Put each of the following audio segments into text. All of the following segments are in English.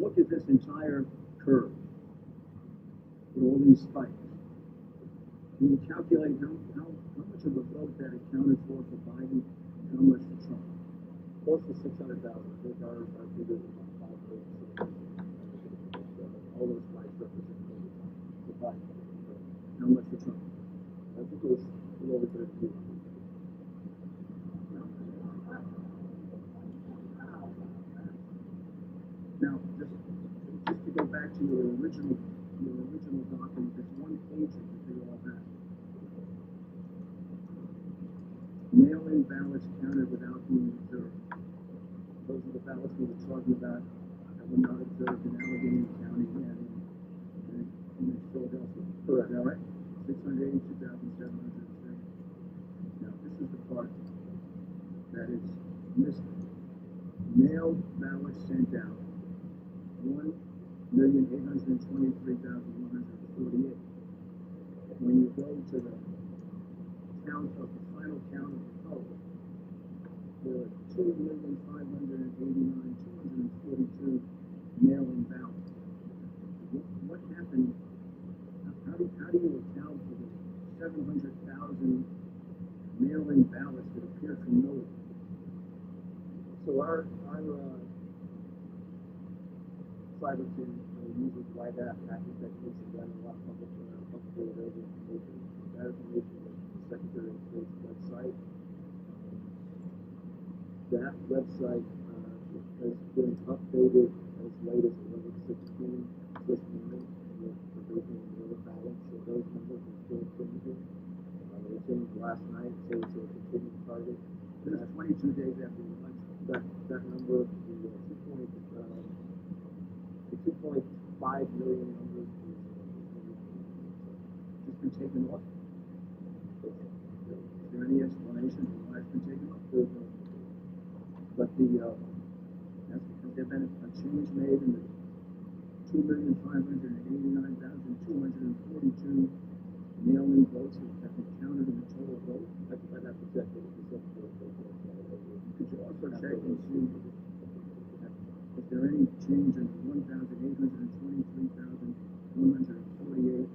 look at this entire curve with all these spikes, can you calculate how much of a vote that accounted for Biden and how much for Trump? Close to 600,000. I think our figures are about 5 million. All those spikes represent the Biden. How much for Trump? I think it was a little over 32. Now, just to go back to your original document, there's one page that they all have. Mail-in ballots counted without being observed. Those are the ballots we were talking about that were not observed in Allegheny County and in Philadelphia. Correct. Is that right? 682,707. Now, this is the part that is missing. Mailed ballots sent out. 1,823,148. When you go to the count of the final count of the vote, there are 2,589,242 mail-in ballots. What happened? How do you account for the 700,000 mail-in ballots that appear from nowhere? So our cyber team uses wide package techniques and done a lot of publicly available information. That information is the Secretary of State's website. That website has been updated as late as 11/16 this morning with provision of the ballots. So those numbers are still changing. They changed last night, so it's a continued target. This is 22 days after the election. That number, the 2.5 million numbers has been taken off. Is there any explanation for why it's been taken off? But has there been a change made in the 2,589,242 mail-in votes that have been counted in the total vote? I'd have to check it with the Secretary of State. Could you also check and see if there any change in the 1,823,148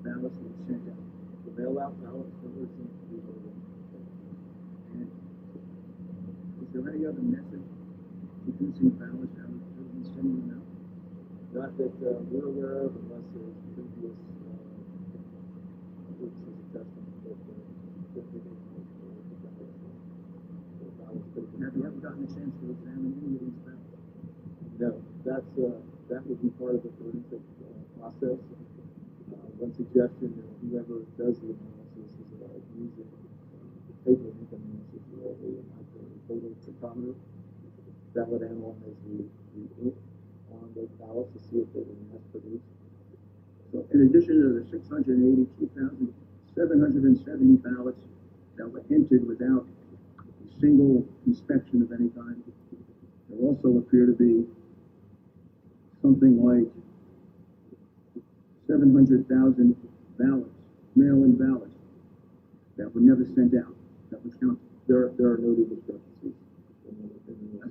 ballots that were sent out? The mail-out ballots numbers seem to be lower. And is there any other method of producing ballots other than sending them out? Not that we're aware of, unless there's previous groups as a testament that Have you ever gotten a chance to examine any of these ballots? No, that would be part of the forensic process. One suggestion is whoever does the analysis is using paper ink analysis or a microphotometer that would analyze the ink on those ballots to see if they were mass produced. So in addition to the 682,770 ballots that were entered without a single inspection of any kind, there also appear to be something like 700,000 ballots, mail-in ballots, that were never sent out, that were counted. There are no discrepancies.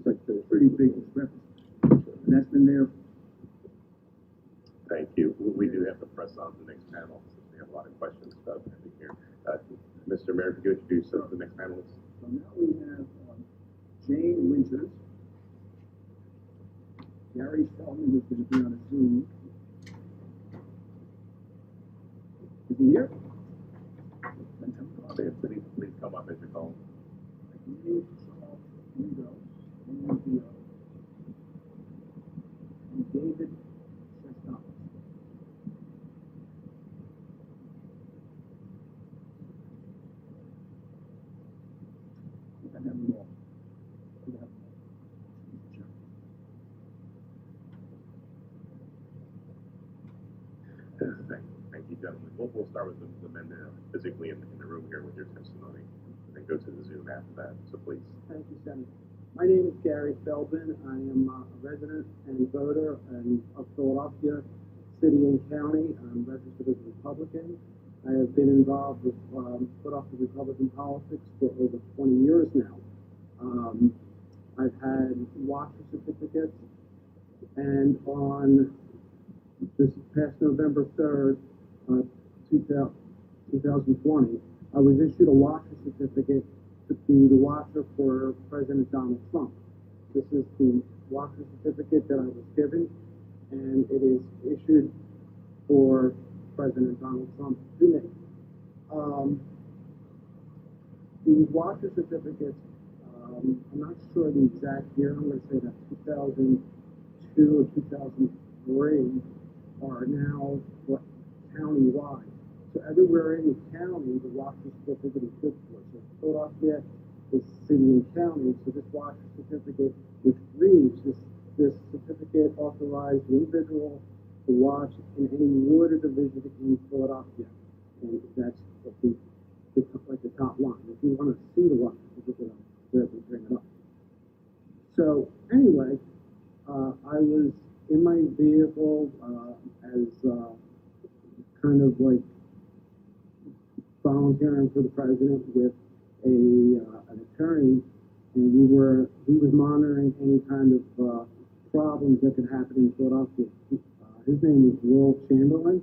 That's a pretty big discrepancy. And that's been there. Thank you. We do have to press on to the next panel since we have a lot of questions about everything here. Mr. Mayor, could you introduce the next panelists? So now we have Jane Winters, Gary Feldman, who's going to be on a Zoom. Is he here? Please come up as you're calling. And David Sestak. I have them all. Thank you, gentlemen. We'll start with the men physically in the room here with your testimony, and then go to the Zoom after that. So please. Thank you, Senator. My name is Gary Feldman. I am a resident and voter of Philadelphia City and County. I'm registered as a Republican. I have been involved with Philadelphia Republican politics for over 20 years now. I've had watcher certificates And on this past November 3rd, 2020, I was issued a watcher certificate to be the watcher for President Donald Trump. This is the watcher certificate that I was given, and it is issued for President Donald Trump to me. These watcher certificates, I'm not sure the exact year, I'm going to say that 2002 or 2003 are now county-wide. So everywhere in the county, the watcher certificate is good for. So Philadelphia is city and county, so this watcher certificate, which reads, this certificate authorized the individual to watch in any ward or division in Philadelphia. And that's like the top line. If you want to see the watcher certificate, I'll bring it up. So anyway, I was in my vehicle as kind of like volunteering for the president with an attorney, and he was monitoring any kind of problems that could happen in Philadelphia. His name is Will Chamberlain,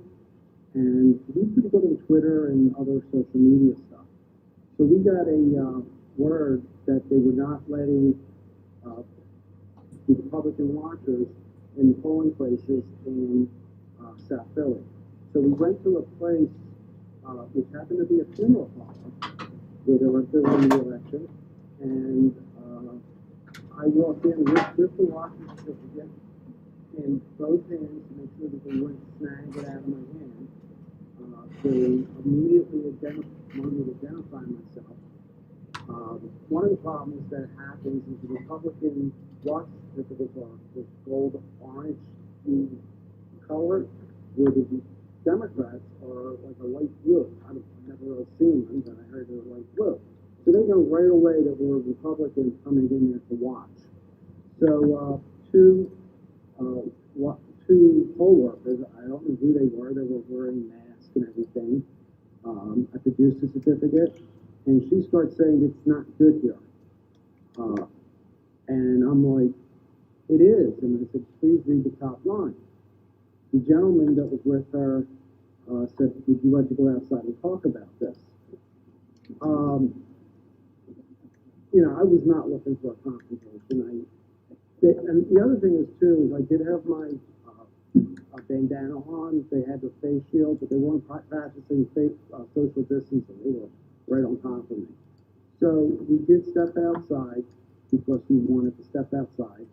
and he's pretty good on Twitter and other social media stuff. So we got a word that they were not letting the Republican watchers in the polling places in South Philly. So we went to a place which happened to be a funeral parlor where they were filming the election, and I walked in with the watcher certificate in both hands to make sure that they wouldn't snag it out of my hand. They immediately wanted me to identify myself. One of the problems that happens is the Republican watch certificates are this gold orange color, where the Democrats are like a light blue. I've never really seen them, but I heard they were light blue. So they know right away that we're Republicans coming in there to watch. So two poll workers, I don't know who they were wearing masks and everything. I produced the certificate, and she starts saying it's not good here. And I'm like, it is. And I said, please read the top line. The gentleman that was with her said, would you like to go outside and talk about this? I was not looking for a confrontation. And the other thing is, too, is I did have my bandana on. They had the face shield, but they weren't practicing social distancing. They were right on top of me. So we did step outside because we wanted to step outside.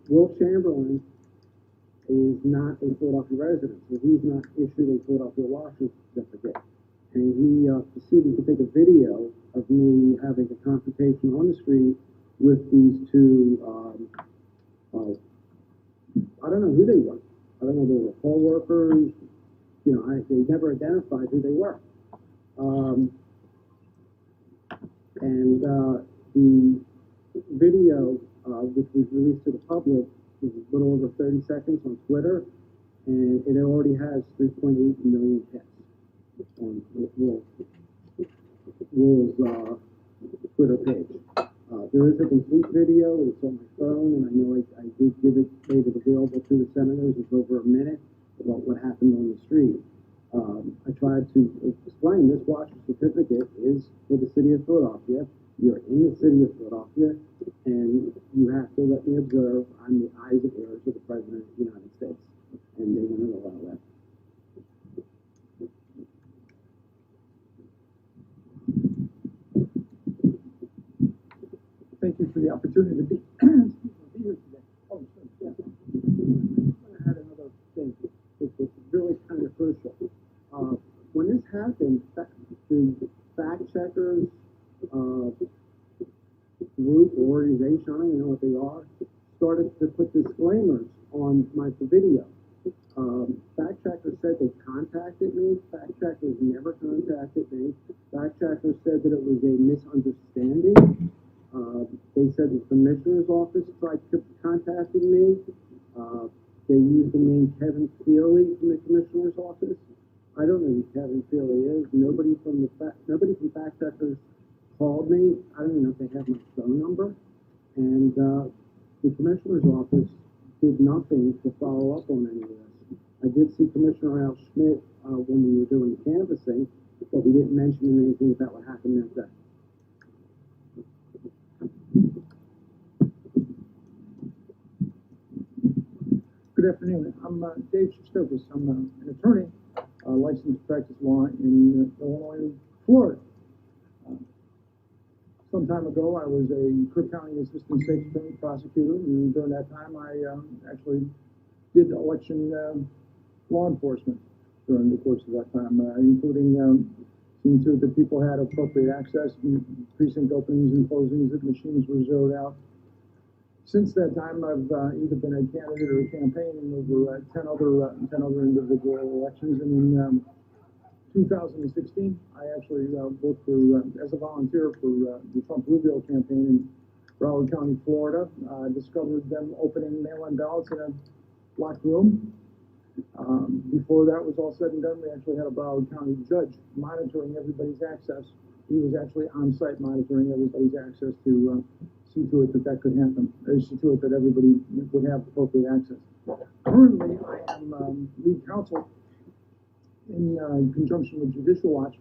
Will Chamberlain is not a Philadelphia resident, so he's not issued a Philadelphia watcher certificate. And he proceeded to take a video of me having a confrontation on the street with these two, I don't know who they were. I don't know if they were poll workers. They never identified who they were. The video, which was released to the public, was a little over 30 seconds on Twitter, and it already has 3.8 million hits on Will's Twitter page. There is a complete video. It's on my phone, and I know I did made it available to the senators. It's over a minute about what happened on the street. I tried to explain this watcher certificate is for the city of Philadelphia. You're in the city of Philadelphia, and you have to let me observe. I'm the eyes and ears of the President of the United States, and they wouldn't allow that. Thank you for the opportunity to be here today. Oh, yeah. I had another thing which was really kind of crucial. When this happened, the fact checkers group or organization, I don't even know what they are, started to put disclaimers on my video. Fact checkers said they contacted me. Fact checkers never contacted me. Fact checkers said that it was a misunderstanding. They said the commissioner's office tried contacting me. They used the name Kevin Feely from the commissioner's office. I don't know who Kevin Feely is. Nobody from fact checkers called me. I don't even know if they have my phone number. And the commissioner's office did nothing to follow up on any of this. I did see Commissioner Al Schmidt when we were doing canvassing, but we didn't mention anything about what happened that day. Good afternoon. I'm Dave Shostokis. I'm an attorney, licensed to practice law in Illinois and Florida. Some time ago, I was a Cook County Assistant State Attorney Prosecutor, and during that time, I actually did election law enforcement during the course of that time, including seeing to it that people had appropriate access, precinct openings and closings, that machines were zeroed out. Since that time, I've either been a candidate or a campaign in over 10 other individual elections. And in 2016, I actually worked for, as a volunteer for the Trump-Rubio campaign in Broward County, Florida. Discovered them opening mail-in ballots in a locked room. Before that was all said and done, we actually had a Broward County judge monitoring everybody's access. He was actually on site monitoring everybody's access to see to it that that could happen, or see to it that everybody would have appropriate access. Currently, I am lead counsel in conjunction with Judicial Watch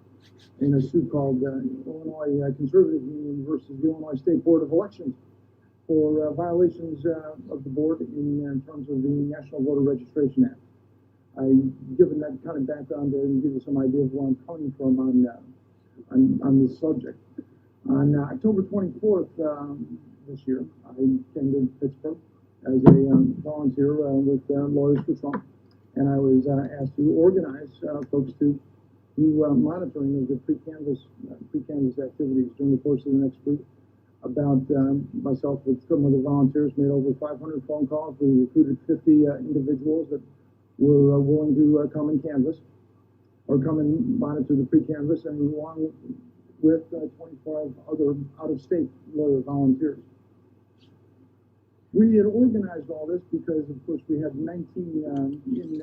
in a suit called Illinois Conservative Union versus the Illinois State Board of Elections for violations of the board in terms of the National Voter Registration Act. Given that kind of background there and give you some idea of where I'm coming from on this subject. On October 24th this year, I came to Pittsburgh as a volunteer with Lawyers for Trump, and I was asked to organize folks to do monitoring of the pre-canvass activities during the course of the next week. About myself with some other volunteers made over 500 phone calls. We recruited 50 individuals that were willing to come and canvass or come and monitor the pre-canvass, and along with 25 other out-of-state lawyer volunteers. We had organized all this because, of course, we had 19 in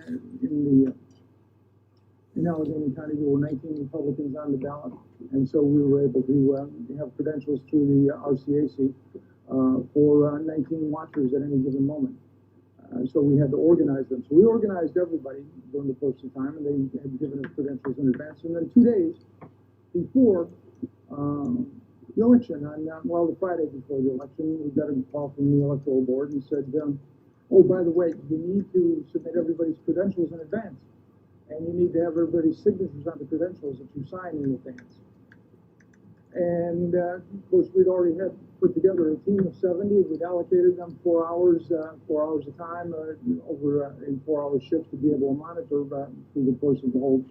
Allegheny County. There were 19 Republicans on the ballot, and so we were able to have credentials through the RCAC for 19 watchers at any given moment. So we had to organize them. So we organized everybody during the course of time, and they had given us credentials in advance. And then 2 days before the election, the Friday before the election, we got a call from the electoral board and said, oh, by the way, you need to submit everybody's credentials in advance, and you need to have everybody's signatures on the credentials that you sign in advance. And of course, we'd already had put together a team of 70. We'd allocated them 4 hours a time over in 4-hour shifts to be able to monitor through the course of the whole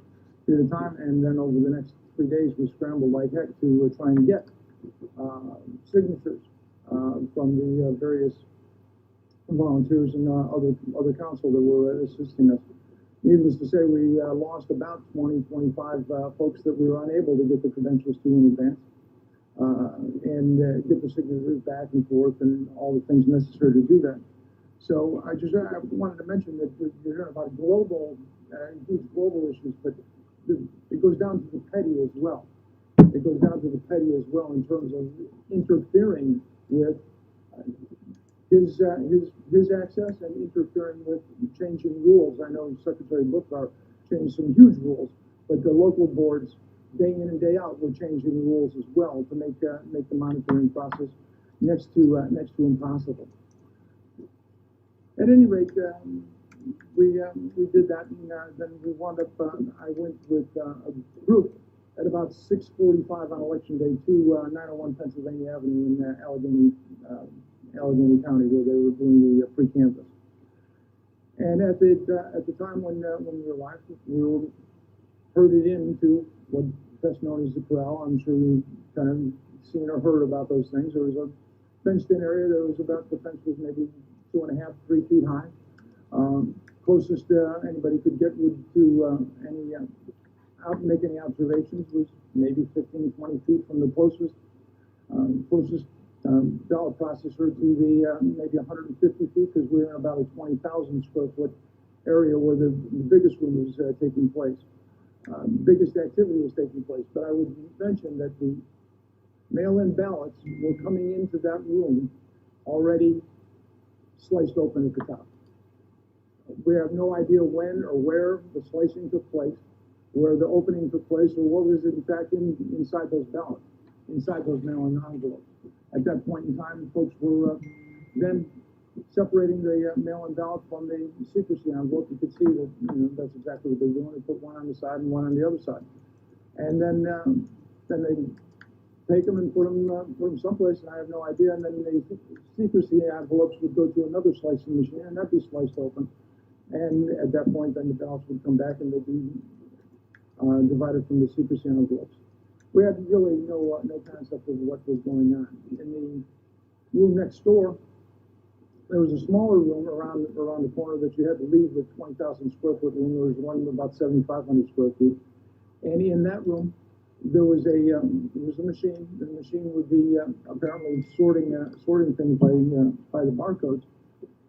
period of time. And then over the next 3 days, we scrambled like heck to try and get signatures from the various volunteers and other council that were assisting us. Needless to say, we lost about 25 folks that we were unable to get the credentials to in advance and get the signatures back and forth and all the things necessary to do that. So I wanted to mention that you're hearing about global, huge global issues, but it goes down to the petty as well. It goes down to the petty as well in terms of interfering with his access and interfering with changing rules. I know Secretary Booker changed some huge rules, but the local boards, day in and day out, were changing rules as well to make the monitoring process next to impossible. At any rate, we did that, and then we wound up. I went with a group at about 6:45 on election day to 901 Pennsylvania Avenue in Allegheny County, where they were doing the pre-canvass. And at the time when we arrived, we were herded into what best known as the corral. I'm sure you've kind of seen or heard about those things. There was a fenced-in area that was about, the fence was maybe 2.5, 3 feet high. Closest anybody could get to make any observations was maybe 15, 20 feet from the closest ballot processor to the maybe 150 feet, because we're in about a 20,000 square foot area where the biggest room was taking place. Biggest activity was taking place. But I would mention that the mail-in ballots were coming into that room already sliced open at the top. We have no idea when or where the slicing took place, where the opening took place, or what was in fact inside those ballots, inside those mail-in envelopes. At that point in time, folks were then separating the mail-in ballot from the secrecy envelope. You could see that that's exactly what they're doing. They put one on the side and one on the other side, and then they take them and put them someplace, and I have no idea. And then the secrecy envelopes would go to another slicing machine, and that'd be sliced open. And at that point, then the ballots would come back, and they'd be divided from the secrecy envelopes. We had really no concept of what was going on. In the room next door, there was a smaller room around the corner that you had to leave the 20,000 square foot room. There was one about 7,500 square feet, and in that room there was a machine. The machine would be apparently sorting things by the barcodes,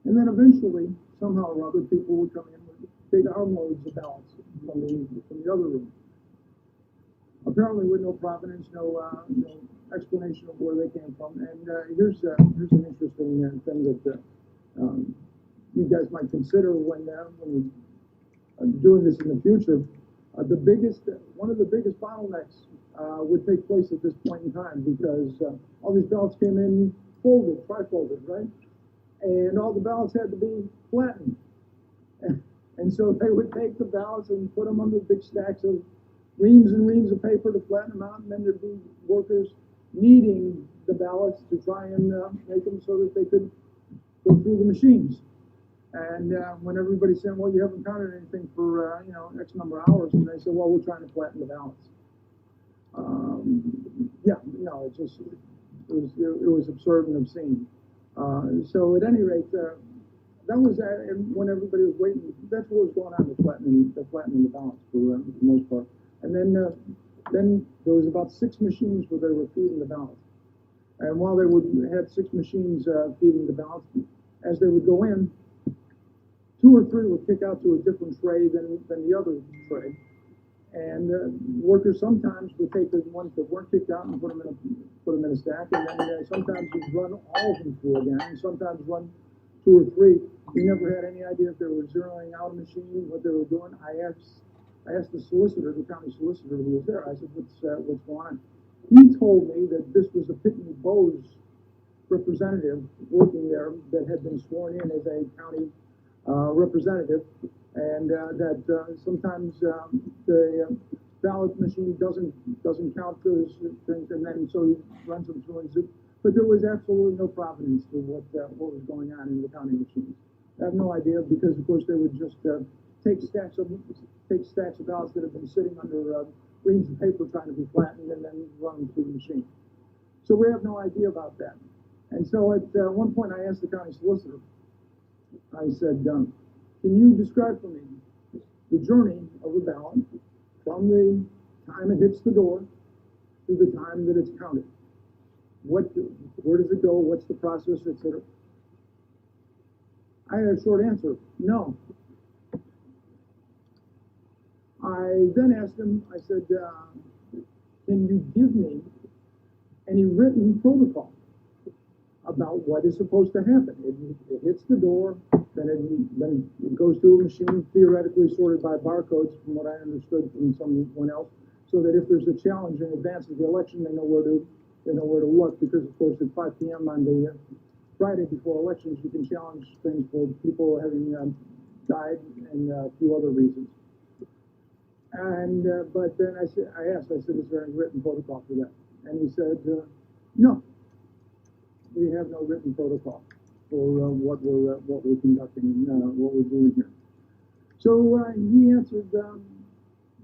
and then eventually, somehow or other, people would come in with big armloads of ballots from the other room. Apparently, with no provenance, no explanation of where they came from. And here's an interesting thing that you guys might consider when you're doing this in the future. One of the biggest bottlenecks would take place at this point in time, because all these ballots came in folded, tri-folded, right? And all the ballots had to be flattened. And so they would take the ballots and put them under big stacks of reams and reams of paper to flatten them out, and then there'd be workers kneading the ballots to try and make them so that they could go through the machines. And when everybody said, well, you haven't counted anything for X number of hours, and they said, well, we're trying to flatten the ballots. It was absurd and obscene. So at any rate, that was when everybody was waiting. That's what was going on, the flattening the ballots for the most part. And then there was about 6 machines where they were feeding the ballots. And while they had 6 machines feeding the ballots, as they would go in, 2 or 3 would kick out to a different tray than the other tray. And workers sometimes would take the ones that weren't kicked out and put them in a stack, and then sometimes you'd run all of them through again, and sometimes run 2 or 3. We never had any idea if they were zeroing out a machine, what they were doing. I asked the solicitor, the county solicitor who was there. I said, what's going on? He told me that this was a Pitney Bowes representative working there that had been sworn in as a county representative, and that sometimes the ballot machine doesn't count those things, and then so he runs them through and zip. But there was absolutely no provenance to what was going on in the counting machines. I have no idea, because of course they would just take stacks of ballots that have been sitting under reams of paper trying to be flattened, and then run them through the machine. So we have no idea about that. And so at one point I asked the county solicitor, I said, can you describe for me the journey of a ballot from the time it hits the door to the time that it's counted? Where does it go? What's the process, etc.? I had a short answer: no. I then asked him, I said, can you give me any written protocol about what is supposed to happen? It hits the door, then it goes to a machine, theoretically sorted by barcodes, from what I understood from someone else, so that if there's a challenge in advance of the election, they know where to look, because of course at 5 p.m. on the Friday before elections, you can challenge things for people having died and a few other reasons. And but then I said, is there any written protocol for that? And he said, no, we have no written protocol for what we're conducting, what we're doing here. So he answered,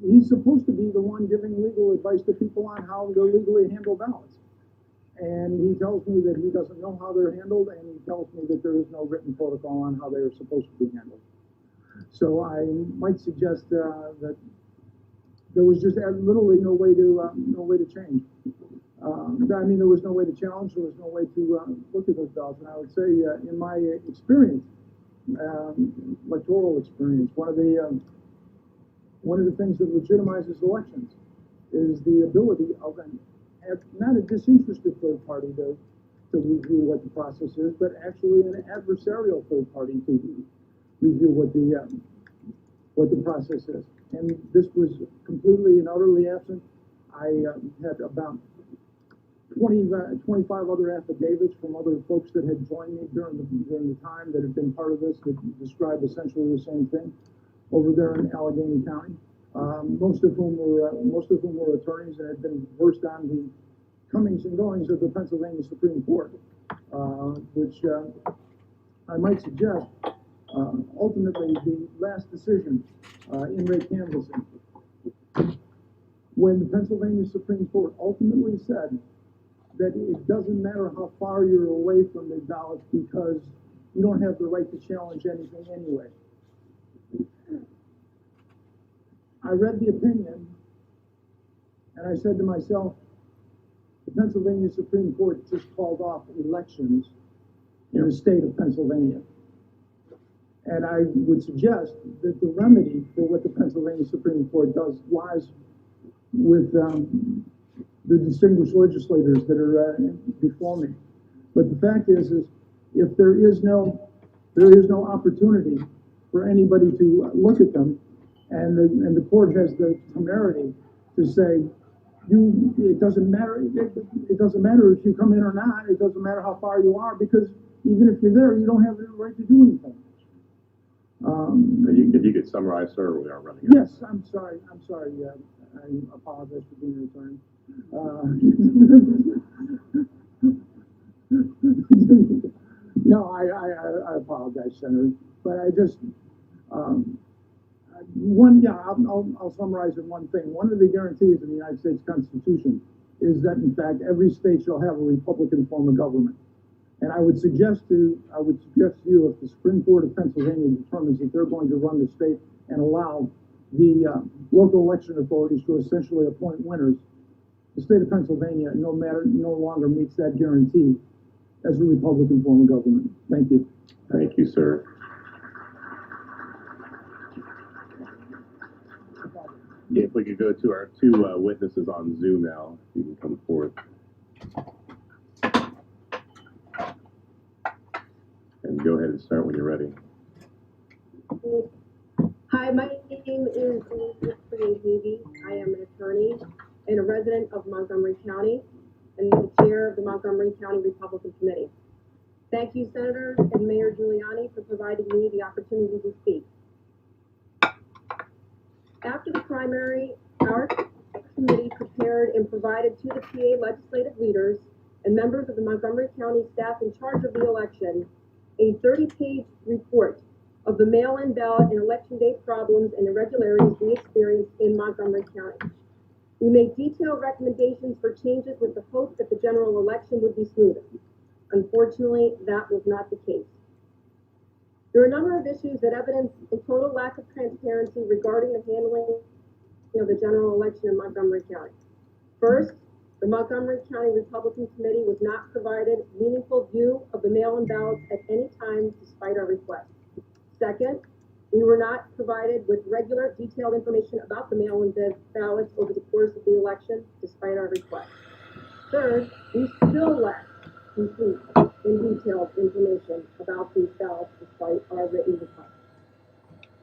he's supposed to be the one giving legal advice to people on how to legally handle ballots. And he tells me that he doesn't know how they're handled, and he tells me that there is no written protocol on how they are supposed to be handled. So I might suggest that there was just literally no way to change. I mean, there was no way to challenge. There was no way to look at those ballots. And I would say, in my experience, electoral experience, one of the things that legitimizes elections is the ability of not a disinterested third party to review what the process is, but actually an adversarial third party to review what the process is. And this was completely and utterly absent. I had about 25 other affidavits from other folks that had joined me during the time that had been part of this that describe essentially the same thing over there in Allegheny County. Most of whom were attorneys and had been versed on the comings and goings of the Pennsylvania Supreme Court, which I might suggest ultimately the last decision in Ray Canvassing, when the Pennsylvania Supreme Court ultimately said that it doesn't matter how far you're away from the ballot because you don't have the right to challenge anything anyway. I read the opinion and I said to myself, the Pennsylvania Supreme Court just called off elections in the state of Pennsylvania. And I would suggest that the remedy for what the Pennsylvania Supreme Court does lies with the distinguished legislators that are before me. But the fact is if there is no opportunity for anybody to look at them, and the court has the temerity to say, it doesn't matter. It doesn't matter if you come in or not. It doesn't matter how far you are, because even if you're there, you don't have the right to do anything. If you could summarize, sir, we are running out. Yes, I'm sorry. I apologize for being returned. No, I apologize, Senator. But I just I'll summarize in one thing. One of the guarantees in the United States Constitution is that, in fact, every state shall have a Republican form of government. And I would suggest to you, if the Supreme Court of Pennsylvania determines that they're going to run the state and allow the local election authorities to essentially appoint winners, the state of Pennsylvania no longer meets that guarantee as a Republican form of government. Thank you. Thank you, sir. If we could go to our two witnesses on Zoom now, if you can come forward. And go ahead and start when you're ready. Hi, my name is Levy. I am an attorney and a resident of Montgomery County and the chair of the Montgomery County Republican Committee. Thank you, Senator and Mayor Giuliani, for providing me the opportunity to speak. After the primary, our committee prepared and provided to the PA legislative leaders and members of the Montgomery County staff in charge of the election a 30-page report of the mail-in ballot and election day problems and irregularities we experienced in Montgomery County. We made detailed recommendations for changes with the hope that the general election would be smoother. Unfortunately, that was not the case. There are a number of issues that evidence a total lack of transparency regarding the handling of the general election in Montgomery County. First, the Montgomery County Republican Committee was not provided meaningful view of the mail-in ballots at any time despite our request. Second, we were not provided with regular detailed information about the mail-in ballots over the course of the election despite our request. Third, we still lack complete and detailed information about these ballots despite our written request.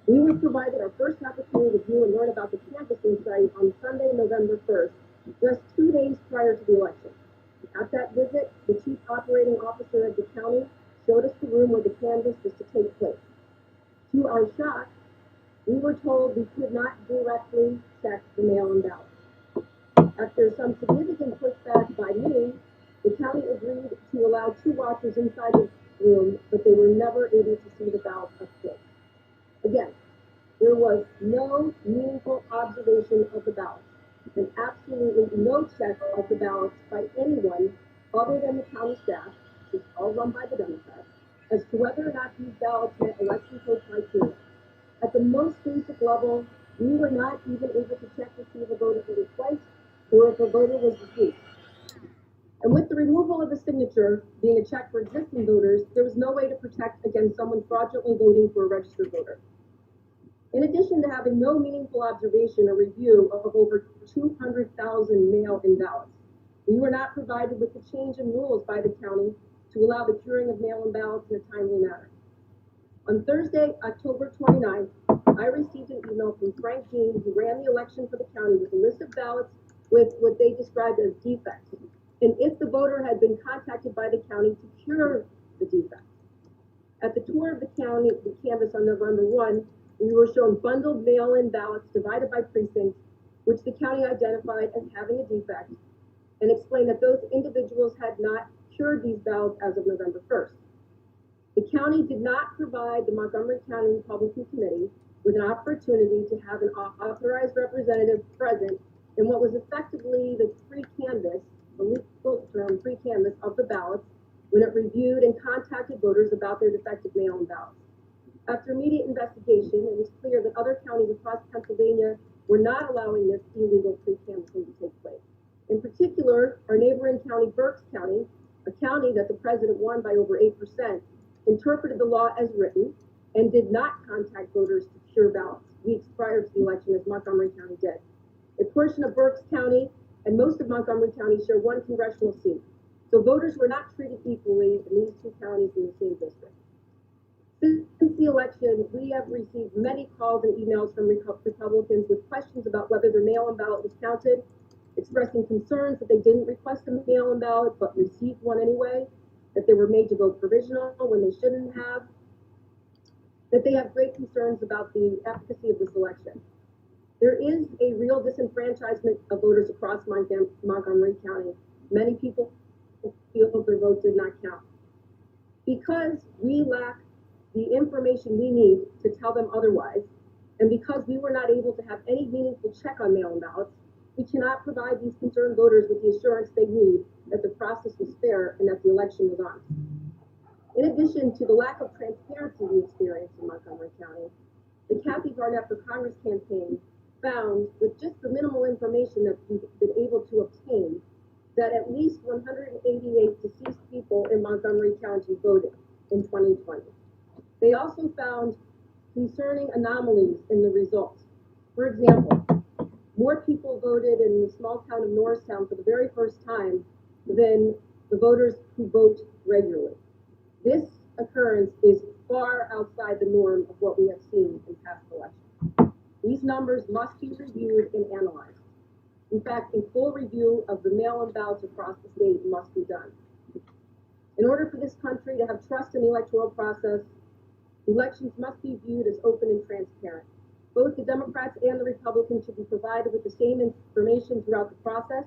We were provided our first opportunity to view and learn about the canvassing site on Sunday, November 1st, just 2 days prior to the election. At that visit, the chief operating officer of the county showed us the room where the canvass was to take place. To our shock, we were told we could not directly check the mail-in ballot. After some significant pushback by me, the county agreed to allow 2 watchers inside the room, but they were never able to see the ballot up close. Again, there was no meaningful observation of the ballots, and absolutely no check of the ballots by anyone other than the county staff, which is all run by the Democrats, as to whether or not these ballots met election code criteria. At the most basic level, we were not even able to check to see if a voter was replaced or if a voter was deceased. And with the removal of the signature being a check for existing voters, there was no way to protect against someone fraudulently voting for a registered voter. In addition to having no meaningful observation or review of over 200,000 mail-in ballots, we were not provided with the change in rules by the county to allow the curing of mail-in ballots in a timely manner. On Thursday, October 29th, I received an email from Frank Jean, who ran the election for the county, with a list of ballots with what they described as defects, and if the voter had been contacted by the county to cure the defects. At the tour of the county, the canvass on November 1, we were shown bundled mail-in ballots divided by precincts, which the county identified as having a defect, and explained that those individuals had not cured these ballots as of November 1st. The county did not provide the Montgomery County Republican Committee with an opportunity to have an authorized representative present in what was effectively the pre-canvass, the legal term pre-canvass of the ballots, when it reviewed and contacted voters about their defective mail-in ballots. After immediate investigation, it was clear that other counties across Pennsylvania were not allowing this illegal pre-canvassing to take place. In particular, our neighboring county, Berks County, a county that the president won by over 8%, interpreted the law as written and did not contact voters to cure ballots weeks prior to the election, as Montgomery County did. A portion of Berks County and most of Montgomery County share one congressional seat, so voters were not treated equally in these two counties in the same district. Since the election, we have received many calls and emails from Republicans with questions about whether their mail-in ballot was counted, expressing concerns that they didn't request a mail-in ballot but received one anyway, that they were made to vote provisional when they shouldn't have, that they have great concerns about the efficacy of this election. There is a real disenfranchisement of voters across Montgomery County. Many people feel that their vote did not count. Because we lack the information we need to tell them otherwise, and because we were not able to have any meaningful check on mail-in ballots, we cannot provide these concerned voters with the assurance they need that the process was fair and that the election was honest. In addition to the lack of transparency we experienced in Montgomery County, the Kathy Barnett for Congress campaign found, with just the minimal information that we've been able to obtain, that at least 188 deceased people in Montgomery County voted in 2020. They also found concerning anomalies in the results. For example, more people voted in the small town of Norristown for the very first time than the voters who vote regularly. This occurrence is far outside the norm of what we have seen in past elections. These numbers must be reviewed and analyzed. In fact, a full review of the mail-in ballots across the state must be done. In order for this country to have trust in the electoral process, elections must be viewed as open and transparent. Both the Democrats and the Republicans should be provided with the same information throughout the process,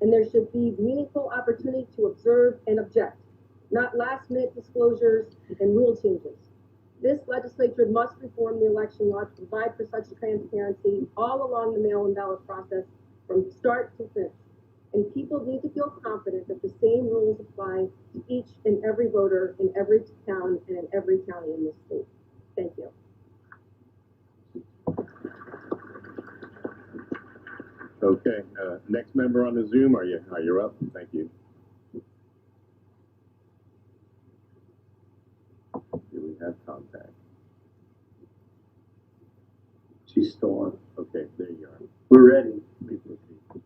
and there should be meaningful opportunity to observe and object, not last-minute disclosures and rule changes. This legislature must reform the election law to provide for such transparency all along the mail-in ballot process from start to finish. And people need to feel confident that the same rules apply to each and every voter in every town and in every county in this state. Thank you. Okay, next member on the Zoom, you're up? Thank you. Do we have contact? She's still on. Okay, there you are. We're ready. Please proceed.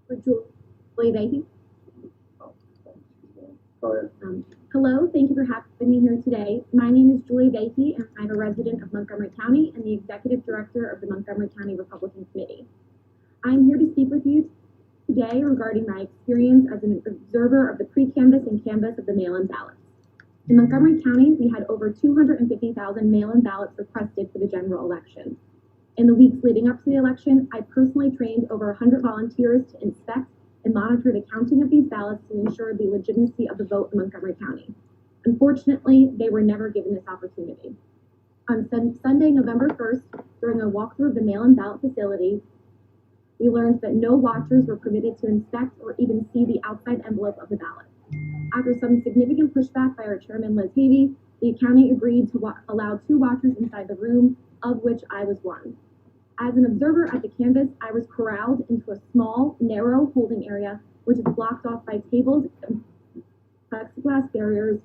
For Julie Beatty. Go ahead. Hello, thank you for having me here today. My name is Julie Beatty, and I'm a resident of Montgomery County and the Executive Director of the Montgomery County Republican Committee. I'm here to speak with you today regarding my experience as an observer of the pre-canvass and canvass of the mail-in ballots. In Montgomery County, we had over 250,000 mail-in ballots requested for the general election. In the weeks leading up to the election, I personally trained over 100 volunteers to inspect and monitor the counting of these ballots to ensure the legitimacy of the vote in Montgomery County. Unfortunately, they were never given this opportunity. On Sunday, November 1st, during a walkthrough of the mail-in ballot facility, we learned that no watchers were permitted to inspect or even see the outside envelope of the ballot. After some significant pushback by our chairman, Liz Havey, the county agreed to allow 2 watchers inside the room, of which I was one. As an observer at the canvass, I was corralled into a small, narrow holding area, which is blocked off by tables and plexiglass barriers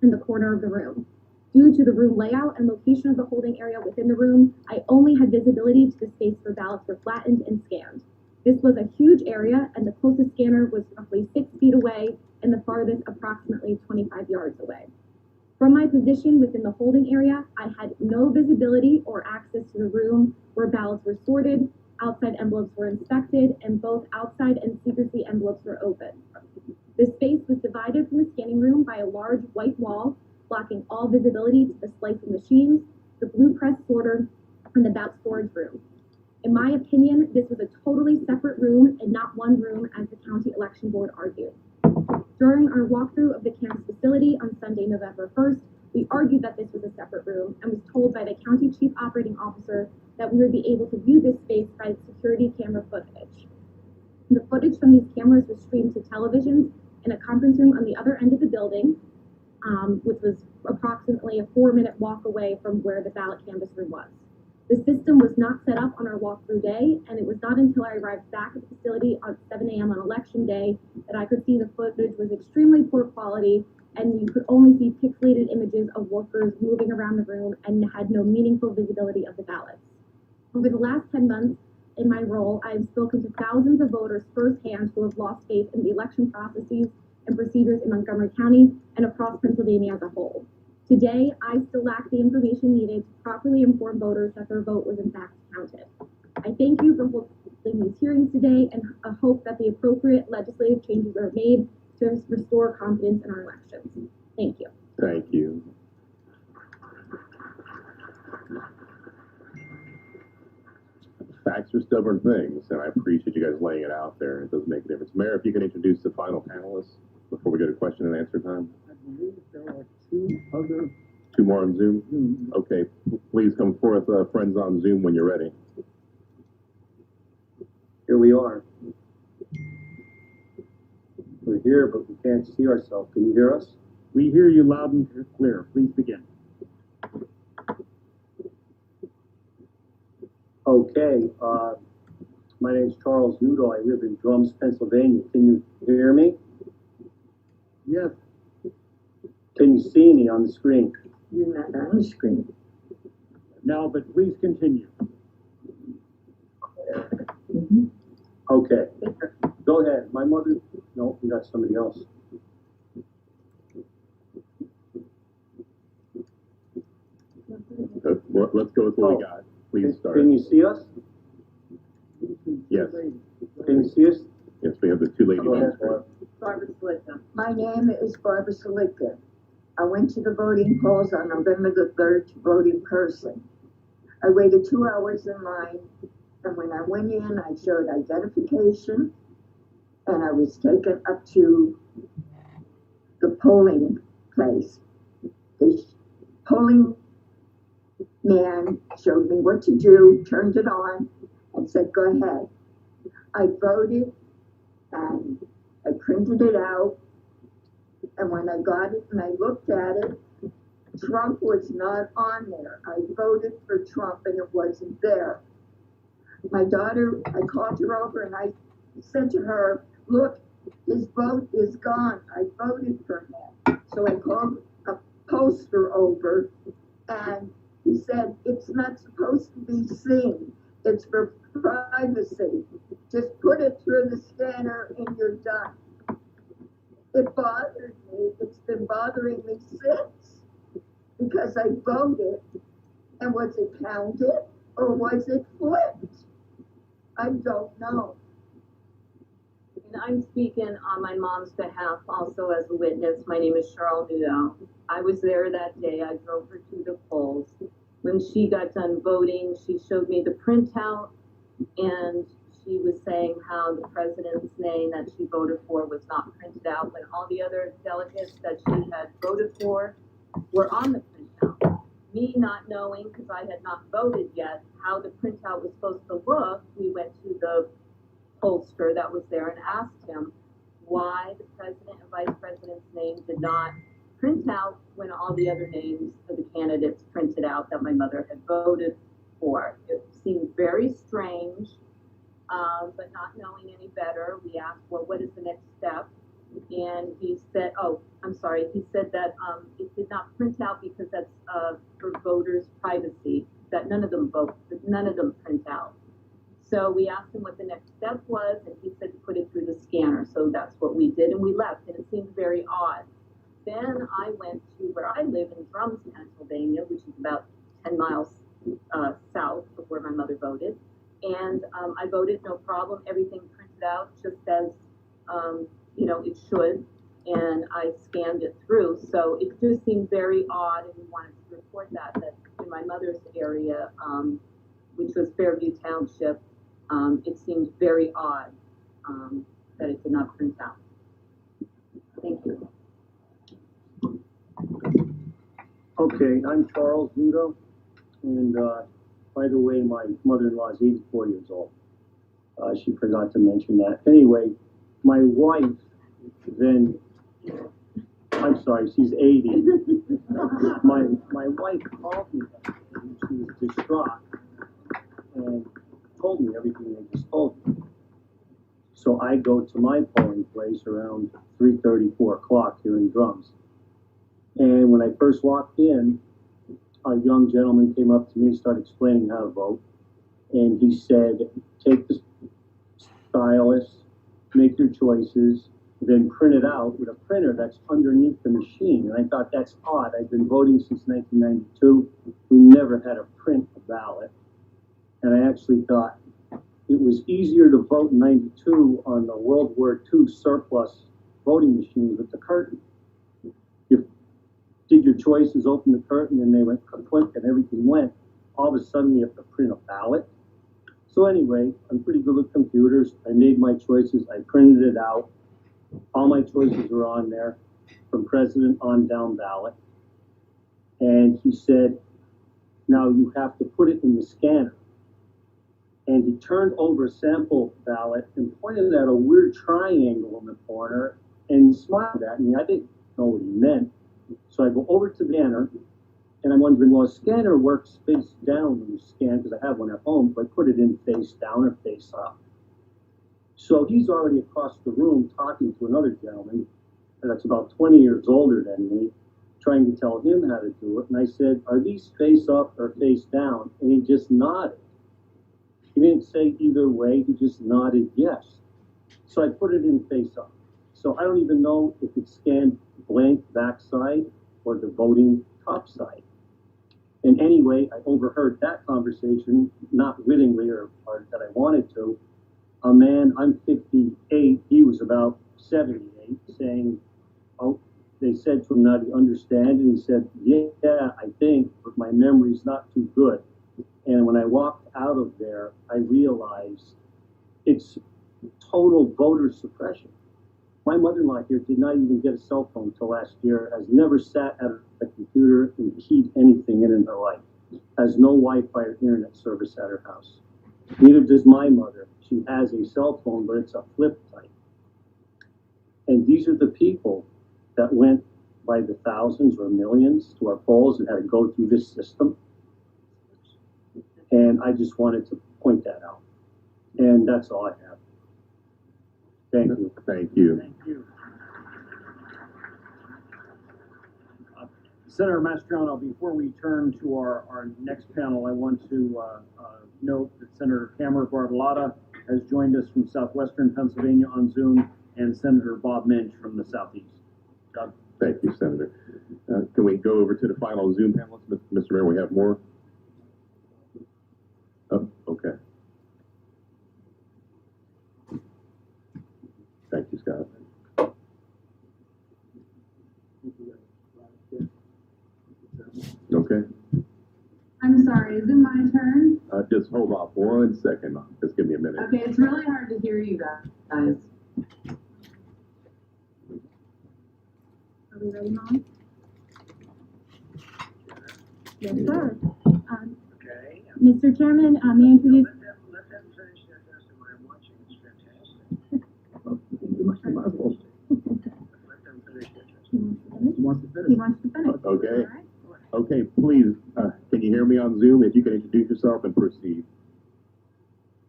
in the corner of the room. Due to the room layout and location of the holding area within the room, I only had visibility to the space where ballots were flattened and scanned. This was a huge area, and the closest scanner was roughly 6 feet away, and the farthest approximately 25 yards away. From my position within the holding area, I had no visibility or access to the room where ballots were sorted, outside envelopes were inspected, and both outside and secrecy envelopes were opened. The space was divided from the scanning room by a large white wall, blocking all visibility to the slicing machines, the blue press sorter, and the ballot storage room. In my opinion, this was a totally separate room and not one room as the county election board argued. During our walkthrough of the campus facility on Sunday, November 1st, we argued that this was a separate room and was told by the county chief operating officer that we would be able to view this space by the security camera footage. The footage from these cameras was streamed to televisions in a conference room on the other end of the building, which was approximately a 4-minute walk away from where the ballot canvas room was. The system was not set up on our walkthrough day, and it was not until I arrived back at the facility on 7 a.m. on election day that I could see the footage was extremely poor quality, and you could only see pixelated images of workers moving around the room and had no meaningful visibility of the ballots. Over the last 10 months in my role, I have spoken to thousands of voters firsthand who have lost faith in the election processes and procedures in Montgomery County and across Pennsylvania as a whole. Today, I still lack the information needed to properly inform voters that their vote was in fact counted. I thank you for holding these hearings today and I hope that the appropriate legislative changes are made to restore confidence in our elections. Thank you. Thank you. Facts are stubborn things, and I appreciate you guys laying it out there. It does make a difference. Mayor, if you can introduce the final panelists before we go to question and answer time. I believe there are two more on Zoom? Okay, please come forth, friends on Zoom, when you're ready. Here we are. We're here, but we can't see ourselves. Can you hear us? We hear you loud and clear. Please begin. Okay. My name's Charles Noodle. I live in Drums, Pennsylvania. Can you hear me? Yes. Can you see me on the screen? You're not on the screen. No, but please continue. Okay. Go ahead. My mother... No, we got somebody else. Let's go with what we got. Please start. Can you see us? Yes. Can you see us? Yes, we have the two ladies Go on ahead, screen. Barbara. Barbara Slitka. My name is Barbara Slitka. I went to the voting polls on November the 3rd to vote in person. I waited 2 hours in line, and when I went in, I showed identification, and I was taken up to the polling place. The polling man showed me what to do, turned it on, and said, go ahead. I voted, and I printed it out, and when I got it and I looked at it, Trump was not on there. I voted for Trump and it wasn't there. My daughter, I called her over and I said to her, look, his vote is gone. I voted for him. So I called a poster over and he said, it's not supposed to be seen. It's for privacy. Just put it through the scanner and you're done. It bothered me. It's been bothering me since because I voted. And was it counted or was it flipped? I don't know. And I'm speaking on my mom's behalf also as a witness. My name is Cheryl Nudo. I was there that day. I drove her to the polls. When she got done voting, she showed me the printout and she was saying how the president's name that she voted for was not printed out when all the other delegates that she had voted for were on the printout. Me not knowing, because I had not voted yet, how the printout was supposed to look, we went to the pollster that was there and asked him why the president and vice president's name did not print out when all the other names of the candidates printed out that my mother had voted for. It seemed very strange. But not knowing any better, we asked, well, what is the next step? And he said, he said that it did not print out because that's for voters' privacy, that none of them print out. So we asked him what the next step was, and he said to put it through the scanner. So that's what we did, and we left, and it seemed very odd. then I went to where I live in Drums, Pennsylvania, which is about 10 miles south of where my mother voted. And I voted, no problem, everything printed out just as, it should. And I scanned it through. So it just seemed very odd, and we wanted to report that in my mother's area, which was Fairview Township, it seemed very odd that it did not print out. Thank you. Okay, I'm Charles Nudo, and by the way, my mother-in-law is 84 years old. She forgot to mention that. Anyway, my wife then, I'm sorry, she's 80. My wife called me, and she was distraught, and told me everything they just told me. So I go to my polling place around 3:30, 4 o'clock here in Drums. And when I first walked in, a young gentleman came up to me, started explaining how to vote. And he said, take the stylus, make your choices, then print it out with a printer that's underneath the machine. And I thought, that's odd. I've been voting since 1992. We never had to print a ballot. And I actually thought it was easier to vote in 92 on the World War II surplus voting machines with the curtain. You did your choices, opened the curtain, and they went click, and everything went. All of a sudden, you have to print a ballot. So anyway, I'm pretty good with computers. I made my choices. I printed it out. All my choices were on there, from president on down ballot. And he said, now you have to put it in the scanner. And he turned over a sample ballot and pointed at a weird triangle in the corner and smiled at me. I didn't know what he meant. So I go over to the scanner, and I'm wondering, well, a scanner works face down when you scan, because I have one at home, so I put it in face down or face up. So he's already across the room talking to another gentleman that's about 20 years older than me, trying to tell him how to do it. And I said, are these face up or face down? And he just nodded. He didn't say either way, he just nodded yes. So I put it in face up. So I don't even know if it scanned blank backside or the voting top side. And anyway, I overheard that conversation, not wittingly or that I wanted to. A man, I'm 58, he was about 78, saying, oh, they said to him, now do you understand? And he said, yeah, I think, but my memory's not too good. And when I walked out of there, I realized it's total voter suppression. My mother-in-law here did not even get a cell phone until last year, has never sat at a computer and keyed anything in her life, has no Wi-Fi or internet service at her house. Neither does my mother. She has a cell phone, but it's a flip type. And these are the people that went by the thousands or millions to our polls and had to go through this system. And I just wanted to point that out. And that's all I have. Thank you. Thank you. Thank you. Senator Mastriano, before we turn to our next panel, I want to note that Senator Cameron Bartolotta has joined us from southwestern Pennsylvania on Zoom, and Senator Bob Minch from the southeast. Doug. Thank you, Senator. Can we go over to the final Zoom panelists? Mr. Mayor, we have more? Oh, okay. Thank you, Scott. Okay. I'm sorry, is it my turn? Just hold off 1 second. Just give me a minute. Okay, it's really hard to hear you guys. Are we ready, Mom? Yes, sir. Okay. Mr. Chairman, may I introduce... Let them finish their testimony. I'm watching. It's fantastic. Let them finish their testimony. He wants to finish. He wants to finish. Okay. All right. Okay, please, can you hear me on Zoom? If you can introduce yourself and proceed.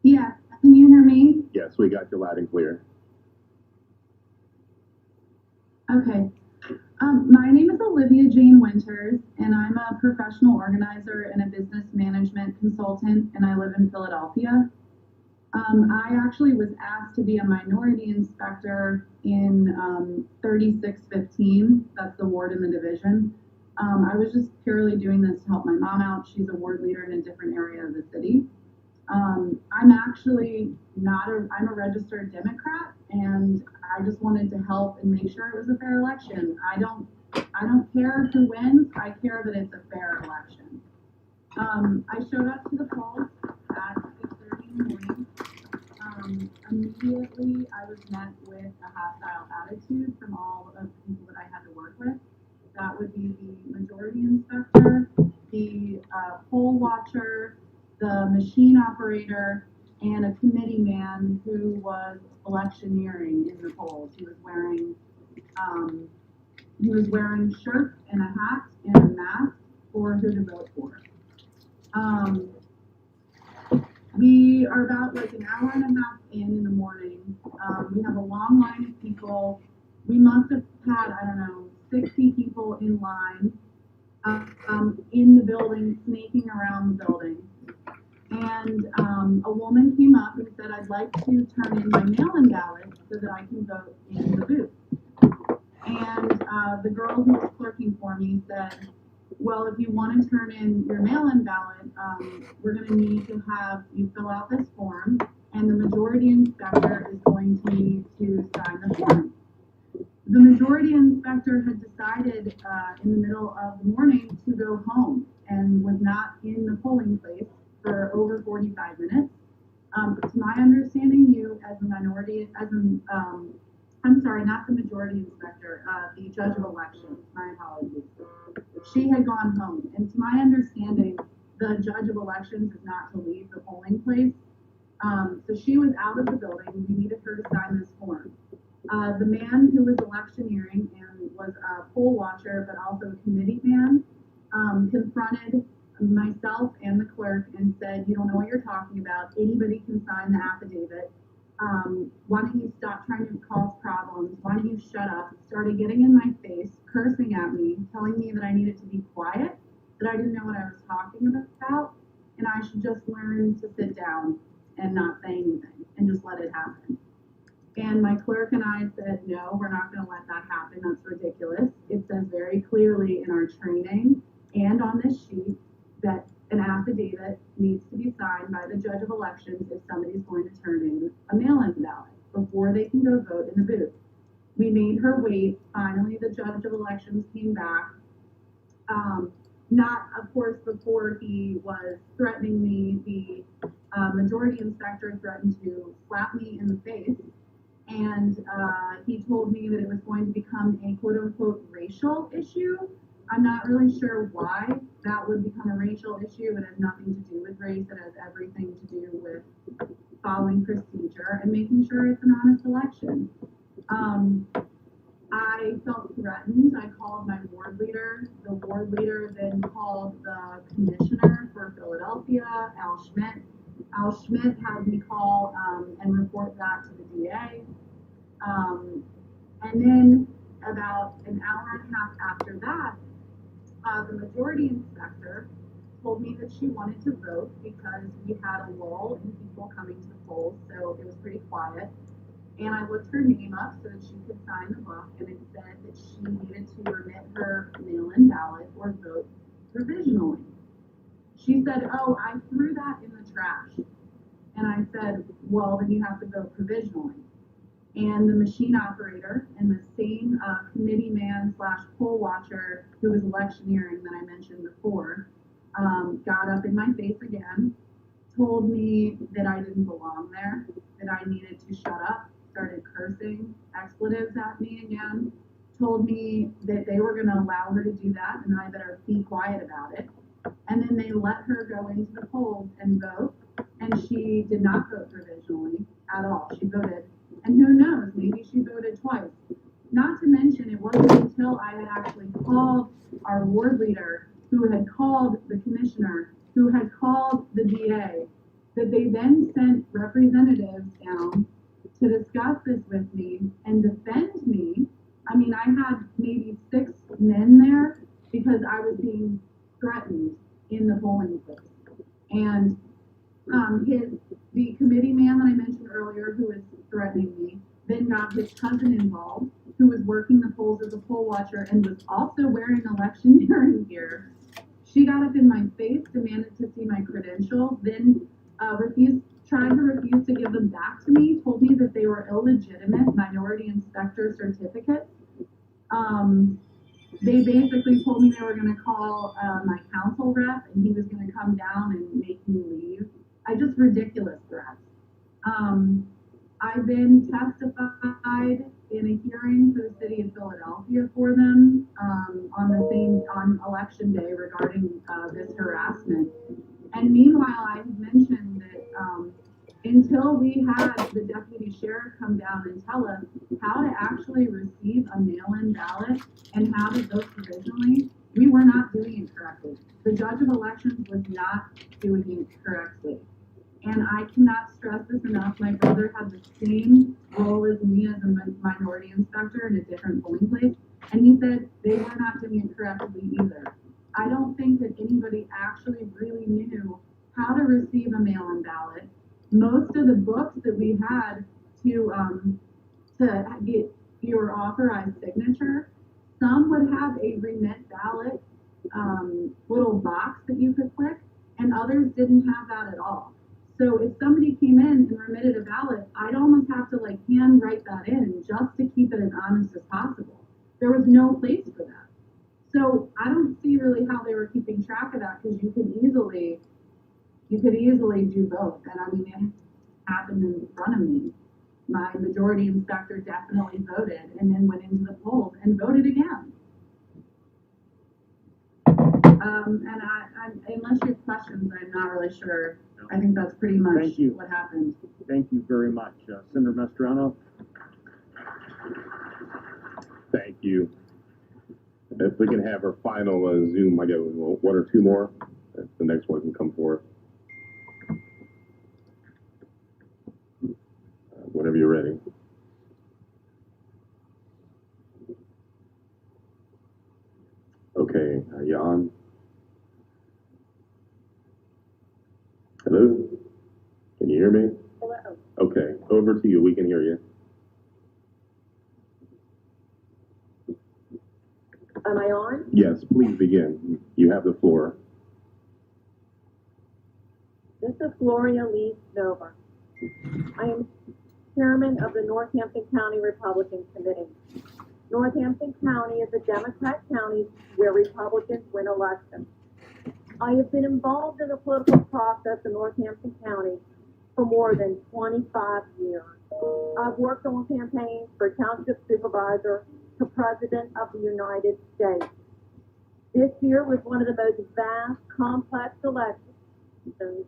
Yeah, can you hear me? Yes, we got you loud and clear. Okay. My name is Olivia Jane Winters, and I'm a professional organizer and a business management consultant, and I live in Philadelphia. I actually was asked to be a minority inspector in 3615. That's the ward in the division. I was just purely doing this to help my mom out. She's a ward leader in a different area of the city. I'm actually I'm a registered Democrat, and I just wanted to help and make sure it was a fair election. I don't care who wins. I care that it's a fair election. I showed up to the polls at 6:30 in the morning. Immediately, I was met with a hostile attitude from all of the people that I had to work with. That would be the majority inspector, the poll watcher, the machine operator, and a committee man who was electioneering in the polls. He was wearing shirts and a hat and a mask for who to vote for. We are about like an hour and a half in the morning. We have a long line of people. We must have had, 60 people in line in the building, snaking around the building. And a woman came up and said, I'd like to turn in my mail-in ballot so that I can vote in the booth. And the girl who was clerking for me said, well, if you want to turn in your mail-in ballot, we're going to need to have you fill out this form, and the majority inspector is going to need to sign the form. The majority inspector had decided in the middle of the morning to go home and was not in the polling place for over 45 minutes. To my understanding, you as a minority, I'm sorry, not the majority inspector, the judge of elections, my apologies. She had gone home, and to my understanding, the judge of elections is not to leave the polling place. So she was out of the building. We needed her to sign this form. The man who was electioneering and was a poll watcher, but also a committee man, confronted myself and the clerk and said, you don't know what you're talking about. Anybody can sign the affidavit. Why don't you stop trying to cause problems? Why don't you shut up? Started getting in my face, cursing at me, telling me that I needed to be quiet, that I didn't know what I was talking about, and I should just learn to sit down and not say anything and just let it happen. And my clerk and I said, no, we're not going to let that happen. That's ridiculous. It says very clearly in our training and on this sheet that an affidavit needs to be signed by the judge of elections if somebody's going to turn in a mail-in ballot before they can go vote in the booth. We made her wait. Finally, the judge of elections came back. Not, of course, before he was threatening me. The majority inspector threatened to slap me in the face. And he told me that it was going to become a quote-unquote racial issue. I'm not really sure why that would become a racial issue. It has nothing to do with race. It has everything to do with following procedure and making sure it's an honest election. I felt threatened. I called my ward leader. The ward leader then called the commissioner for Philadelphia, Al Schmidt. Al Schmidt had me call and report that to the DA. And then about an hour and a half after that, the majority inspector told me that she wanted to vote because we had a lull in people coming to the polls, so it was pretty quiet. And I looked her name up so that she could sign the book, and it said that she needed to remit her mail-in ballot or vote provisionally. She said, oh, I threw that in the trash. And I said, well, then you have to vote provisionally. And the machine operator and the same committee man / poll watcher who was electioneering that I mentioned before got up in my face again, told me that I didn't belong there, that I needed to shut up, started cursing expletives at me again, told me that they were going to allow her to do that and I better be quiet about it. And then they let her go into the polls and vote, and she did not vote provisionally at all. She voted, and who knows, maybe she voted twice. Not to mention, it wasn't until I had actually called our ward leader, who had called the commissioner, who had called the DA, that they then sent representatives down to discuss this with me and defend me. I mean, I had maybe 6 men there because I was being threatened in the polling place. And The committee man that I mentioned earlier, who was threatening me, then got his cousin involved, who was working the polls as a poll watcher and was also wearing electioneering gear. She got up in my face, demanded to see my credentials, then tried to refuse to give them back to me, told me that they were illegitimate minority inspector certificates. They basically told me they were going to call my council rep and he was going to come down and make me leave. Just ridiculous threats. I then testified in a hearing for the city of Philadelphia for them on election day regarding this harassment. And meanwhile, I had mentioned that until we had the deputy sheriff come down and tell us how to actually receive a mail-in ballot and how to vote provisionally, we were not doing it correctly. The judge of elections was not doing it correctly. And I cannot stress this enough. My brother had the same role as me as a minority inspector in a different polling place, and he said they were not doing it correctly either. I don't think that anybody actually really knew how to receive a mail-in ballot. Most of the books that we had to get your authorized signature, some would have a remit ballot little box that you could click, and others didn't have that at all. So if somebody came in and remitted a ballot, I'd almost have to hand write that in just to keep it as honest as possible. There was no place for that. So I don't see really how they were keeping track of that, because you could easily do both. And I mean, it happened in front of me. My majority inspector definitely voted and then went into the polls and voted again. And unless you have questions, I'm not really sure. I think that's pretty much what happened. Thank you very much. Senator Mastrano? Thank you. If we can have our final Zoom, I got one or two more. If the next one can come forward. Whenever you're ready. Okay, are you on? Hello? Can you hear me? Hello. Okay, over to you. We can hear you. Am I on? Yes, please begin. You have the floor. This is Gloria Lee Nova. I am chairman of the Northampton County Republican Committee. Northampton County is a Democrat county where Republicans win elections. I have been involved in the political process in Northampton County for more than 25 years. I've worked on campaigns for township supervisor to president of the United States. This year was one of the most vast, complex elections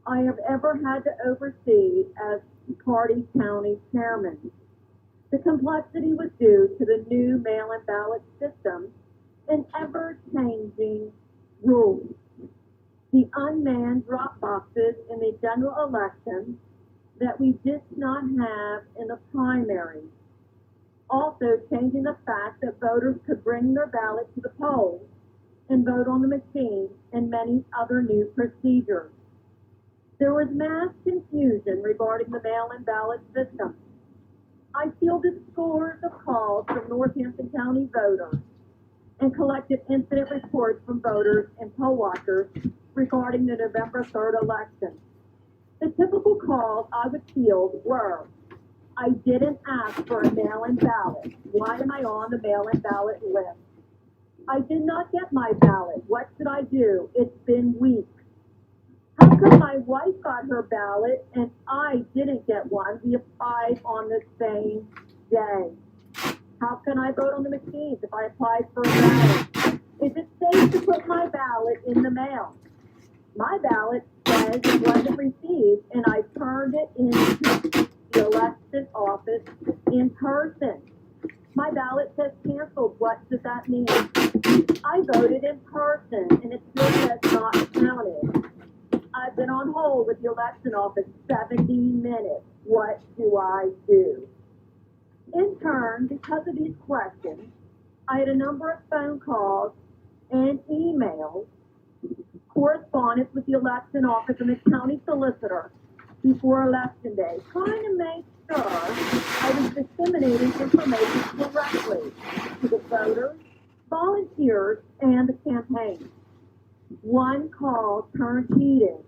I have ever had to oversee as party county chairman. The complexity was due to the new mail-in ballot system and ever-changing rules. The unmanned drop boxes in the general election that we did not have in the primary. Also changing the fact that voters could bring their ballot to the polls and vote on the machine, and many other new procedures. There was mass confusion regarding the mail-in ballot system. I fielded scores of calls from Northampton County voters and collected incident reports from voters and poll watchers regarding the November 3rd election. The typical calls I would field were, I didn't ask for a mail-in ballot. Why am I on the mail-in ballot list? I did not get my ballot. What should I do? It's been weeks. How come my wife got her ballot and I didn't get one? We applied on the same day. How can I vote on the machines if I applied for a ballot? Is it safe to put my ballot in the mail? My ballot says it wasn't received, and I turned it into the election office in person. My ballot says canceled. What does that mean? I voted in person, and it still says not counted. I've been on hold with the election office 70 minutes. What do I do? In turn, because of these questions, I had a number of phone calls and emails correspondence with the election office and the county solicitor before election day, trying to make sure I was disseminating information correctly to the voters, volunteers, and the campaign. One call turned heated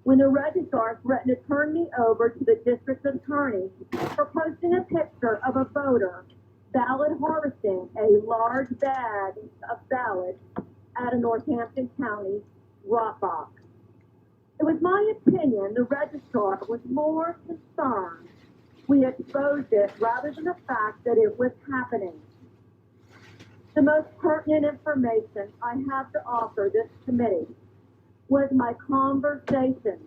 when the registrar threatened to turn me over to the district attorney for posting a picture of a voter ballot harvesting a large bag of ballots at a Northampton County drop box. It was my opinion the registrar was more concerned we exposed it rather than the fact that it was happening. The most pertinent information I have to offer this committee was my conversation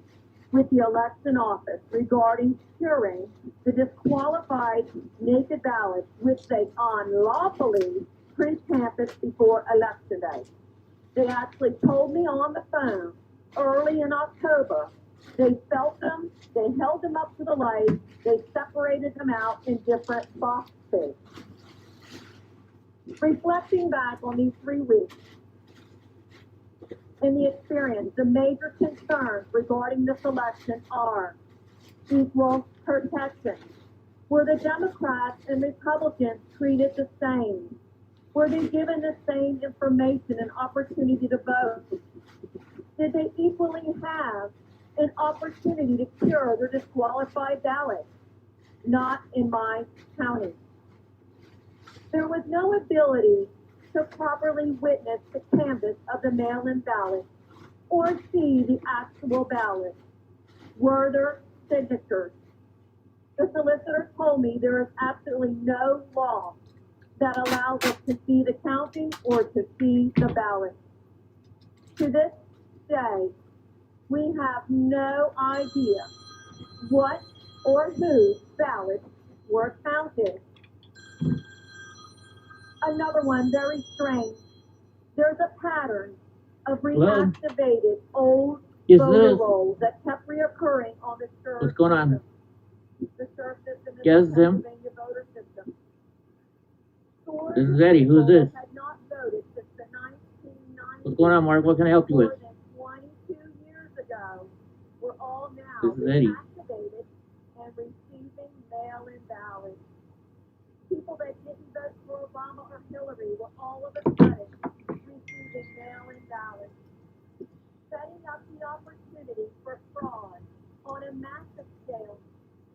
with the election office regarding curing the disqualified naked ballots which they unlawfully print campus before election day. They actually told me on the phone early in October. They felt them, they held them up to the light, they separated them out in different boxes. Reflecting back on these 3 weeks, in the experience, the major concerns regarding this election are equal protection. Were the Democrats and Republicans treated the same? Were they given the same information and opportunity to vote? Did they equally have an opportunity to cure their disqualified ballots? Not in my county. There was no ability to properly witness the canvass of the mail-in ballot or see the actual ballot. Were there signatures? The solicitor told me there is absolutely no law that allows us to see the counting or to see the ballot. To this day, we have no idea what or whose ballots were counted. Another one, very strange. There's a pattern of reactivated old voter rolls that kept reoccurring on the SURF What's going on? system. The SURF system is Yes, the Zim? Pennsylvania voter system. This is Eddie. Who's this? Had not voted since the 1990s. What's going on, Mark? What can I help you with? More than 22 years ago, we're all now This is Eddie. reactivated and receiving mail-in ballots. People that didn't vote for Obama or Hillary were all of a sudden receiving mail-in ballots, setting up the opportunity for fraud on a massive scale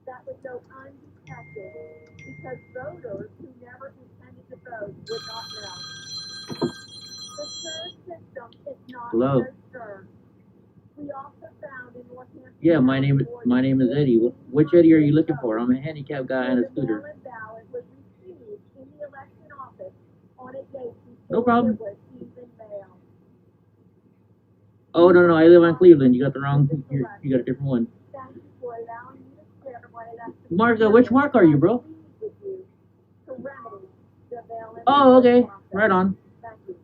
that would go undetected because voters who never intended to vote would not know. The SURF system is not Hello. so sure. We also found in Northampton. Yeah, my name is Eddie. Which Eddie are you looking for? I'm a handicapped guy on a scooter. The mail-in ballot was received in the election office on a date before No problem. it was even mailed. Oh no, I live on Cleveland. You got the wrong. You got a different one. Thank you for allowing me to share my election. Mark, which Mark are you, bro? With you to remedy the mail-in Oh, okay. process. Right on. Thank you.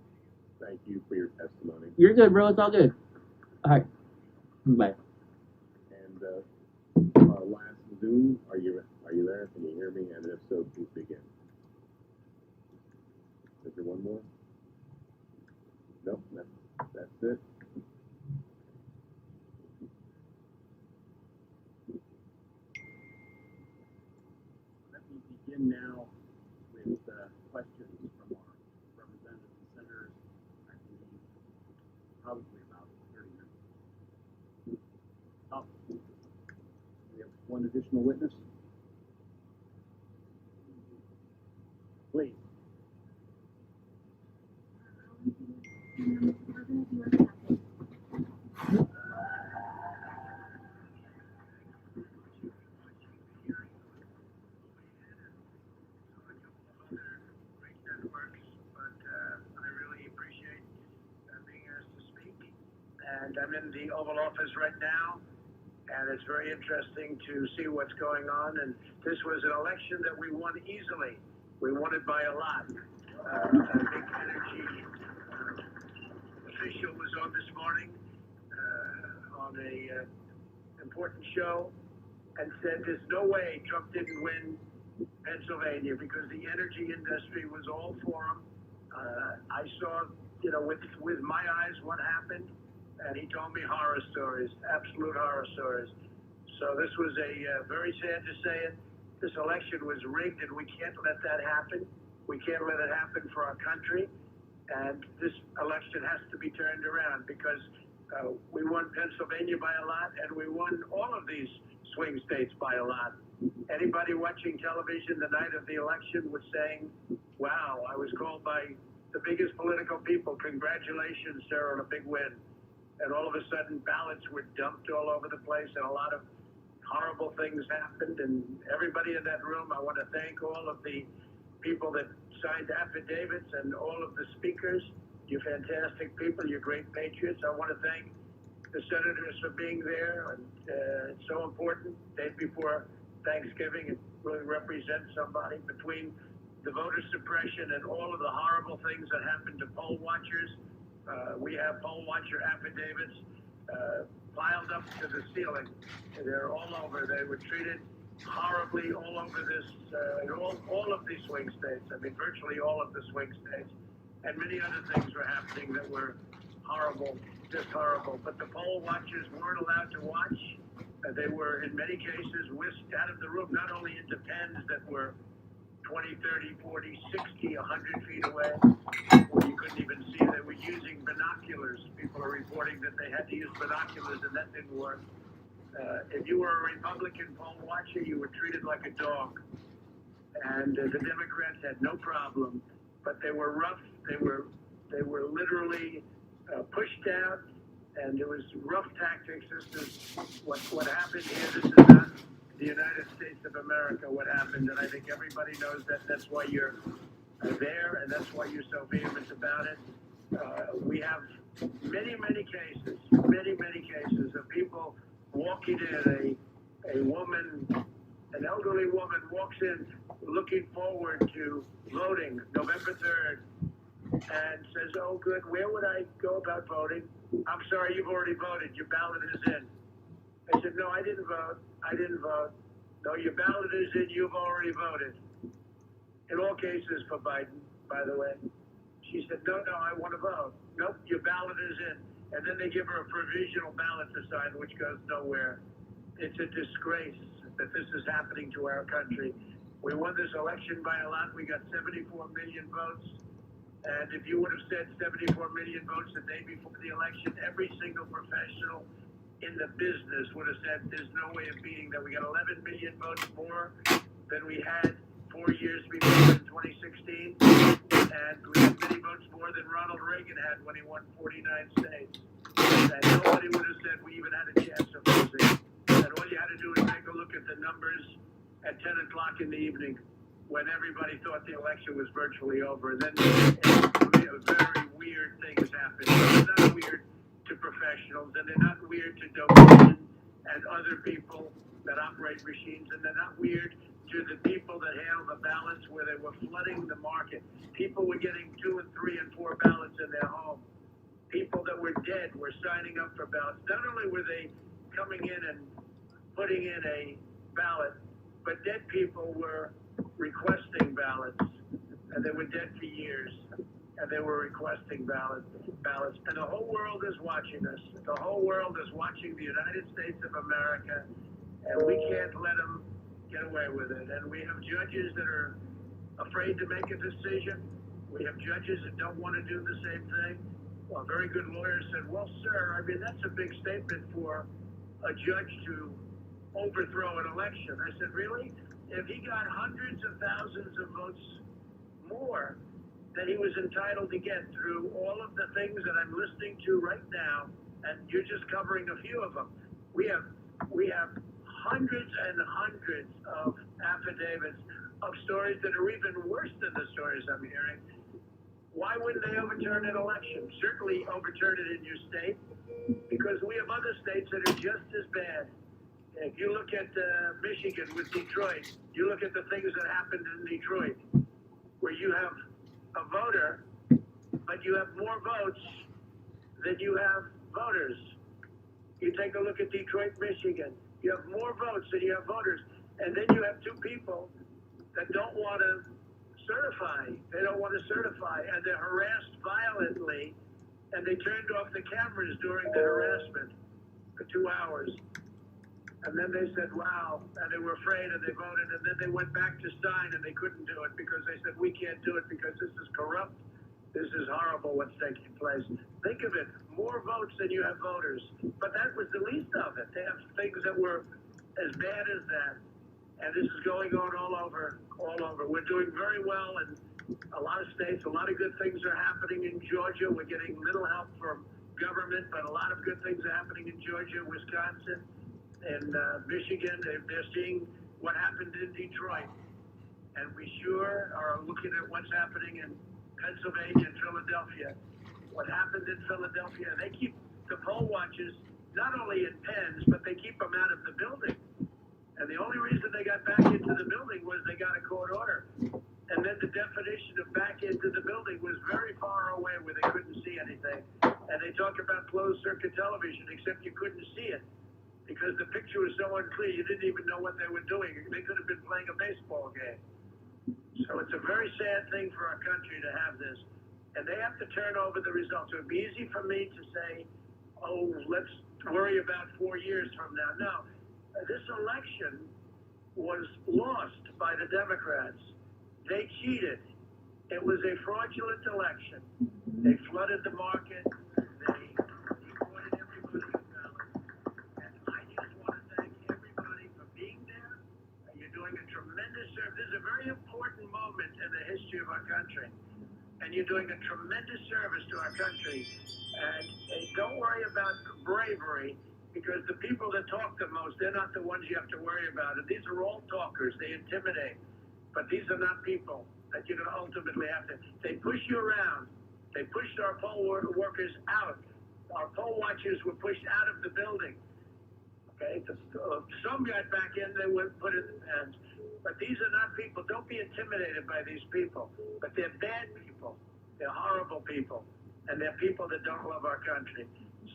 Thank you for your testimony. You're good, bro. It's all good. All right. Bye. And last Zoom, are you there? Can you hear me? And if so, please begin. Is there one more? Nope, that's it. Let me begin now with questions from our representatives and senators. I believe probably about 30 minutes. Oh, we have one additional witness. Please. And I'm in the Oval Office right now, and it's very interesting to see what's going on. And this was an election that we won easily. We won it by a lot. A big energy official was on this morning on a important show and said there's no way Trump didn't win Pennsylvania because the energy industry was all for him. I saw, with my eyes what happened. and he told me horror stories, absolute horror stories. So this was very sad to say it. This election was rigged, and we can't let that happen. We can't let it happen for our country. And this election has to be turned around because we won Pennsylvania by a lot, and we won all of these swing states by a lot. Anybody watching television the night of the election was saying, wow, I was called by the biggest political people, congratulations, sir, on a big win. And all of a sudden, ballots were dumped all over the place, and a lot of horrible things happened. And everybody in that room, I want to thank all of the people that signed affidavits and all of the speakers. You're fantastic people. You're great patriots. I want to thank the senators for being there. And it's so important. Day before Thanksgiving, it really represents somebody. Between the voter suppression and all of the horrible things that happened to poll watchers, we have poll watcher affidavits piled up to the ceiling. They're all over. They were treated horribly all over this, all of these swing states. I mean, virtually all of the swing states. And many other things were happening that were horrible, just horrible. But the poll watchers weren't allowed to watch. They were, in many cases, whisked out of the room, not only into pens that were 20, 30, 40, 60, 100 feet away, where you couldn't even see. They were using binoculars. People are reporting that they had to use binoculars, and that didn't work. If you were a Republican poll watcher, you were treated like a dog. And the Democrats had no problem, but they were rough. They were literally pushed out, and it was rough tactics. This is what happened here. This is not the United States of America, what happened, and I think everybody knows that. That's why you're there, and that's why you're so vehement about it. We have many cases of people walking in. A woman, an elderly woman, walks in looking forward to voting November 3rd and says, oh, good, where would I go about voting? I'm sorry, you've already voted. Your ballot is in. I said, no, I didn't vote. No, your ballot is in. You've already voted. In all cases for Biden, by the way. She said, no, I want to vote. Nope, your ballot is in. And then they give her a provisional ballot to sign, which goes nowhere. It's a disgrace that this is happening to our country. We won this election by a lot. We got 74 million votes. And if you would have said 74 million votes the day before the election, every single professional in the business would have said there's no way of beating that. We got 11 million votes more than we had 4 years before in 2016. And we had many votes more than Ronald Reagan had when he won 49 states. And nobody would have said we even had a chance of losing. And all you had to do is take a look at the numbers at 10 o'clock in the evening when everybody thought the election was virtually over. And then very weird things happened. They're not weird to professionals, and they're not weird to donations and other people that operate machines, and they're not weird to the people that handle the ballots where they were flooding the market. People were getting 2 and 3 and 4 ballots in their home. People that were dead were signing up for ballots. Not only were they coming in and putting in a ballot, but dead people were requesting ballots, and they were dead for years, and they were requesting ballots. And the whole world is watching us. The whole world is watching the United States of America, and we can't let them get away with it. And we have judges that are afraid to make a decision. We have judges that don't want to do the same thing. Well, a very good lawyer said, well, sir, I mean, that's a big statement for a judge to overthrow an election. I said, really? If he got hundreds of thousands of votes more than he was entitled to get through all of the things that I'm listening to right now, and you're just covering a few of them. We have hundreds and hundreds of affidavits of stories that are even worse than the stories I'm hearing. Why wouldn't they overturn an election? Certainly overturn it in your state, because we have other states that are just as bad. If you look at Michigan with Detroit, you look at the things that happened in Detroit, where you have a voter, but you have more votes than you have voters. You take a look at Detroit, Michigan. You have more votes than you have voters. And then you have 2 people that don't want to certify. They don't want to certify, and they're harassed violently and they turned off the cameras during the harassment for 2 hours. And then they said, wow, and they were afraid and they voted, and then they went back to sign and they couldn't do it because they said, we can't do it because this is corrupt. This is horrible what's taking place. Think of it, more votes than you have voters. But that was the least of it. They have things that were as bad as that. And this is going on all over. We're doing very well in a lot of states. A lot of good things are happening in Georgia. We're getting little help from government, but a lot of good things are happening in Georgia, Wisconsin, and Michigan. They're seeing what happened in Detroit. And we sure are looking at what's happening in Pennsylvania and Philadelphia. What happened in Philadelphia, they keep the poll watchers not only in pens, but they keep them out of the building. And the only reason they got back into the building was they got a court order. And then the definition of back into the building was very far away where they couldn't see anything. And they talk about closed circuit television, except you couldn't see it because the picture was so unclear, you didn't even know what they were doing. They could have been playing a baseball game. So it's a very sad thing for our country to have this. And they have to turn over the results. It would be easy for me to say, oh, let's worry about 4 years from now. No, this election was lost by the Democrats. They cheated. It was a fraudulent election. They flooded the market. They deported everybody in ballots. And I just want to thank everybody for being there. You're doing a tremendous service. This is a very important moment in the history of our country. And you're doing a tremendous service to our country. And don't worry about bravery, because the people that talk the most, they're not the ones you have to worry about. And these are all talkers. They intimidate. But these are not people that you're going to ultimately have to. They push you around. They pushed our poll workers out. Our poll watchers were pushed out of the building. Okay? Some got back in, they were put in the pens. But these are not people. Don't be intimidated by these people. But they're bad people. They're horrible people. And they're people that don't love our country.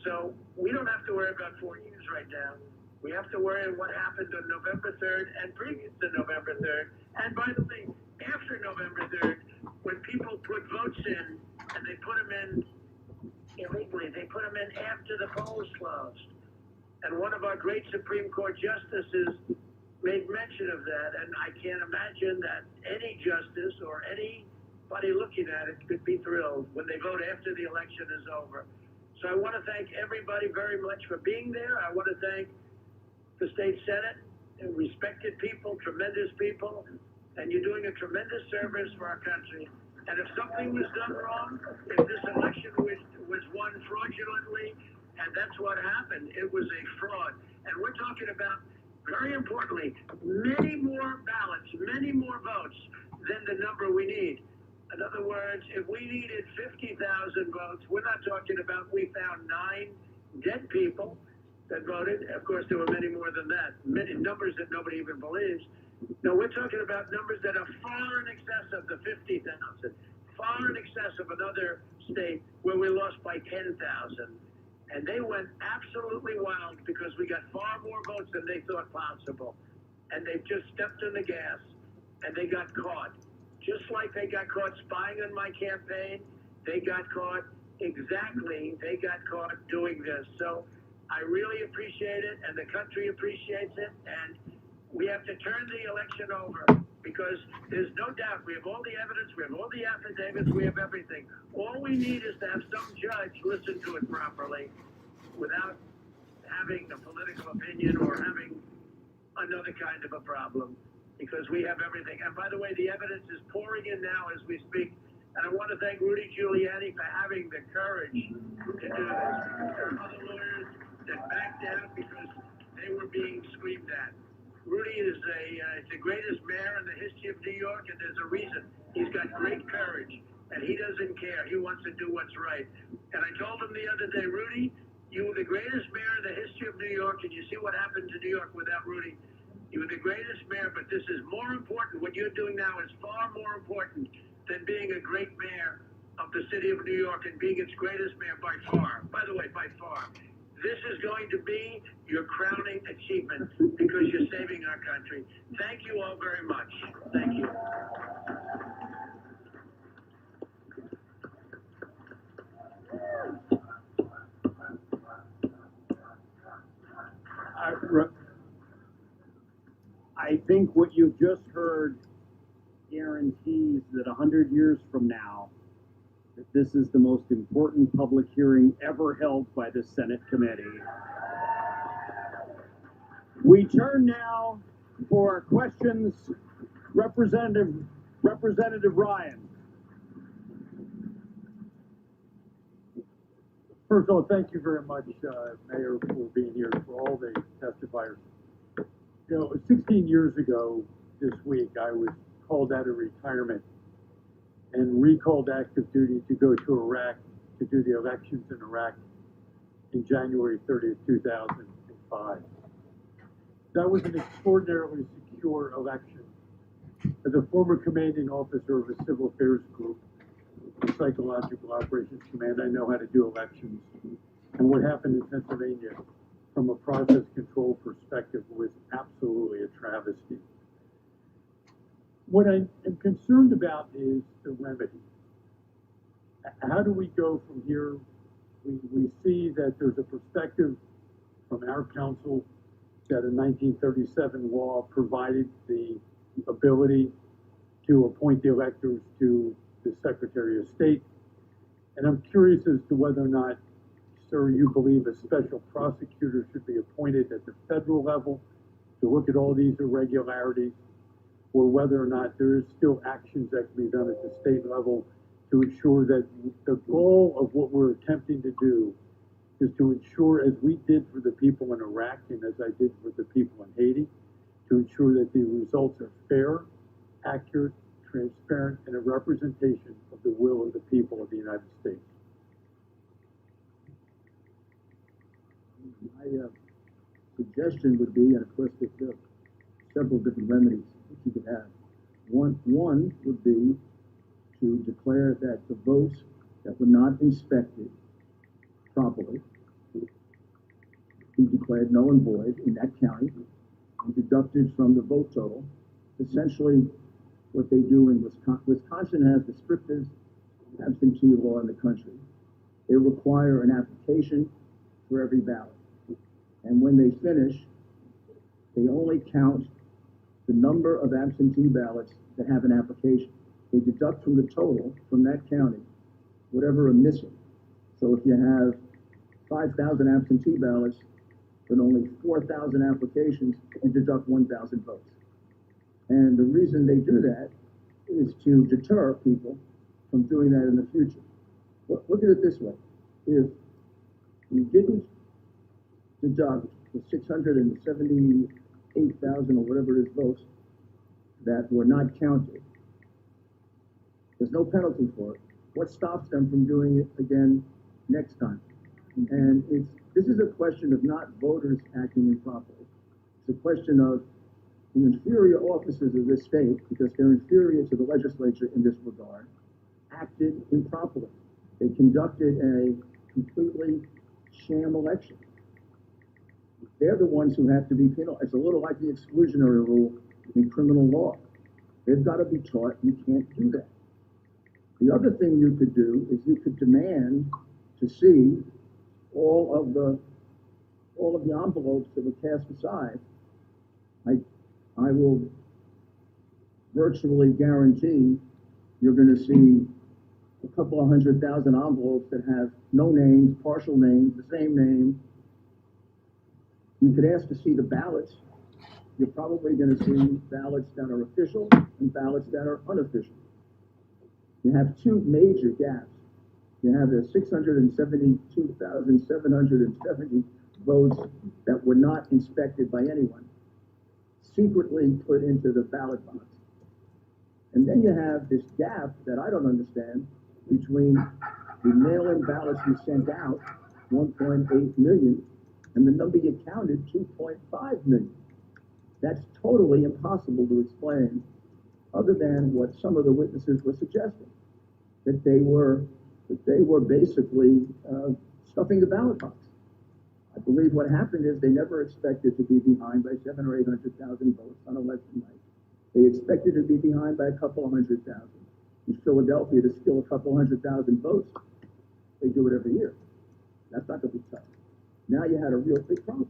So we don't have to worry about 4 years right now. We have to worry what happened on November 3rd and previous to November 3rd. And by the way, after November 3rd, when people put votes in and they put them in illegally, they put them in after the polls closed. And one of our great Supreme Court justices made mention of that, and I can't imagine that any justice or anybody looking at it could be thrilled when they vote after the election is over. So I want to thank everybody very much for being there. I want to thank the state senate, respected people, tremendous people, and you're doing a tremendous service for our country. And if something was done wrong, if this election was won fraudulently, and that's what happened, it was a fraud. And we're talking about, very importantly, many more ballots, many more votes than the number we need. In other words, if we needed 50,000 votes, we're not talking about we found 9 dead people that voted. Of course, there were many more than that, many numbers that nobody even believes. No, we're talking about numbers that are far in excess of the 50,000, far in excess of another state where we lost by 10,000. And they went absolutely wild because we got far more votes than they thought possible. And they just stepped on the gas, and they got caught. Just like they got caught spying on my campaign, they got caught doing this. So I really appreciate it, and the country appreciates it, and we have to turn the election over because there's no doubt we have all the evidence, we have all the affidavits, we have everything. All we need is to have some judge listen to it properly without having a political opinion or having another kind of a problem, because we have everything. And by the way, the evidence is pouring in now as we speak. And I want to thank Rudy Giuliani for having the courage to do this. There are other lawyers that backed out because they were being screamed at. Rudy is the greatest mayor in the history of New York, and there's a reason. He's got great courage, and he doesn't care. He wants to do what's right. And I told him the other day, Rudy, you were the greatest mayor in the history of New York, and you see what happened to New York without Rudy. You were the greatest mayor, but this is more important. What you're doing now is far more important than being a great mayor of the city of New York and being its greatest mayor by far. By the way, by far. This is going to be your crowning achievement because you're saving our country. Thank you all very much. Thank you. I think what you've just heard guarantees that 100 years from now, that this is the most important public hearing ever held by the Senate committee. We turn now for questions. Representative Ryan. First of all, thank you very much, Mayor, for being here, for all the testifiers. You know, 16 years ago this week, I was called out of retirement and recalled active duty to go to Iraq to do the elections in Iraq in January 30th, 2005. That was an extraordinarily secure election. As a former commanding officer of a civil affairs group, the Psychological Operations Command, I know how to do elections. And what happened in Pennsylvania, from a process control perspective, was absolutely a travesty. What I am concerned about is the remedy. How do we go from here? We see that there's a perspective from our council that a 1937 law provided the ability to appoint the electors to the Secretary of State. And I'm curious as to whether or not, sir, you believe a special prosecutor should be appointed at the federal level to look at all these irregularities, or whether or not there is still actions that can be done at the state level to ensure that the goal of what we're attempting to do is to ensure, as we did for the people in Iraq and as I did for the people in Haiti, to ensure that the results are fair, accurate, transparent, and a representation of the will of the people of the United States. My suggestion would be, and of course there are several different remedies that you could have. One would be to declare that the votes that were not inspected properly be declared null and void in that county and deducted from the vote total. Essentially, what they do in Wisconsin has the strictest absentee law in the country. They require an application for every ballot. And when they finish, they only count the number of absentee ballots that have an application. They deduct from the total from that county whatever are missing. So if you have 5,000 absentee ballots, but only 4,000 applications, you deduct 1,000 votes. And the reason they do that is to deter people from doing that in the future. Look at it this way. If you didn't deduct the 678,000 or whatever it is votes that were not counted, there's no penalty for it. What stops them from doing it again next time? And this is a question of not voters acting improperly. It's a question of the inferior officers of this state, because they're inferior to the legislature in this regard, acted improperly. They conducted a completely sham election. They're the ones who have to be penalized. It's a little like the exclusionary rule in criminal law. They've got to be taught you can't do that. The other thing you could do is you could demand to see all of the envelopes that were cast aside. I will virtually guarantee you're going to see a couple of 100,000 envelopes that have no names, partial names, the same name. You could ask to see the ballots. You're probably going to see ballots that are official and ballots that are unofficial. You have two major gaps. You have the 672,770 votes that were not inspected by anyone, secretly put into the ballot box. And then you have this gap that I don't understand between the mail-in ballots you sent out, 1.8 million, and the number you counted, 2.5 million. That's totally impossible to explain, other than what some of the witnesses were suggesting, that they were basically stuffing the ballot box. I believe what happened is they never expected to be behind by 700,000 or 800,000 votes on election night. They expected to be behind by a couple of 100,000. In Philadelphia, to steal a couple 100,000 votes, they do it every year. That's not going to be tough. Now you had a real big problem.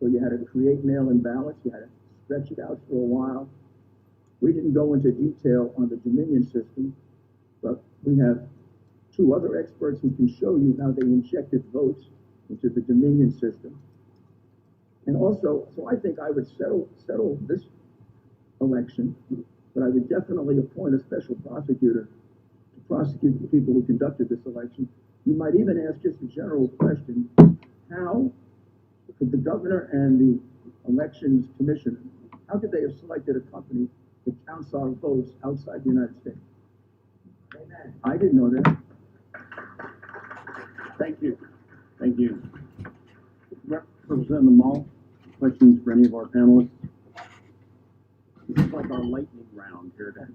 So you had to create mail-in ballots, you had to stretch it out for a while. We didn't go into detail on the Dominion system, but we have two other experts who can show you how they injected votes into the Dominion system. And also, so I think I would settle this election, but I would definitely appoint a special prosecutor to prosecute the people who conducted this election. You might even ask just a general question: how could the governor and the elections commissioner, how could they have selected a company that counts our votes outside the United States? Amen. I didn't know that. Thank you. Thank you. Representative Mall, questions for any of our panelists? This is like our lightning round here.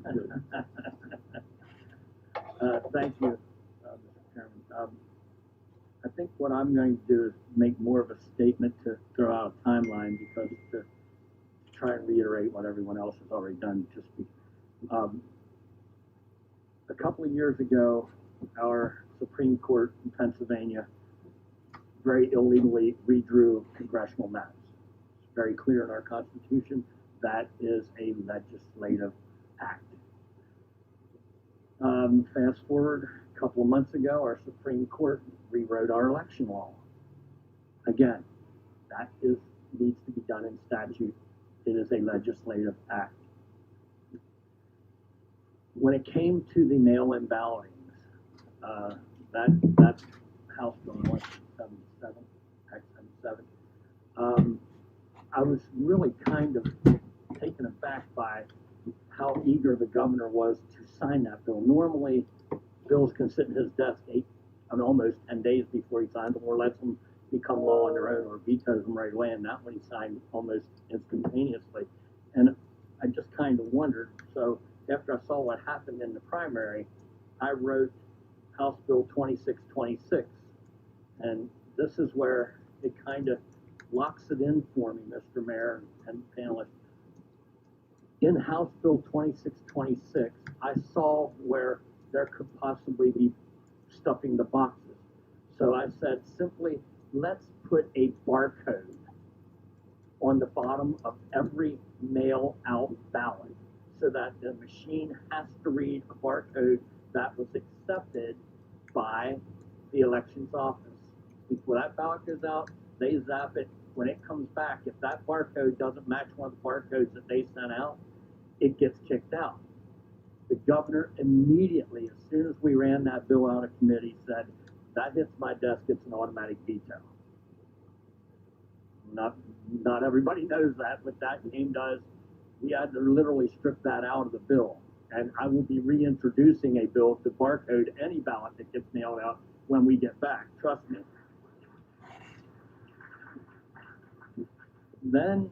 Thank you, Mr. Chairman. I think what I'm going to do is make more of a statement to throw out a timeline, because to try and reiterate what everyone else has already done. Just a couple of years ago, our Supreme Court in Pennsylvania very illegally redrew congressional maps. It's very clear in our Constitution that is a legislative act. Fast forward a couple of months ago, our Supreme Court rewrote our election law. Again, that needs to be done in statute. It is a legislative act. When it came to the mail-in balloting, that's House Bill 77, Act 77. I was really kind of taken aback by how eager the governor was to sign that bill. Normally, bills can sit in his desk almost 10 days before he signs them, or lets them become law on their own, or vetoes them right away, and that one he signed almost instantaneously. And I just kind of wondered, so after I saw what happened in the primary, I wrote House Bill 2626, and this is where it kind of locks it in for me, Mr. Mayor and panelists. In House Bill 2626, I saw where there could possibly be stuffing the boxes. So I said, simply, let's put a barcode on the bottom of every mail-out ballot, so that the machine has to read a barcode that was accepted by the elections office. Before that ballot goes out, they zap it. When it comes back, if that barcode doesn't match one of the barcodes that they sent out, it gets kicked out. The governor immediately, as soon as we ran that bill out of committee, said, that hits my desk, it's an automatic veto. Not everybody knows that, but that game does. We had to literally strip that out of the bill. And I will be reintroducing a bill to barcode any ballot that gets mailed out when we get back, trust me. Then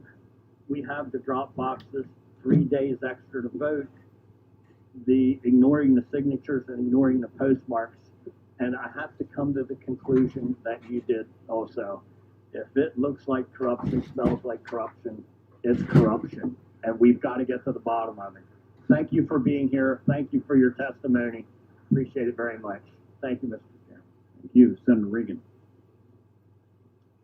we have the drop boxes, 3 days extra to vote, the ignoring the signatures and ignoring the postmarks. And I have to come to the conclusion that you did also. If it looks like corruption, smells like corruption, it's corruption. And we've got to get to the bottom of it. Thank you for being here. Thank you for your testimony. Appreciate it very much. Thank you, Mr. Chairman. Thank you, Senator Reagan.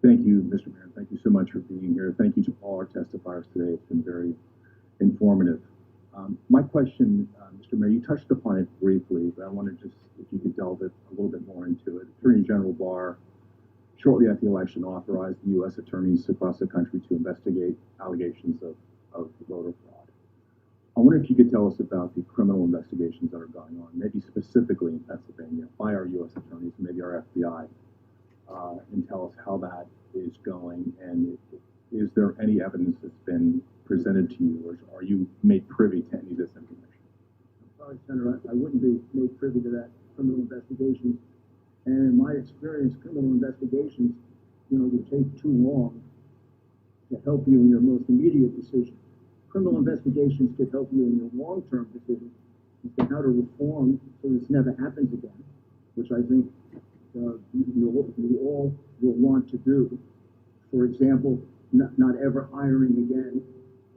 Thank you, Mr. Mayor. Thank you so much for being here. Thank you to all our testifiers today. It's been very informative. My question, Mr. Mayor, you touched upon it briefly, but I wanted just, if you could delve a little bit more into it. Attorney General Barr, shortly after the election, authorized the U.S. attorneys across the country to investigate allegations of voter fraud. I wonder if you could tell us about the criminal investigations that are going on, maybe specifically in Pennsylvania, by our U.S. attorneys, maybe our FBI, and tell us how that is going, and is there any evidence that's been presented to you, or are you made privy to any of this information? I'm sorry, Senator, I wouldn't be made privy to that criminal investigations. And in my experience, criminal investigations, would take too long to help you in your most immediate decision. Criminal investigations could help you in your long-term decision as to how to reform so this never happens again, which I think you all will want to do. For example, not ever hiring again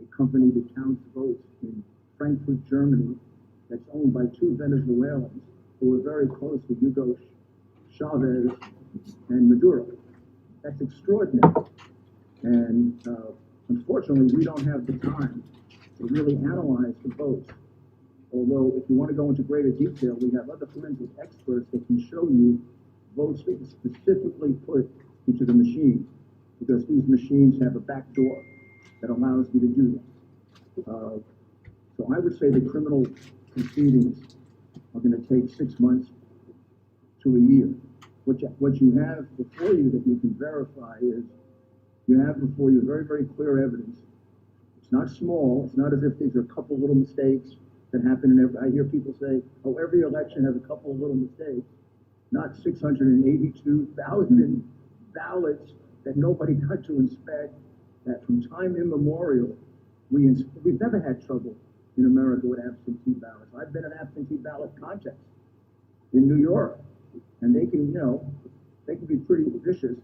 a company that counts votes in Frankfurt, Germany, that's owned by two Venezuelans who are very close to Hugo Chavez and Maduro. That's extraordinary. And unfortunately, we don't have the time to really analyze the votes. Although, if you want to go into greater detail, we have other forensic experts that can show you votes that were specifically put into the machine, because these machines have a back door that allows you to do that. So I would say the criminal proceedings are going to take 6 months to a year. What you have before you that you can verify is you have before you very, very clear evidence. It's not small. It's not as if these are a couple little mistakes that happen in every. I hear people say, "Oh, every election has a couple of little mistakes." Not 682,000 ballots that nobody got to inspect. That from time immemorial, we've never had trouble in America with absentee ballots. I've been at absentee ballot contests in New York, and they can, they can be pretty vicious,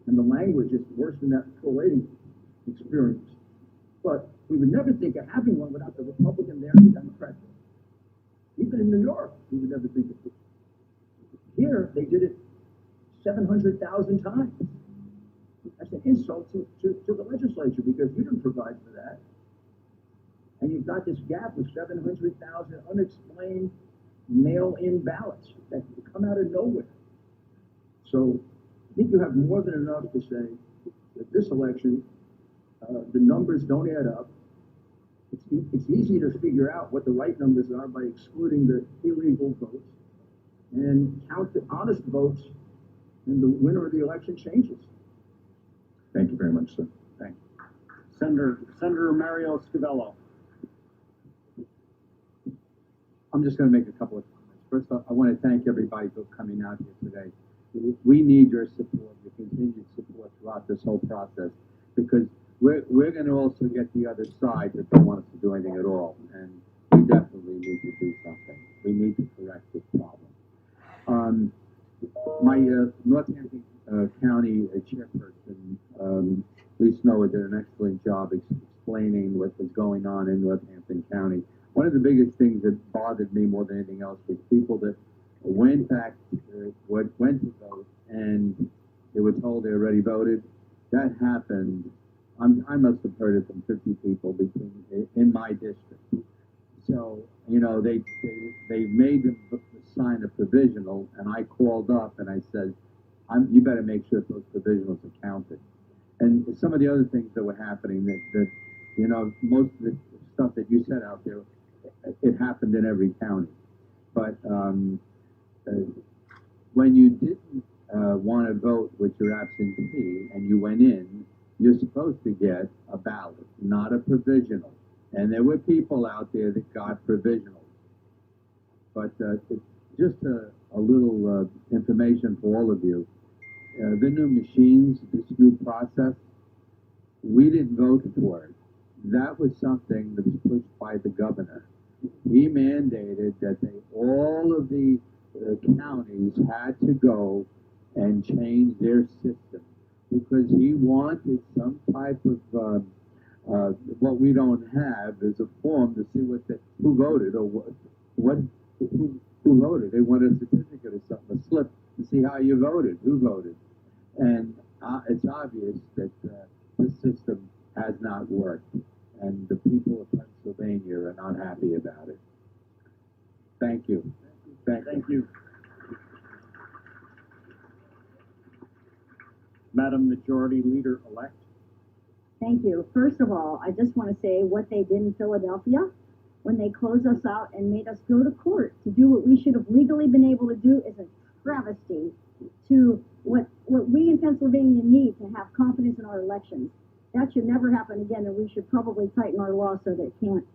and the language is worse than that collating experience. But we would never think of having one without the Republican there and the Democrat there. Even in New York, we would never think of it. Here, they did it 700,000 times. That's an insult to the legislature, because you didn't provide for that. And you've got this gap with 700,000 unexplained mail-in ballots that come out of nowhere. So I think you have more than enough to say that this election, the numbers don't add up. It's easy to figure out what the right numbers are by excluding the illegal votes and count the honest votes, and the winner of the election changes. Thank you very much, sir. Thank you. Senator Mario Scavello. I'm just going to make a couple of comments. First off, I want to thank everybody for coming out here today. We need your support, your continued support throughout this whole process, because we're going to also get the other side that don't want us to do anything at all, and we definitely need to do something. We need to correct this problem. My Northampton County chairperson, Lee Snow, did an excellent job explaining what was going on in Northampton County. One of the biggest things that bothered me more than anything else was people that went back, went to vote, and they were told they already voted. That happened. I must have heard it from 50 people in my district. So, they made them sign a provisional, and I called up and I said, you better make sure that those provisionals are counted. And some of the other things that were happening that most of the stuff that you said out there, it happened in every county. But when you didn't want to vote with your absentee and you went in, you're supposed to get a ballot, not a provisional. And there were people out there that got provisionals. But just a little information for all of you. The new machines, this new process, we didn't vote for it. That was something that was pushed by the governor. He mandated that all of the counties had to go and change their system, because he wanted some type of what we don't have is a form to see who voted or who voted. They want a certificate or something, a slip to see how you voted, who voted, and it's obvious that this system has not worked, and the people of Pennsylvania are not happy about it. Thank you. Thank you. Madam Majority Leader-elect. Thank you. First of all, I just want to say what they did in Philadelphia when they closed us out and made us go to court to do what we should have legally been able to do is a travesty to what we in Pennsylvania need to have confidence in our elections. That should never happen again, and we should probably tighten our law so that it can't.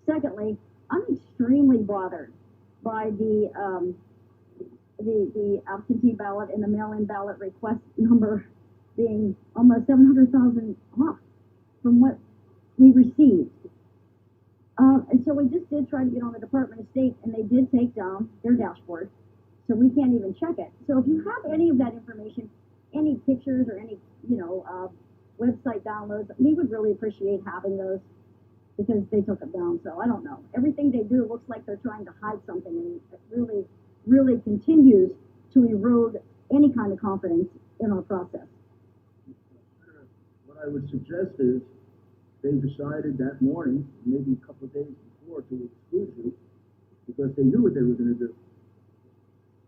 Secondly, I'm extremely bothered by the absentee ballot and the mail-in ballot request number being almost 700,000 off from what we received. And so we just did try to get on the Department of State, and they did take down their dashboard, so we can't even check it. So if you have any of that information, any pictures or any, website downloads, we would really appreciate having those, because they took it down. So I don't know. Everything they do looks like they're trying to hide something, and it really, really continues to erode any kind of confidence in our process. What what I would suggest is they decided that morning, maybe a couple of days before, to exclude you because they knew what they were going to do.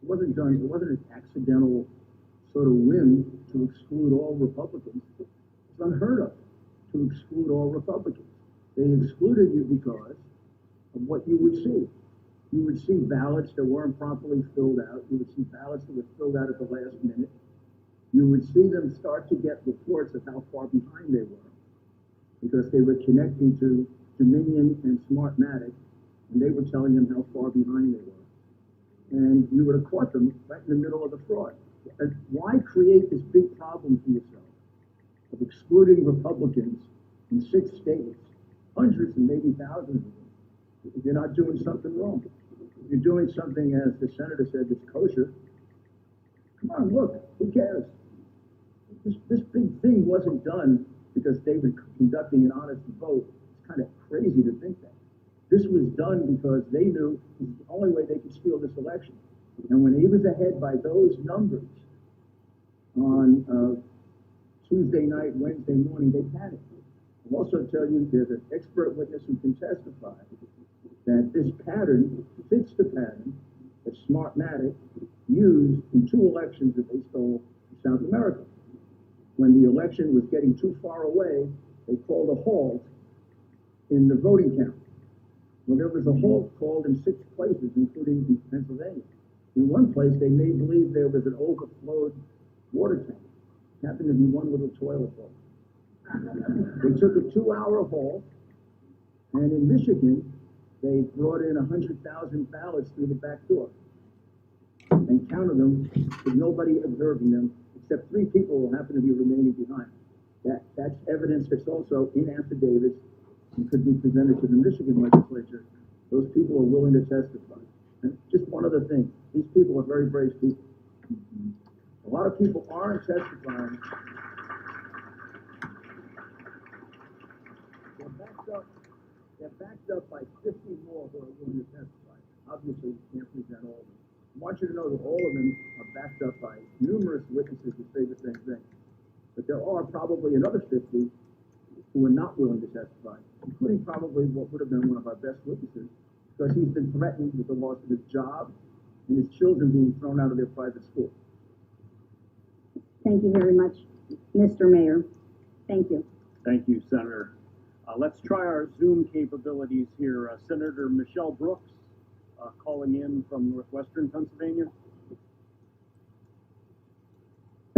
It wasn't done, it wasn't an accidental sort of whim to exclude all Republicans. It's unheard of to exclude all Republicans. They excluded you because of what you would see. You would see ballots that weren't properly filled out. You would see ballots that were filled out at the last minute. You would see them start to get reports of how far behind they were because they were connecting to Dominion and Smartmatic, and they were telling them how far behind they were. And you would have caught them right in the middle of the fraud. And why create this big problem for yourself of excluding Republicans in 6 states, hundreds and maybe thousands of them, if you're not doing something wrong? If you're doing something, as the senator said, that's kosher, come on, look, who cares? This big thing wasn't done because they were conducting an honest vote. It's kind of crazy to think that. This was done because they knew it was the only way they could steal this election. And when he was ahead by those numbers on Tuesday night, Wednesday morning, they panicked. I'll also tell you there's an expert witness who can testify that this pattern fits the pattern that Smartmatic used in 2 elections that they stole in South America. When the election was getting too far away, they called a halt in the voting count. Well, there was a halt called in 6 places, including in Pennsylvania. In one place, they made believe there was an overflowed water tank. It happened to be one little toilet bowl. They took a 2-hour halt, and in Michigan, they brought in 100,000 ballots through the back door and counted them with nobody observing them, except 3 people who happen to be remaining behind. That's evidence that's also in affidavits and could be presented to the Michigan legislature. Those people are willing to testify. And just one other thing, these people are very brave people. A lot of people aren't testifying. They're backed up by 50 more who are willing to testify. Obviously, you can't present all of them. I want you to know that all of them are backed up by numerous witnesses who say the same thing. But there are probably another 50 who are not willing to testify, including probably what would have been one of our best witnesses, because he's been threatened with the loss of his job and his children being thrown out of their private school. Thank you very much, Mr. Mayor. Thank you. Thank you, Senator. Let's try our Zoom capabilities here. Senator Michelle Brooks, calling in from northwestern Pennsylvania.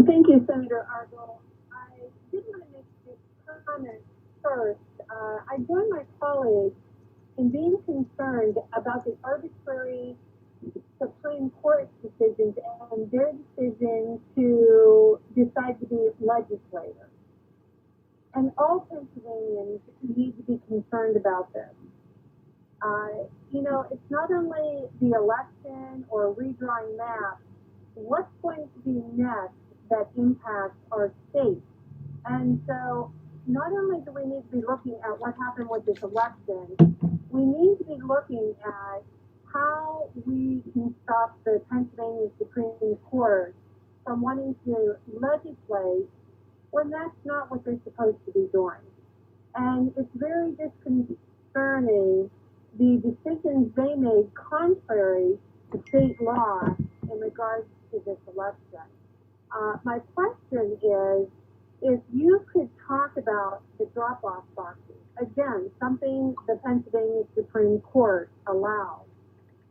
Thank you, Senator Argo. I did want to make this comment first. I join my colleagues in being concerned about the arbitrary Supreme Court decisions and their decision to decide to be legislators. And all Pennsylvanians need to be concerned about this. It's not only the election or redrawing maps, what's going to be next that impacts our state? And so not only do we need to be looking at what happened with this election, we need to be looking at how we can stop the Pennsylvania Supreme Court from wanting to legislate when that's not what they're supposed to be doing. And it's very disconcerting the decisions they made contrary to state law in regards to this election. My question is, if you could talk about the drop-off boxes, again, something the Pennsylvania Supreme Court allowed,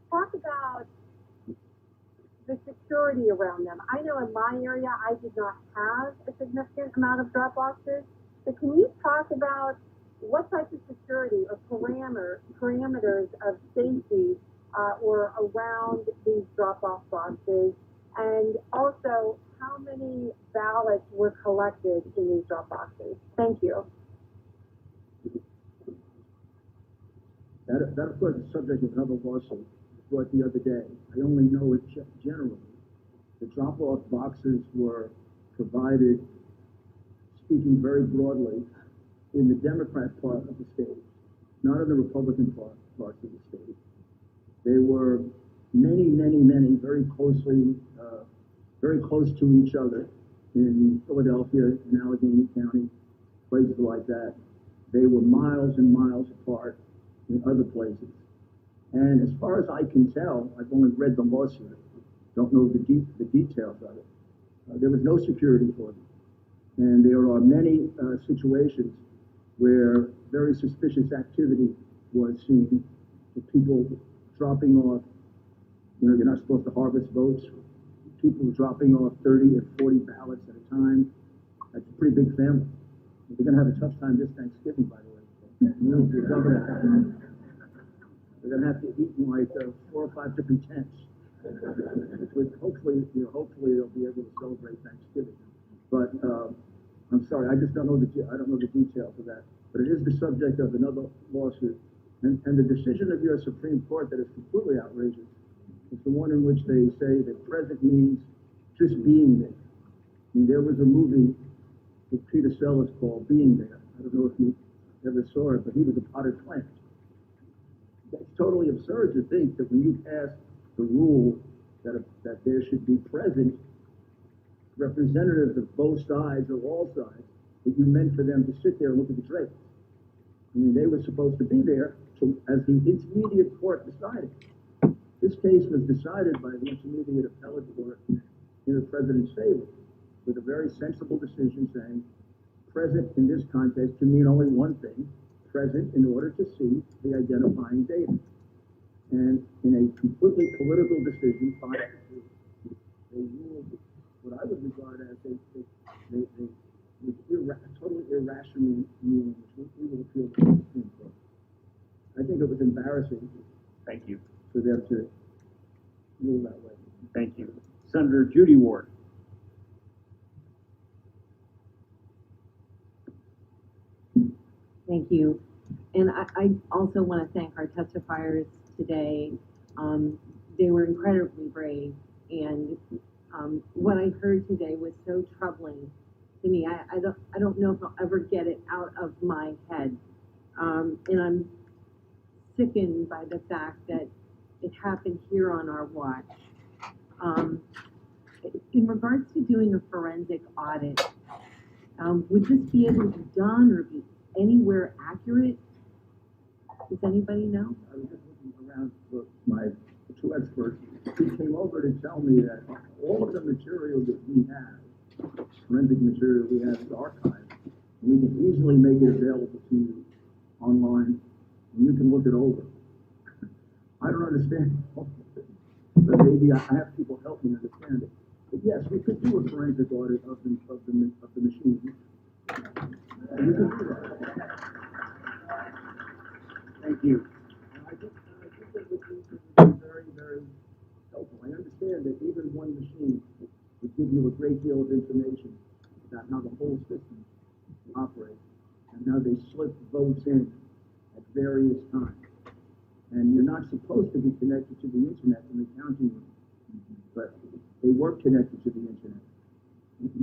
talk about the security around them. I know in my area I did not have a significant amount of drop boxes, but can you talk about what type of security or parameters of safety were around these drop-off boxes, and also how many ballots were collected in these drop boxes? Thank you. That of course, is the subject of another lawsuit brought the other day. I only know it generally. The drop-off boxes were provided, speaking very broadly, in the Democrat part of the state, not in the Republican parts of the state. They were many, very close to each other in Philadelphia and Allegheny County, are that they were miles and miles apart in other places. And as far as I can tell, I've only read the lawsuit, don't know the details of it. There was no security for them. And there are many situations where very suspicious activity was seen, with people dropping off, you're not supposed to harvest votes, people dropping off 30 or 40 ballots at a time. That's a pretty big family. We're going to have a tough time this Thanksgiving, by the way. We're going to have to eat in like 4 or 5 different tents. Hopefully they'll be able to celebrate Thanksgiving. But I'm sorry, I just don't know the details of that. But it is the subject of another lawsuit, and the decision of your Supreme Court that is completely outrageous is the one in which they say that present means just being there. I mean, there was a movie with Peter Sellers called Being There. I don't know if you ever saw it, but he was a potted plant. That's totally absurd to think that when you pass the rule that there should be present representatives of both sides or all sides, that you meant for them to sit there and look at the trades. I mean, they were supposed to be there as the intermediate court decided. This case was decided by the intermediate appellate court in the president's favor, with a very sensible decision saying, present in this context can mean only one thing, present in order to see the identifying data. And in a completely political decision, they ruled what I would regard as a totally irrational ruling, which we will appeal to the Supreme Court. I think it was embarrassing. Thank you. For them to rule that way. Thank you. Senator Judy Ward. Thank you. And I also want to thank our testifiers today. They were incredibly brave, and what I heard today was so troubling to me. I don't know if I'll ever get it out of my head. And I'm sickened by the fact that it happened here on our watch. In regards to doing a forensic audit, would this be able to be done or be anywhere accurate? Does anybody know? I was just looking around for my two experts who came over to tell me that all of the material that we have, forensic material we have, is archived. We can easily make it available to you online, and you can look it over. I don't understand all of it, but maybe I have people help me understand it. But yes, we could do a forensic audit of the machine. And we can do that. Thank you. And I think that would be very, very helpful. I understand that even one machine would give you a great deal of information about how the whole system operates and how they slip votes in at various times. And you're not supposed to be connected to the internet in the counting room, but they were connected to the internet.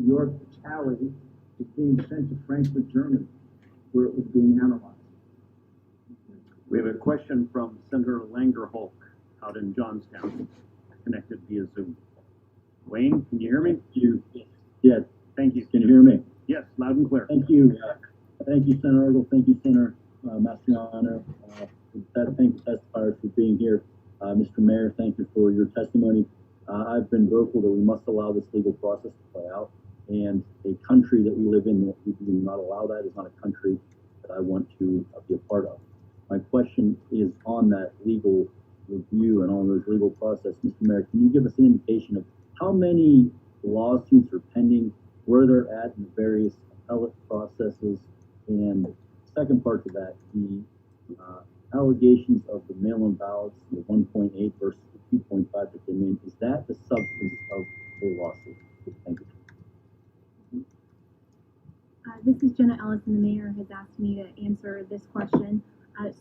Your tally is being sent to Frankfurt, Germany, where it was being analyzed. We have a question from Senator Langerholk out in Johnstown, connected via Zoom. Wayne, can you hear me? Yes. Thank you. Can you hear me? Yes, loud and clear. Thank you. Thank you, Senator Ergel. Thank you, Senator Mastriano. Thank the testifiers for being here. Mr. Mayor, thank you for your testimony. I've been vocal that we must allow this legal process to play out. And a country that we live in that we do not allow that is not a country that I want to be a part of. My question is on that legal review and on those legal process. Mr. Mayor, can you give us an indication of how many lawsuits are pending, where they're at in the various appellate processes? And second part to that, the allegations of the mail-in ballots, the 1.8 versus the 2.5 that they made, is that the substance of the lawsuit? Thank you. This is Jenna Ellis, and the mayor has asked me to answer this question.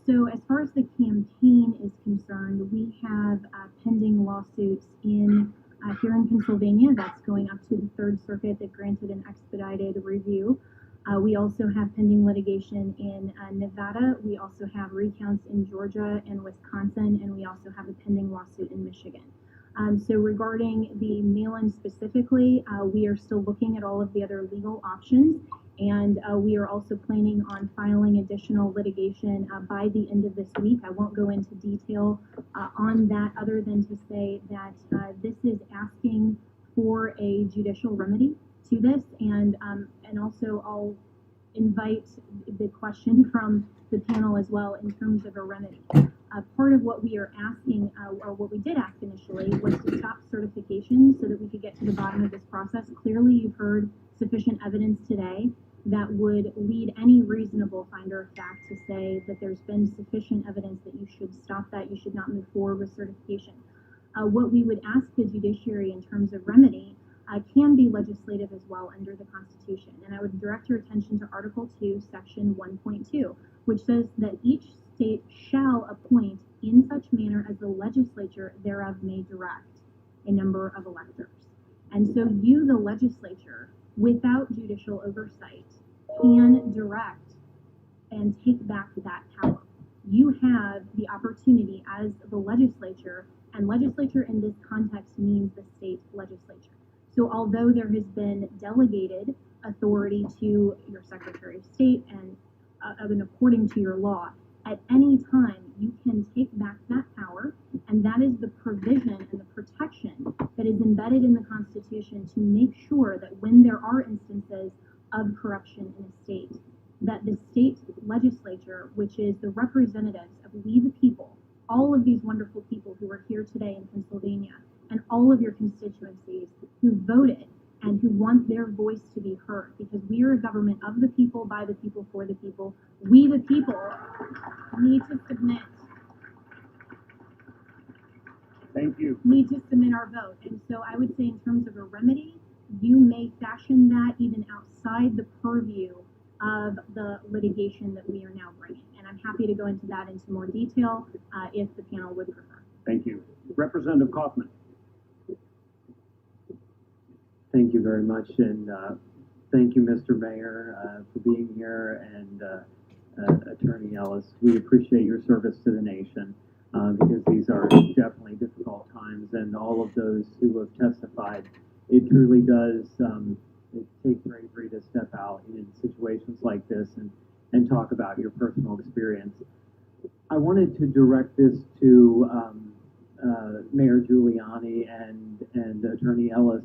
So as far as the campaign is concerned, we have pending lawsuits in here in Pennsylvania. That's going up to the Third Circuit that granted an expedited review. We also have pending litigation in Nevada. We also have recounts in Georgia and Wisconsin, and we also have a pending lawsuit in Michigan. So regarding the mail-in specifically, we are still looking at all of the other legal options, And we are also planning on filing additional litigation by the end of this week. I won't go into detail on that other than to say that this is asking for a judicial remedy to this, and also I'll invite the question from the panel as well in terms of a remedy. Part of what we are asking, or what we did ask initially, was to stop certification so that we could get to the bottom of this process. Clearly, you've heard sufficient evidence today that would lead any reasonable finder of fact to say that there's been sufficient evidence that you should stop that, you should not move forward with certification. What we would ask the judiciary in terms of remedy can be legislative as well under the Constitution. And I would direct your attention to Article 2, Section 1.2, which says that each state shall appoint in such manner as the legislature thereof may direct a number of electors. And so you, the legislature, without judicial oversight, can direct and take back that power. You have the opportunity as the legislature, and legislature in this context means the state legislature. So although there has been delegated authority to your Secretary of State and according to your law, at any time you can take back that power, and that is the provision and the protection that is embedded in the Constitution to make sure that when there are instances of corruption in a state, that the state legislature, which is the representatives of we the people, all of these wonderful people who are here today in Pennsylvania, and all of your constituencies who voted and who want their voice to be heard, because we are a government of the people, by the people, for the people. We the people need to submit. Thank you. Need to submit our vote. And so I would say in terms of a remedy, you may fashion that even outside the purview of the litigation that we are now bringing. And I'm happy to go into that into more detail if the panel would prefer. Thank you. Representative Kaufman. Thank you very much, and thank you, Mr. Mayor, for being here, and Attorney Ellis. We appreciate your service to the nation because these are definitely difficult times, and all of those who have testified, it truly does take bravery to step out in situations like this and talk about your personal experience. I wanted to direct this to Mayor Giuliani and Attorney Ellis.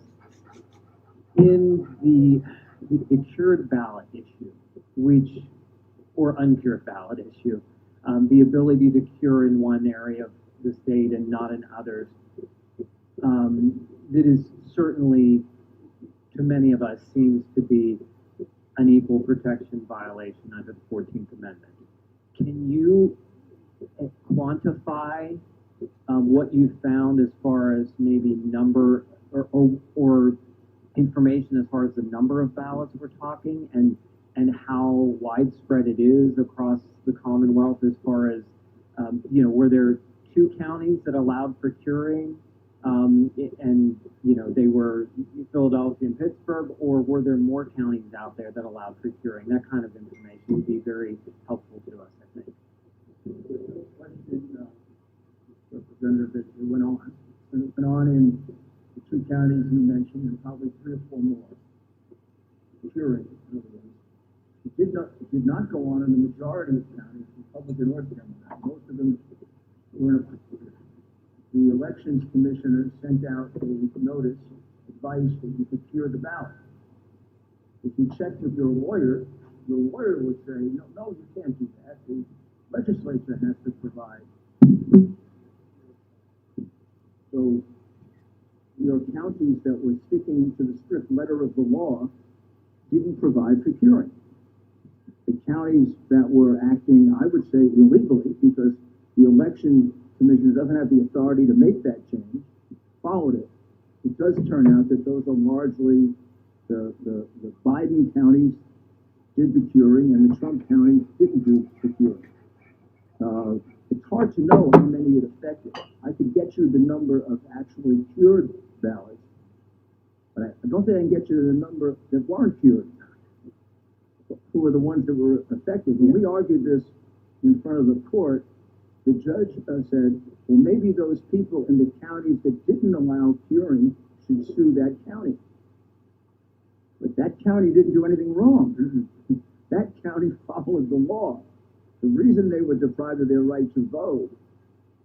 In the cured ballot issue, or uncured ballot issue, the ability to cure in one area of the state and not in others, it is certainly, to many of us, seems to be an equal protection violation under the 14th Amendment. Can you quantify what you found as far as maybe number or information as far as the number of ballots we're talking, and how widespread it is across the Commonwealth as far as, were there 2 counties that allowed for curing, and, they were Philadelphia and Pittsburgh, or were there more counties out there that allowed for curing? That kind of information would be very helpful to us, I think. Representative, that it went on in the 2 counties you mentioned, and probably 3 or 4 more. Curing, in other words. It did not go on in the majority of counties, Republican or Democrat. Most of them were in a, the Elections Commissioner sent out a notice, advice that you could cure the ballot. If you checked with your lawyer would say, no, you can't do that. The legislature has to provide. So your counties that were sticking to the strict letter of the law didn't provide for curing. The counties that were acting, I would say, illegally, because the election commissioner doesn't have the authority to make that change, followed it. It does turn out that those are largely the Biden counties did the curing and the Trump counties didn't do the curing. It's hard to know how many it affected. I could get you the number of actually cured ballots, but I don't think I can get you the number that weren't cured. Who were the ones that were affected? When we argued this in front of the court, the judge said, well, maybe those people in the counties that didn't allow curing should sue that county. But that county didn't do anything wrong. That county followed the law. The reason they were deprived of their right to vote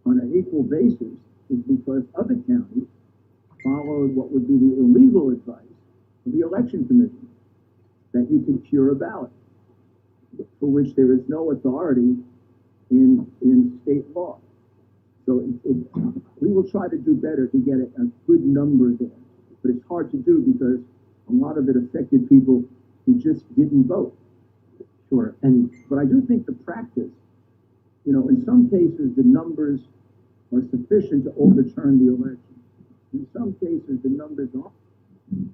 on an equal basis is because other counties followed what would be the illegal advice of the election commission, that you can cure a ballot, for which there is no authority in state law. So we will try to do better to get a good number there. But it's hard to do because a lot of it affected people who just didn't vote. Sure. But I do think the practice, in some cases, the numbers are sufficient to overturn the election. In some cases, the numbers aren't.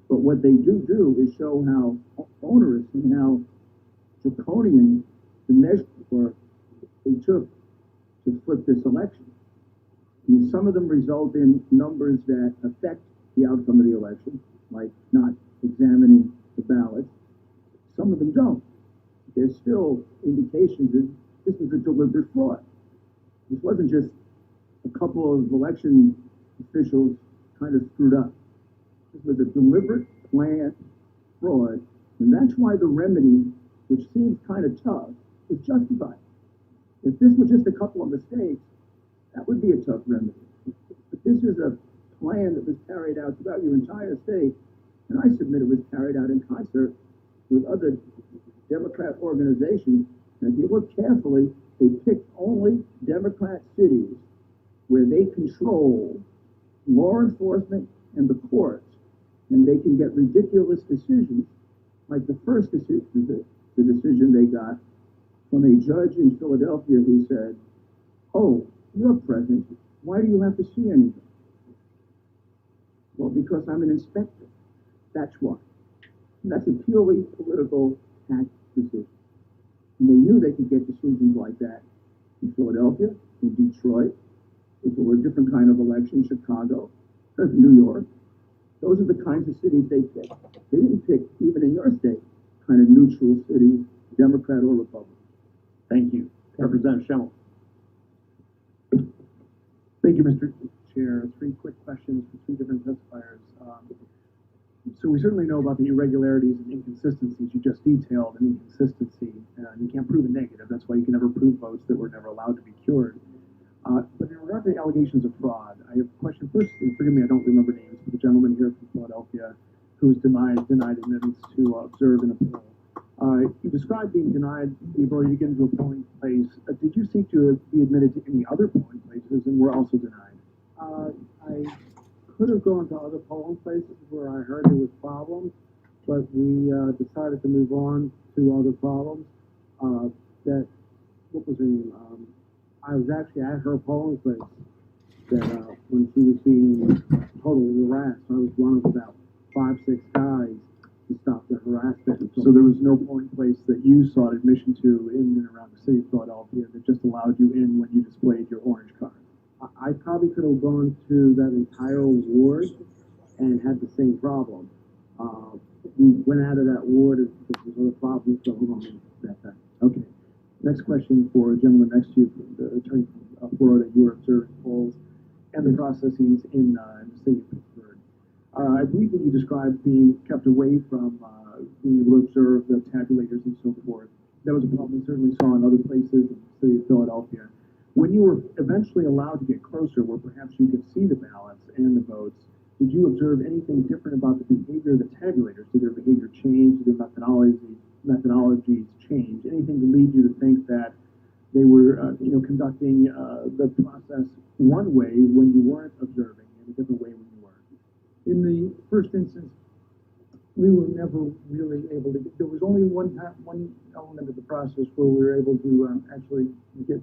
But what they do is show how onerous and how draconian the measures were they took to flip this election. I mean, some of them result in numbers that affect the outcome of the election, like not examining the ballots. Some of them don't. There's still indications that this was a deliberate fraud. This wasn't just a couple of election officials kind of screwed up. This was a deliberate, planned fraud, and that's why the remedy, which seems kind of tough, is justified. If this were just a couple of mistakes, that would be a tough remedy. But this is a plan that was carried out throughout your entire state, and I submit it was carried out in concert with other Democrat organizations. And if you look carefully, they picked only Democrat cities where they control law enforcement and the courts, and they can get ridiculous decisions, like the first decision, the decision they got from a judge in Philadelphia who said, "Oh, you're present. Why do you have to see anything?" Well, because I'm an inspector. That's why. And that's a purely political tax decision. And they knew they could get decisions like that in Philadelphia, in Detroit, if it were a different kind of election, Chicago, New York. Those are the kinds of cities they picked. They didn't pick, even in your state, kind of neutral cities, Democrat or Republican. Thank you. Representative Schemmel. Thank you, Mr. Chair. 3 quick questions for 3 different testifiers. So we certainly know about the irregularities and inconsistencies. You just detailed an inconsistency. You can't prove a negative. That's why you can never prove votes that were never allowed to be cured. But in regard to the allegations of fraud, I have a question. First, and forgive me, I don't remember names, but the gentleman here from Philadelphia who was denied admittance to observe in a poll. You described being denied the ability to get into a polling place. Did you seek to be admitted to any other polling places and were also denied? I could have gone to other polling places where I heard there was problems, but we decided to move on to other problems. What was her name? I was actually at her polling place that when she was being totally harassed. I was one of about 5, 6 guys to stop the harassment. So there was no polling place that you sought admission to in and around the city of Philadelphia that just allowed you in when you displayed your orange card? I probably could have gone to that entire ward and had the same problem. We went out of that ward because there was other problems going on that time. Okay. Next question for a gentleman next to you, the attorney from Florida. You were observing polls and the processes in the city of Pittsburgh. I believe that you described being kept away from being able to observe the tabulators and so forth. That was a problem we certainly saw in other places in the city of Philadelphia. When you were eventually allowed to get closer, where perhaps you could see the ballots and the votes, did you observe anything different about the behavior of the tabulators? Did their behavior change? Did their methodologies change? Anything to lead you to think that they were, conducting the process one way when you weren't observing, and a different way when you were? In the first instance, we were never really able to get, there was only one element of the process where we were able to actually get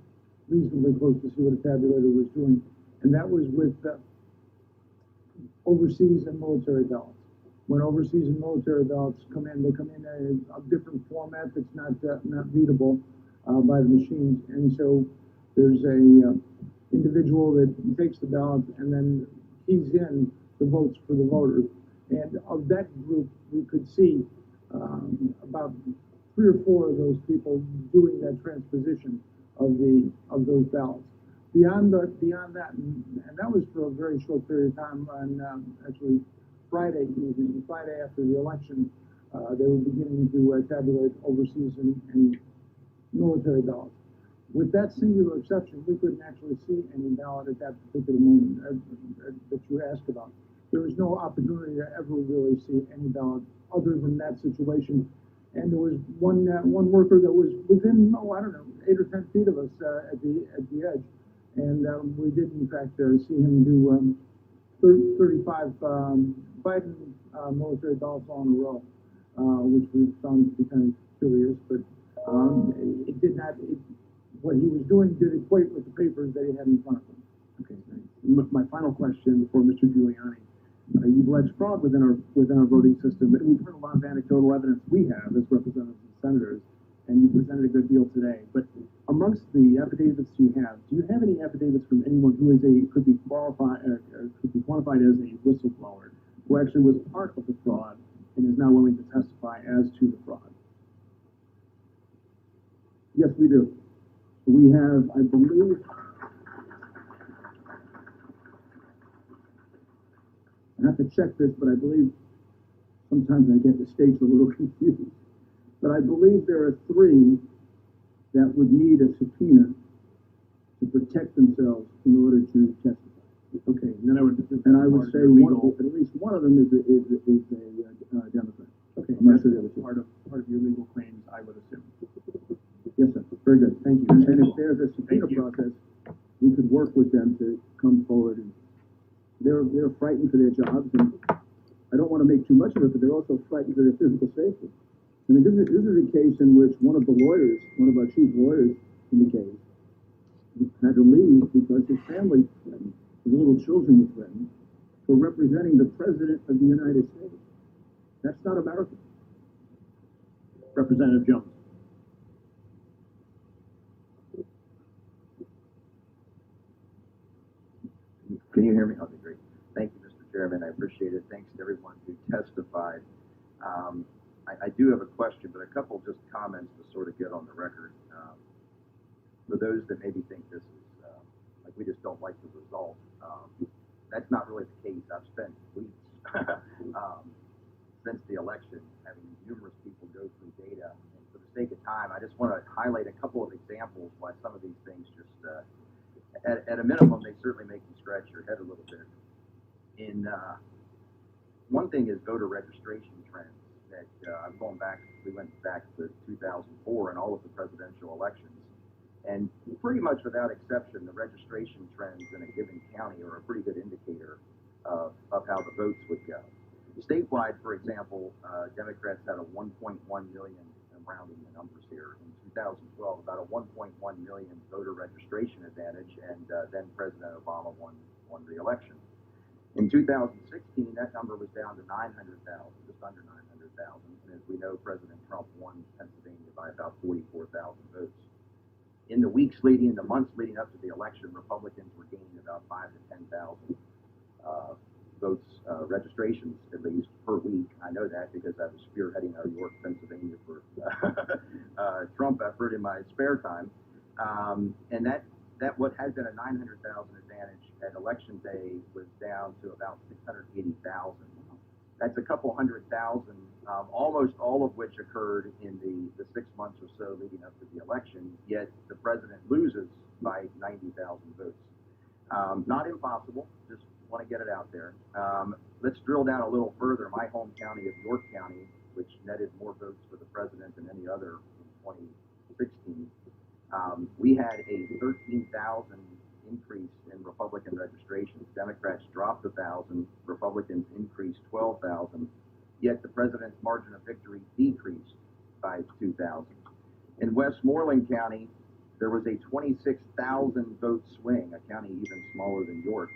reasonably close to see what a tabulator was doing, and that was with overseas and military ballots. When overseas and military ballots come in, they come in a different format that's not readable by the machines, and so there's a individual that takes the ballot and then keys in the votes for the voters. And of that group, we could see about 3 or 4 of those people doing that transposition of those ballots. Beyond that, and that was for a very short period of time on actually Friday evening, Friday after the election, They were beginning to tabulate overseas and military ballots. With that singular exception, we couldn't actually see any ballot at that particular moment that you asked about. There was no opportunity to ever really see any ballot other than that situation. And there was one worker that was within, I don't know, 8 or 10 feet of us at the edge. And we did, in fact, see him do 35 Biden military ballots all in a row, which we found to be kind of curious. But it did not. What he was doing did equate with the papers that he had in front of him. Okay, thanks. My final question for Mr. Giuliani. You've alleged fraud within our voting system, but we've heard a lot of anecdotal evidence we have as representatives and senators, and you presented a good deal today. But amongst the affidavits you have, do you have any affidavits from anyone who could be qualified as a whistleblower, who actually was part of the fraud and is now willing to testify as to the fraud? Yes, we do. We have, I believe, I have to check this, but I believe sometimes I get the states a little confused. But I believe there are 3 that would need a subpoena to protect themselves in order to testify. Okay, and then I would say at least one of them is a Democrat. Okay, I'm not that's sure the other 2. part of your legal claims, I would assume. Yes, sir. Very good. Thank you. And if there's a subpoena process, we could work with them to come forward. And they're frightened for their jobs, and I don't want to make too much of it, but they're also frightened for their physical safety. I mean, this is a case in which one of our chief lawyers in the case, had to leave because his family threatened, his little children were threatened, for representing the President of the United States. That's not American. Representative Jones. Can you hear me? Okay, great. Thank you, Mr. Chairman. I appreciate it. Thanks to everyone who testified. I do have a question, but a couple just comments to sort of get on the record. For those that maybe think this is like we just don't like the result, that's not really the case. I've spent weeks since the election having numerous people go through data. And for the sake of time, I just want to highlight a couple of examples why some of these things just at a minimum, they certainly make you scratch your head a little bit. One thing is voter registration trends that we went back to 2004 and all of the presidential elections. And pretty much without exception, the registration trends in a given county are a pretty good indicator of how the votes would go. Statewide, for example, Democrats had a 1.1 million, I'm rounding the numbers here, in 2012, about a 1.1 million voter registration advantage, and then President Obama won re-election. In 2016, that number was down to 900,000, just under 900,000, and as we know, President Trump won Pennsylvania by about 44,000 votes. In the months leading up to the election, Republicans were gaining about 5,000 to 10,000 votes, registrations at least, per week. I know that because I was spearheading our York, Pennsylvania for Trump effort in my spare time. And that what had been a 900,000 advantage at election day was down to about 680,000. That's a couple 100,000, almost all of which occurred in the 6 months or so leading up to the election, yet the president loses by 90,000 votes. Not impossible, just want to get it out there. Let's drill down a little further. My home county of York County, which netted more votes for the president than any other in 2016, we had a 13,000 increase in Republican registrations. Democrats dropped 1,000, Republicans increased 12,000, yet the president's margin of victory decreased by 2,000. In Westmoreland County, there was a 26,000 vote swing, a county even smaller than York.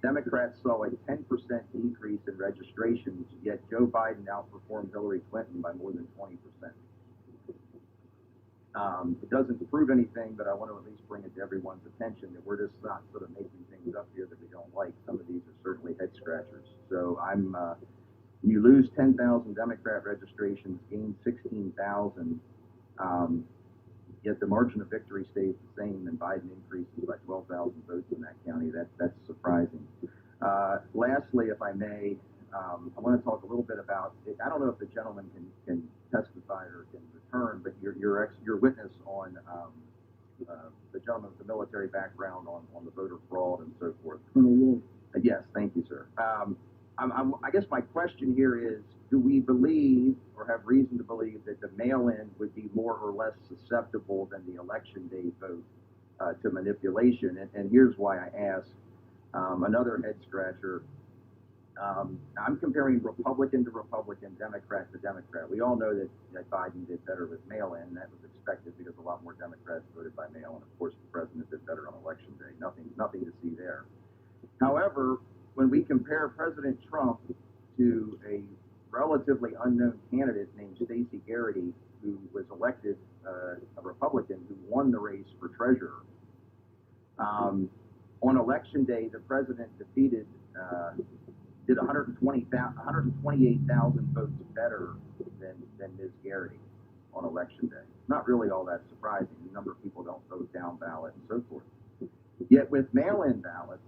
Democrats saw a 10% decrease in registrations, yet Joe Biden outperformed Hillary Clinton by more than 20%. It doesn't prove anything, but I want to at least bring it to everyone's attention that we're just not sort of making things up here that we don't like. Some of these are certainly head scratchers. So you lose 10,000 Democrat registrations, gain 16,000, yet the margin of victory stays the same, and Biden increases by 12,000 votes in that county. That's surprising. Lastly, if I may, I want to talk a little bit about, I don't know if the gentleman can testify or can return, but your witness on the gentleman with the military background on the voter fraud and so forth. Colonel Wolf. Yes, thank you, sir. I guess my question here is, do we believe or have reason to believe that the mail-in would be more or less susceptible than the election day vote to manipulation? And here's why I ask. Another head scratcher. I'm comparing Republican to Republican, Democrat to Democrat. We all know that Biden did better with mail-in. That was expected because a lot more Democrats voted by mail, and of course the president did better on election day. Nothing to see there. However, when we compare President Trump to a relatively unknown candidate named Stacey Garrity, who was elected a Republican who won the race for treasurer, on election day, the president did 128,000 votes better than Ms. Garrity on election day. Not really all that surprising. A number of people don't vote down ballot and so forth. Yet with mail-in ballots,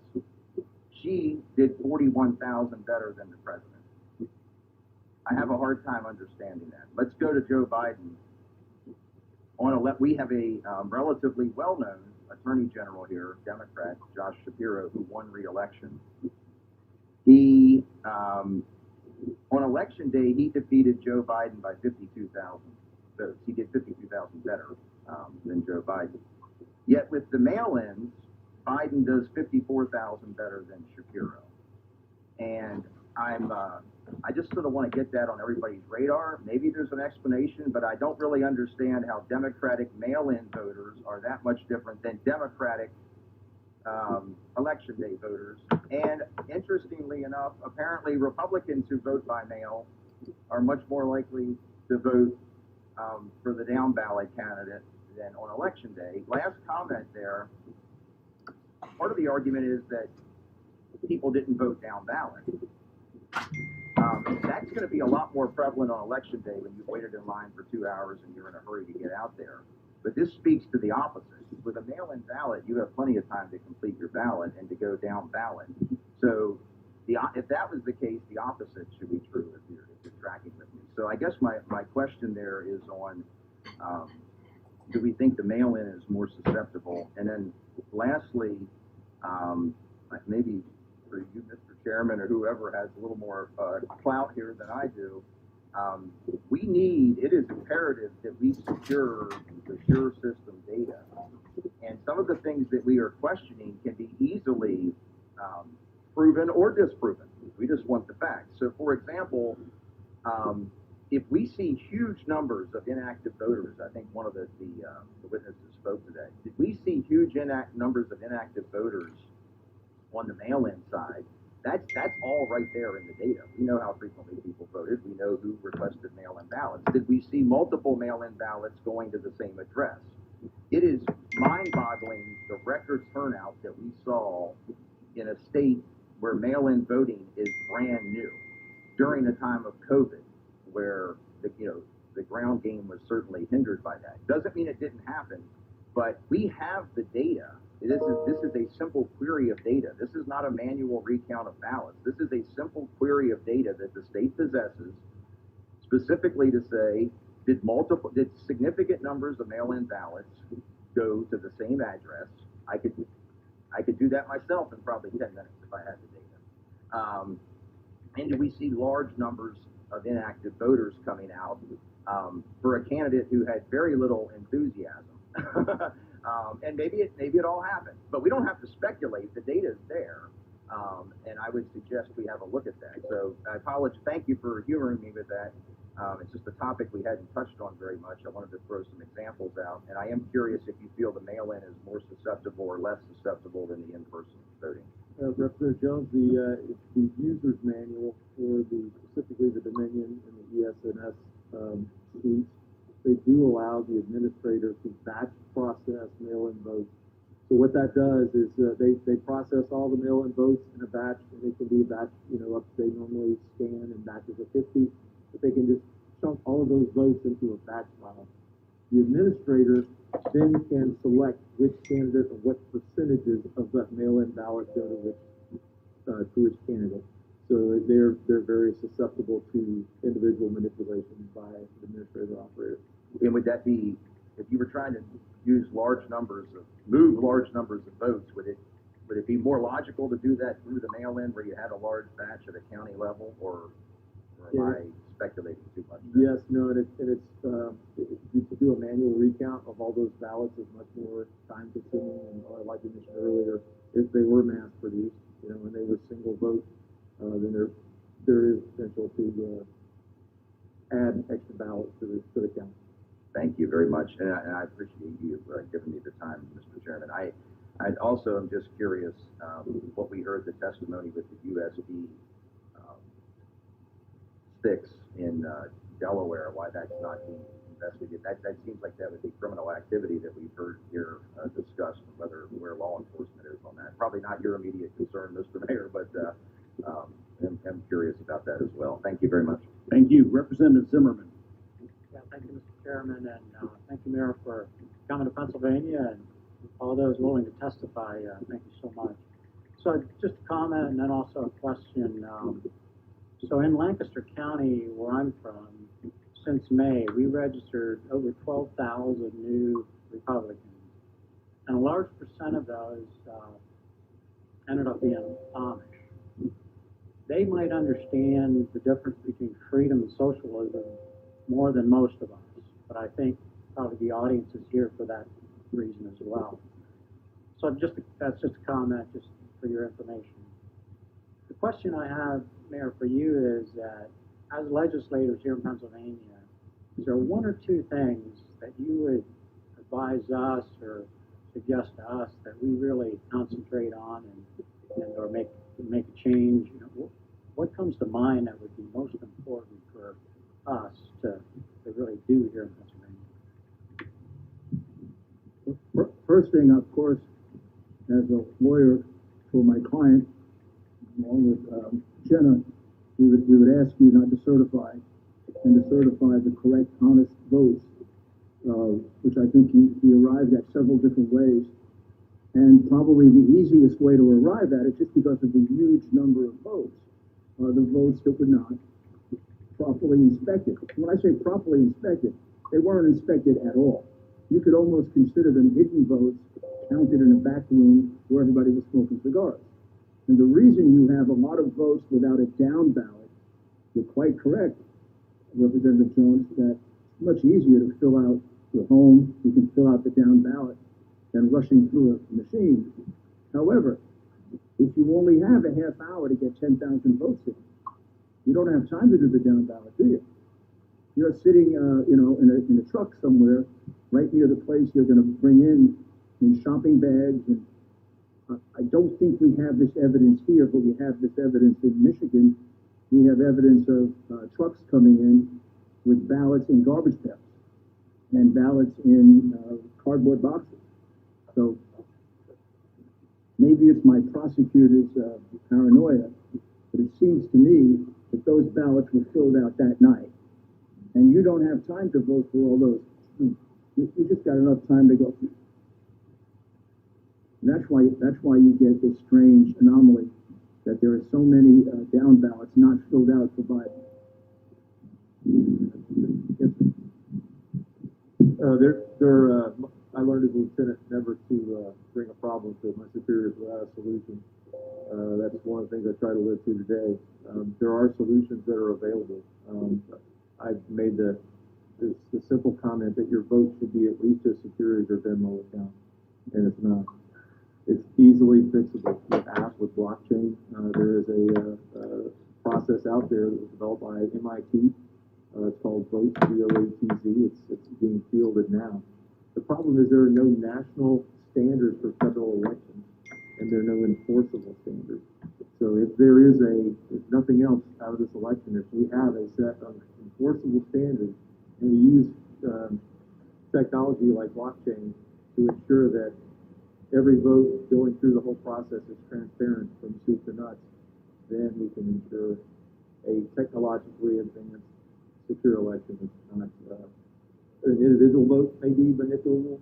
she did 41,000 better than the president. I have a hard time understanding that. Let's go to Joe Biden. We have a relatively well-known attorney general here, Democrat, Josh Shapiro, who won re-election. He, on election day, he defeated Joe Biden by 52,000 votes. He did 52,000 better than Joe Biden. Yet with the mail-ins, Biden does 54,000 better than Shapiro. And I just sort of want to get that on everybody's radar. Maybe there's an explanation, but I don't really understand how Democratic mail-in voters are that much different than Democratic election day voters. And interestingly enough, apparently Republicans who vote by mail are much more likely to vote for the down ballot candidate than on election day. Last comment there, part of the argument is that people didn't vote down ballot. That's going to be a lot more prevalent on election day when you've waited in line for 2 hours and you're in a hurry to get out there. But this speaks to the opposite. With a mail-in ballot, you have plenty of time to complete your ballot and to go down ballot. So if that was the case, the opposite should be true if you're tracking with me. So I guess my question there is on, do we think the mail-in is more susceptible? And then lastly, maybe for you, Mr. Chairman, or whoever has a little more clout here than I do, it is imperative that we secure the Sure System data. And some of the things that we are questioning can be easily proven or disproven. We just want the facts. So, for example, if we see huge numbers of inactive voters, I think one of the witnesses spoke today, if we see huge numbers of inactive voters on the mail-in side, that's all right there in the data. We know how frequently people voted. We know who requested mail-in ballots. Did we see multiple mail-in ballots going to the same address? It is mind-boggling the record turnout that we saw in a state where mail-in voting is brand new during the time of COVID, where the ground game was certainly hindered by that. Doesn't mean it didn't happen, but we have the data. This is a simple query of data. This is not a manual recount of ballots. This is a simple query of data that the state possesses, specifically to say, did significant numbers of mail-in ballots go to the same address? I could do that myself in probably 10 minutes if I had the data. And do we see large numbers of inactive voters coming out for a candidate who had very little enthusiasm? And maybe it all happened, but we don't have to speculate. The data is there, and I would suggest we have a look at that. So I apologize. Thank you for humoring me with that. It's just a topic we hadn't touched on very much. I wanted to throw some examples out, and I am curious if you feel the mail-in is more susceptible or less susceptible than the in-person voting. Representative Jones, the user's manual for specifically the Dominion and the ES&S suites, they do allow the administrator to batch process mail-in votes. So what that does is they process all the mail-in votes in a batch, and it can be a batch, they normally scan in batches of 50, but they can just chunk all of those votes into a batch file. The administrator then can select which candidate or what percentages of that mail-in ballot go to which candidate. So they're very susceptible to individual manipulation by the administrator operator. And would that be, if you were trying to use move large numbers of votes, would it be more logical to do that through the mail-in where you had a large batch at a county level, or am I speculating too much? Yes, no, and it's to do a manual recount of all those ballots is much more time consuming, and like you mentioned earlier, if they were mass produced, and they were single vote, then there is potential to add extra ballots to the count. Thank you very much, and I appreciate you giving me the time, Mr. Chairman. I also am just curious what we heard the testimony with the USB sticks in Delaware, why that's not being investigated. That seems like that would be criminal activity that we've heard here discussed, where law enforcement is on that. Probably not your immediate concern, Mr. Mayor, but I'm curious about that as well. Thank you very much. Thank you. Representative Zimmerman. Yeah, thank you, Mr. Chairman, and thank you, Mayor, for coming to Pennsylvania, and all those willing to testify. Thank you so much. So just a comment and then also a question. So in Lancaster County, where I'm from, since May, we registered over 12,000 new Republicans, and a large percent of those ended up being Amish. They might understand the difference between freedom and socialism more than most of us, but I think probably the audience is here for that reason as well. So that's just a comment, just for your information. The question I have, Mayor, for you is that as legislators here in Pennsylvania, is there one or two things that you would advise us or suggest to us that we really concentrate on and or make a change? What comes to mind that would be most important for us to really do here in Pennsylvania? First thing, of course, as a lawyer for my client, along with Jenna, we would ask you not to certify, and to certify the correct, honest votes, which I think he arrived at several different ways. And probably the easiest way to arrive at it, just because of the huge number of votes, are the votes that were not properly inspected. When I say properly inspected, they weren't inspected at all. You could almost consider them hidden votes counted in a back room where everybody was smoking cigars. And the reason you have a lot of votes without a down ballot, you're quite correct, Representative Jones, that it's much easier to fill out your home, you can fill out the down ballot, than rushing through a machine. However, if you only have a half hour to get 10,000 votes in, you don't have time to do the down ballot, do you? You're sitting, in a truck somewhere, right near the place you're going to bring in shopping bags. And I don't think we have this evidence here, but we have this evidence in Michigan. We have evidence of trucks coming in with ballots in garbage pails and ballots in cardboard boxes. So maybe it's my prosecutor's paranoia, but it seems to me that those ballots were filled out that night. And you don't have time to vote for all those. You just got enough time to go. And that's why you get this strange anomaly that there are so many down ballots not filled out for Biden. I learned as a lieutenant never to bring a problem to my superiors without a solution. That's one of the things I try to live to today. There are solutions that are available. I made the simple comment that your vote should be at least as secure as your Venmo account, and it's not. It's easily fixable with app, with blockchain. There is a process out there that was developed by MIT. It's called VOTZ, V-O-A-T-Z. It's being fielded now. The problem is there are no national standards for federal elections, and there are no enforceable standards. So if there is if nothing else out of this election, if we have a set of enforceable standards, and we use technology like blockchain to ensure that every vote going through the whole process is transparent from soup to nuts, then we can ensure a technologically advanced, secure election. It's not an individual vote may be manipulable,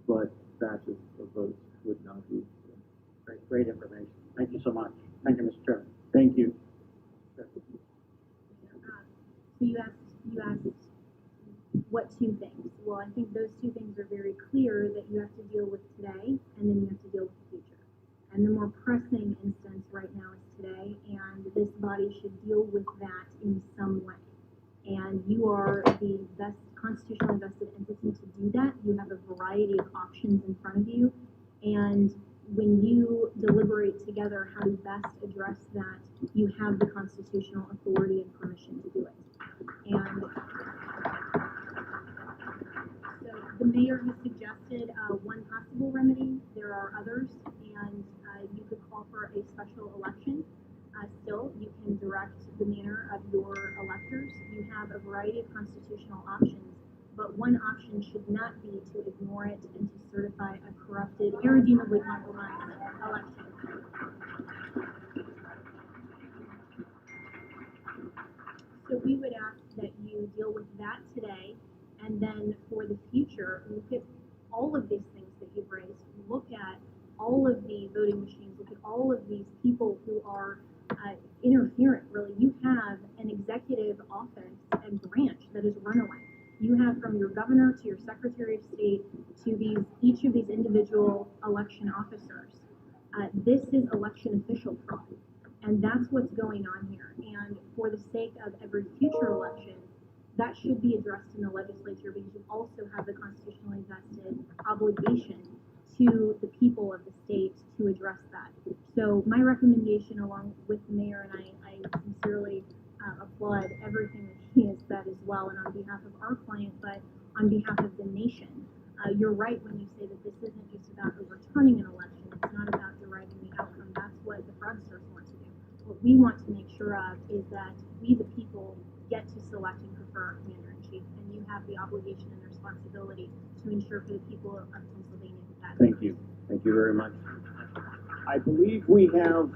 but batches of votes would not be. Great information. Thank you so much. Thank you, Mr. Chairman. Thank you. things are very clear that you have to deal with today, and then you have to deal with the future. And the more pressing instance right now is today, and this body should deal with that in some way. And you are the best constitutionally vested entity to do that. You have a variety of options in front of you, and when you deliberate together how to best address that, you have the constitutional authority and permission to do it. And so the mayor has suggested one possible remedy. There are others, and you could call for a special election. Still, you can direct the manner of your electors. You have a variety of constitutional options, but one option should not be to ignore it and to certify a corrupted, irredeemably compromised election. So we would ask that you deal with that today, and then for the future, look at all of these things that you've raised. Look at all of the voting machines. Look at all of these people who are interfering, really. You have an executive office and branch that is runaway. You have from your governor to your secretary of state to each of these individual election officers. This is election official fraud, and that's what's going on here. And for the sake of every future election, that should be addressed in the legislature, because you also have the constitutionally vested obligation to the people of the state to address that. So my recommendation, along with the mayor, and I sincerely applaud everything that he has said as well, and on behalf of our client, but on behalf of the nation. You're right when you say that this isn't just about overturning an election. It's not about deriving the outcome. That's what the fraudsters want to do. What we want to make sure of is that we, the people, get to select and prefer our commander-in-chief, and you have the obligation and responsibility to ensure for the people of Pennsylvania that. Thank you. Thank you very much. I believe we have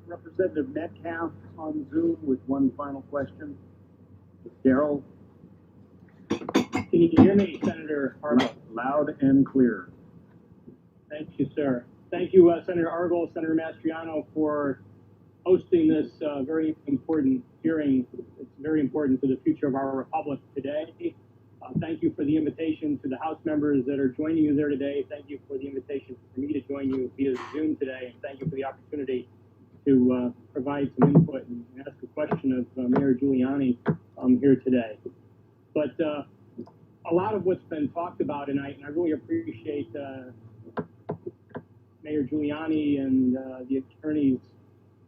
Representative Metcalf on Zoom with one final question. Daryl? Can you hear me, Senator Argyle? Loud and clear. Thank you, sir. Thank you, Senator Argyle, Senator Mastriano, for hosting this very important hearing. It's very important to the future of our republic today. Thank you for the invitation to the House members that are joining you there today. Thank you for the invitation for me to join you via Zoom today. And thank you for the opportunity to provide some input and ask a question of Mayor Giuliani here today. But a lot of what's been talked about tonight, and I really appreciate Mayor Giuliani and the attorney's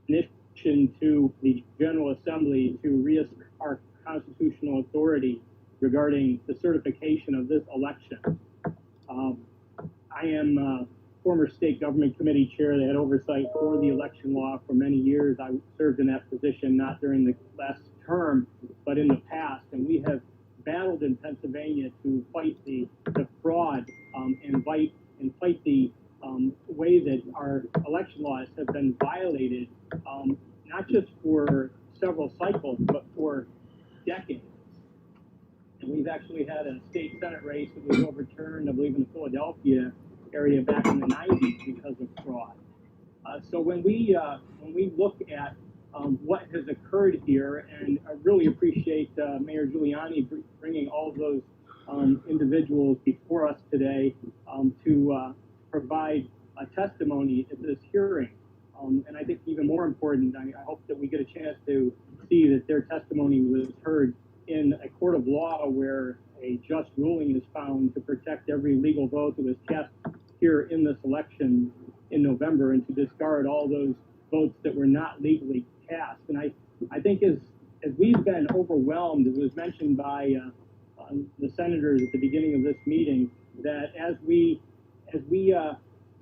initiative to the General Assembly to reassert our constitutional authority regarding the certification of this election. I am former state government committee chair that had oversight for the election law for many years. I served in that position not during the last term, but in the past, and we have battled in Pennsylvania to fight the fraud and fight the way that our election laws have been violated, not just for several cycles, but for decades. And we've actually had a state Senate race that was overturned, I believe, in the Philadelphia area back in the 90s because of fraud. So when we look at what has occurred here, and I really appreciate Mayor Giuliani bringing all of those individuals before us today to provide a testimony at this hearing. And I think even more important, I hope that we get a chance to see that their testimony was heard in a court of law where a just ruling is found to protect every legal vote that was cast here in this election in November, and to discard all those votes that were not legally cast. And I think as we've been overwhelmed, as was mentioned by the senators at the beginning of this meeting, that as we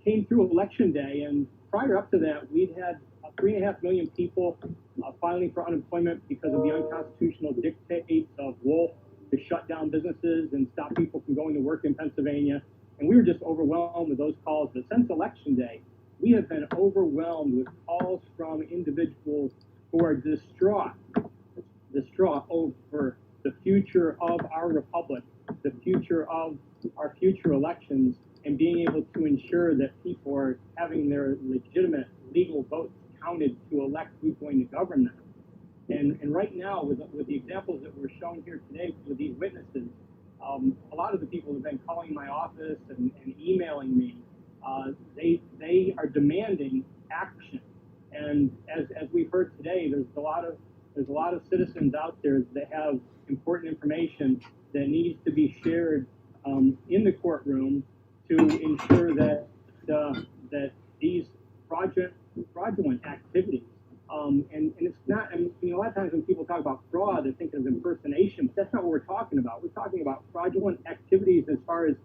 came through election day, and prior up to that, we'd had 3.5 million people filing for unemployment because of the unconstitutional dictates of Wolf to shut down businesses and stop people from going to work in Pennsylvania. And we were just overwhelmed with those calls. But since election day, we have been overwhelmed with calls from individuals who are distraught over the future of our republic, the future of our future elections, and being able to ensure that people are having their legitimate legal votes counted to elect who's going to govern them. And right now, with the examples that were shown here today with these witnesses, a lot of the people who've been calling my office and emailing me, they are demanding action. And as we've heard today, there's a lot of citizens out there that have important information that needs to be shared in the courtroom to ensure that that these fraudulent activities, and it's not, I mean, a lot of times when people talk about fraud, they're thinking of impersonation, but that's not what we're talking about. We're talking about fraudulent activities as far as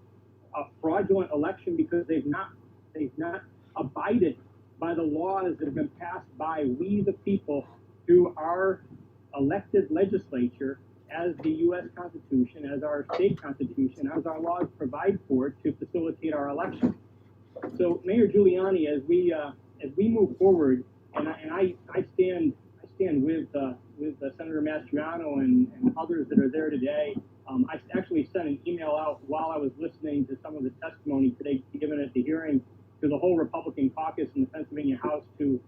a fraudulent election because they've not abided by the laws that have been passed by we the people through our elected legislature as the U.S. Constitution, as our state constitution, as our laws provide for to facilitate our election. So, Mayor Giuliani, as we move forward, and I stand with Senator Mastriano and others that are there today. I actually sent an email out while I was listening to some of the testimony today given at the hearing to the whole Republican caucus in the Pennsylvania House to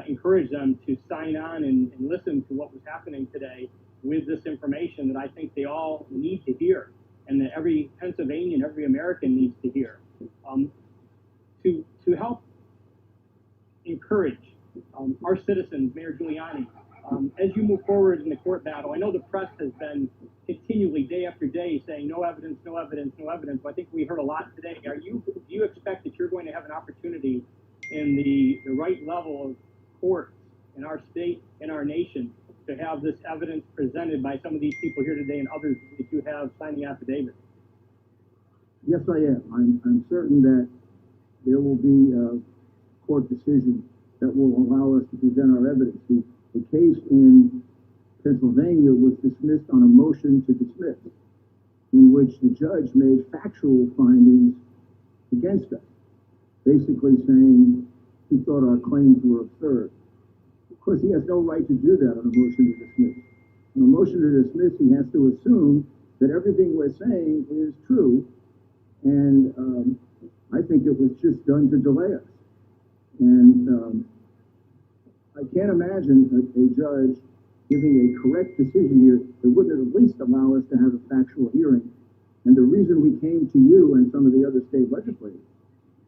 encourage them to sign on and listen to what was happening today with this information that I think they all need to hear and that every Pennsylvanian, every American needs to hear. To help encourage our citizens, Mayor Giuliani, as you move forward in the court battle, I know the press has been continually, day after day, saying no evidence, no evidence, no evidence. But I think we heard a lot today. Do you expect that you're going to have an opportunity in the right level of courts in our state, in our nation, to have this evidence presented by some of these people here today and others that you have signing affidavits? Yes, I am. I'm certain that there will be a court decision that will allow us to present our evidence. The case in Pennsylvania was dismissed on a motion to dismiss, in which the judge made factual findings against us, basically saying he thought our claims were absurd. Of course, he has no right to do that on a motion to dismiss. On a motion to dismiss, he has to assume that everything we're saying is true, and I think it was just done to delay us. And I can't imagine a judge giving a correct decision here that wouldn't at least allow us to have a factual hearing. And the reason we came to you and some of the other state legislators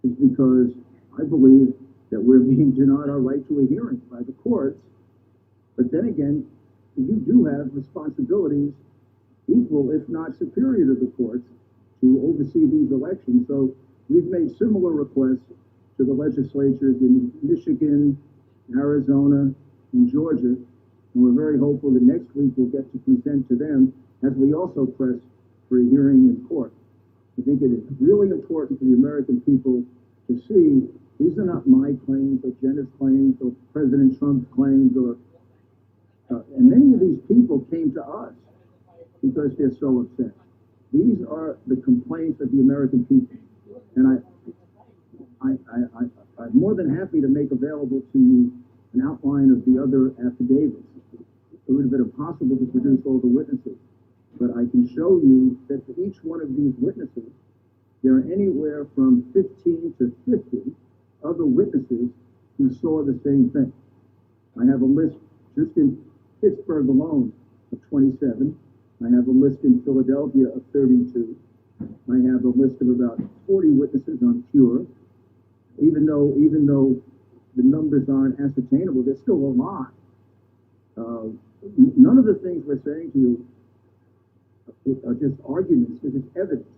is because I believe that we're being denied our right to a hearing by the courts. But then again, you do have responsibilities equal, if not superior to the courts, to oversee these elections. So we've made similar requests to the legislatures in Michigan, Arizona, and Georgia, and we're very hopeful that next week we'll get to present to them as we also press for a hearing in court. I think it is really important for the American people to see these are not my claims or Jenna's claims or President Trump's claims and many of these people came to us because they're so upset. These are the complaints of the American people, and I'm more than happy to make available to you an outline of the other affidavits. It would have been impossible to produce all the witnesses, but I can show you that for each one of these witnesses, there are anywhere from 15 to 50 other witnesses who saw the same thing. I have a list just in Pittsburgh alone of 27. I have a list in Philadelphia of 32. I have a list of about 40 witnesses on cure. Even though the numbers aren't ascertainable, there's still a lot. None of the things we're saying to you are just arguments, it's just evidence.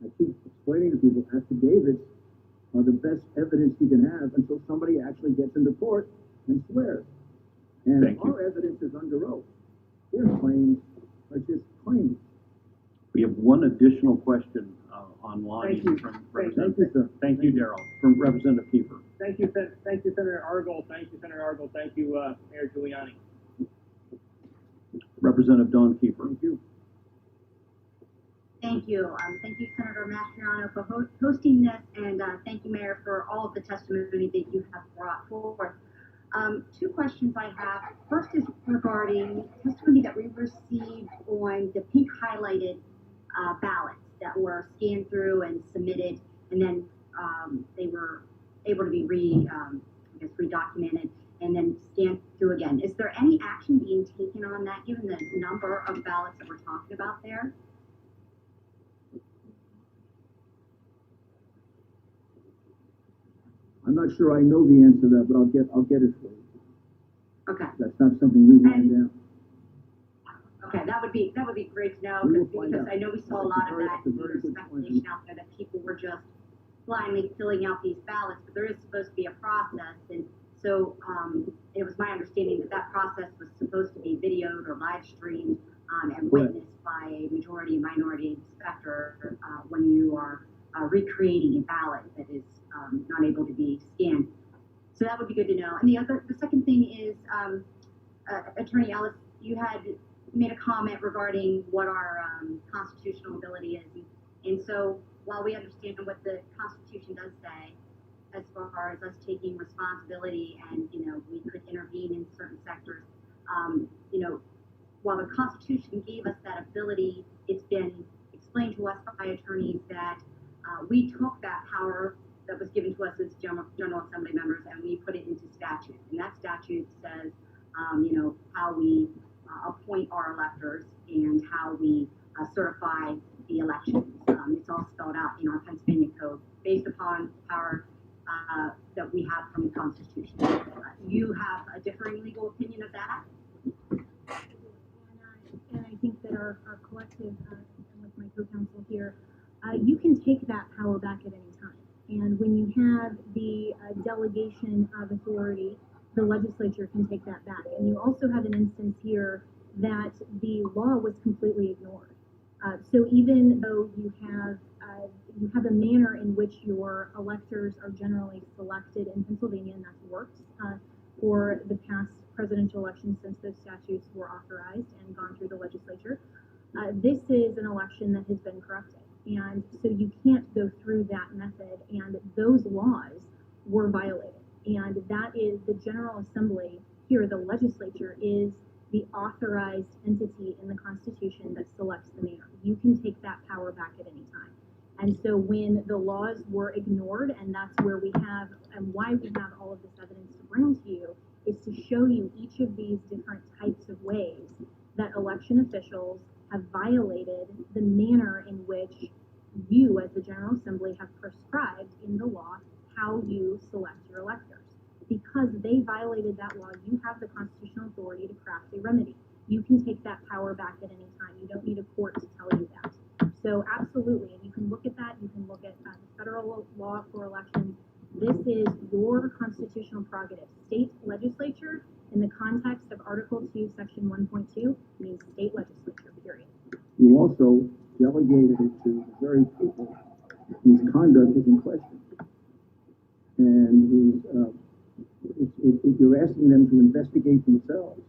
I keep explaining to people affidavits are the best evidence you can have until somebody actually gets into court and swears. And our evidence is under oath. Their claims are just claims. We have one additional question online from Representative. Thank you, Darrell. From Representative Kiefer. Thank you, Senator Argel. Thank you, Senator Argel. Thank you, Mayor Giuliani. Representative Don Kiefer. Thank you. Thank you. Thank you, Senator Mastriano, for hosting this, and thank you, Mayor, for all of the testimony that you have brought forward. Two questions I have. First is regarding testimony that we received on the pink highlighted ballots that were scanned through and submitted, and then they were able to be redocumented and then scanned through again. Is there any action being taken on that, given the number of ballots that we're talking about there? I'm not sure I know the answer to that, but I'll get it for you. Okay. That's not something we write down. Okay, that would be great to know, We will find because out. I know we saw a lot of that, That's a very good speculation out there that people were just blindly filling out these ballots, but there is supposed to be a process, and so it was my understanding that that process was supposed to be videoed or live streamed and witnessed by a majority and minority inspector when you are recreating a ballot that is not able to be scanned. So that would be good to know. And the second thing is, Attorney Ellis, you had made a comment regarding what our constitutional ability is, and so while we understand what the Constitution does say, as far as us taking responsibility and, we could intervene in certain sectors, while the Constitution gave us that ability, it's been explained to us by attorneys that we took that power that was given to us as General Assembly members and we put it into statute. And that statute says, how we appoint our electors and how we certify the elections. It's all spelled out in our Pennsylvania Code based upon power that we have from the Constitution. You have a differing legal opinion of that? And I think that our collective, and with my co-counsel here, you can take that power back at any time. And when you have the delegation of authority, the legislature can take that back. And you also have an instance here that the law was completely ignored. So even though you have a manner in which your electors are generally selected in Pennsylvania, and that's worked for the past presidential elections since those statutes were authorized and gone through the legislature, this is an election that has been corrupted. And so you can't go through that method, and those laws were violated. And that is the General Assembly here, the legislature is the authorized entity in the Constitution that selects the mayor. You can take that power back at any time. And so when the laws were ignored, and that's where we have, and why we have all of this evidence to bring to you, is to show you each of these different types of ways that election officials have violated the manner in which you, as the General Assembly, have prescribed in the law how you select your electors. Because they violated that law, you have the constitutional authority to craft a remedy. You can take that power back at any time. You don't need a court to tell you that. So absolutely, and you can look at that. You can look at the federal law for elections. This is your constitutional prerogative. State legislature, in the context of Article 2, Section 1.2, means state legislature, period. You also delegated it to the very people whose conduct is in question. And you're asking them to investigate themselves.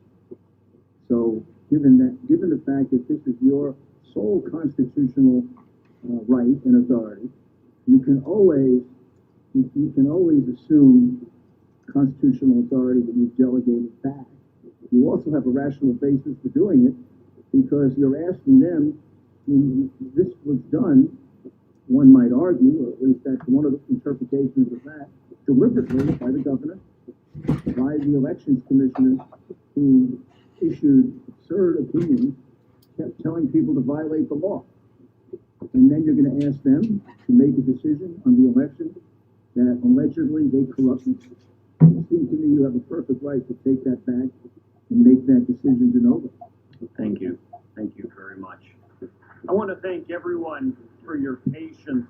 So given the fact that this is your sole constitutional right and authority, you can always assume constitutional authority that you've delegated back. You also have a rational basis for doing it because you're asking them, this was done, one might argue, or at least that's one of the interpretations of that, deliberately by the governor, by the elections commissioners who issued absurd opinions, kept telling people to violate the law. And then you're going to ask them to make a decision on the election that allegedly they corrupted. It seems to me you have a perfect right to take that back and make that decision de novo. Thank you. Thank you very much. I want to thank everyone for your patience.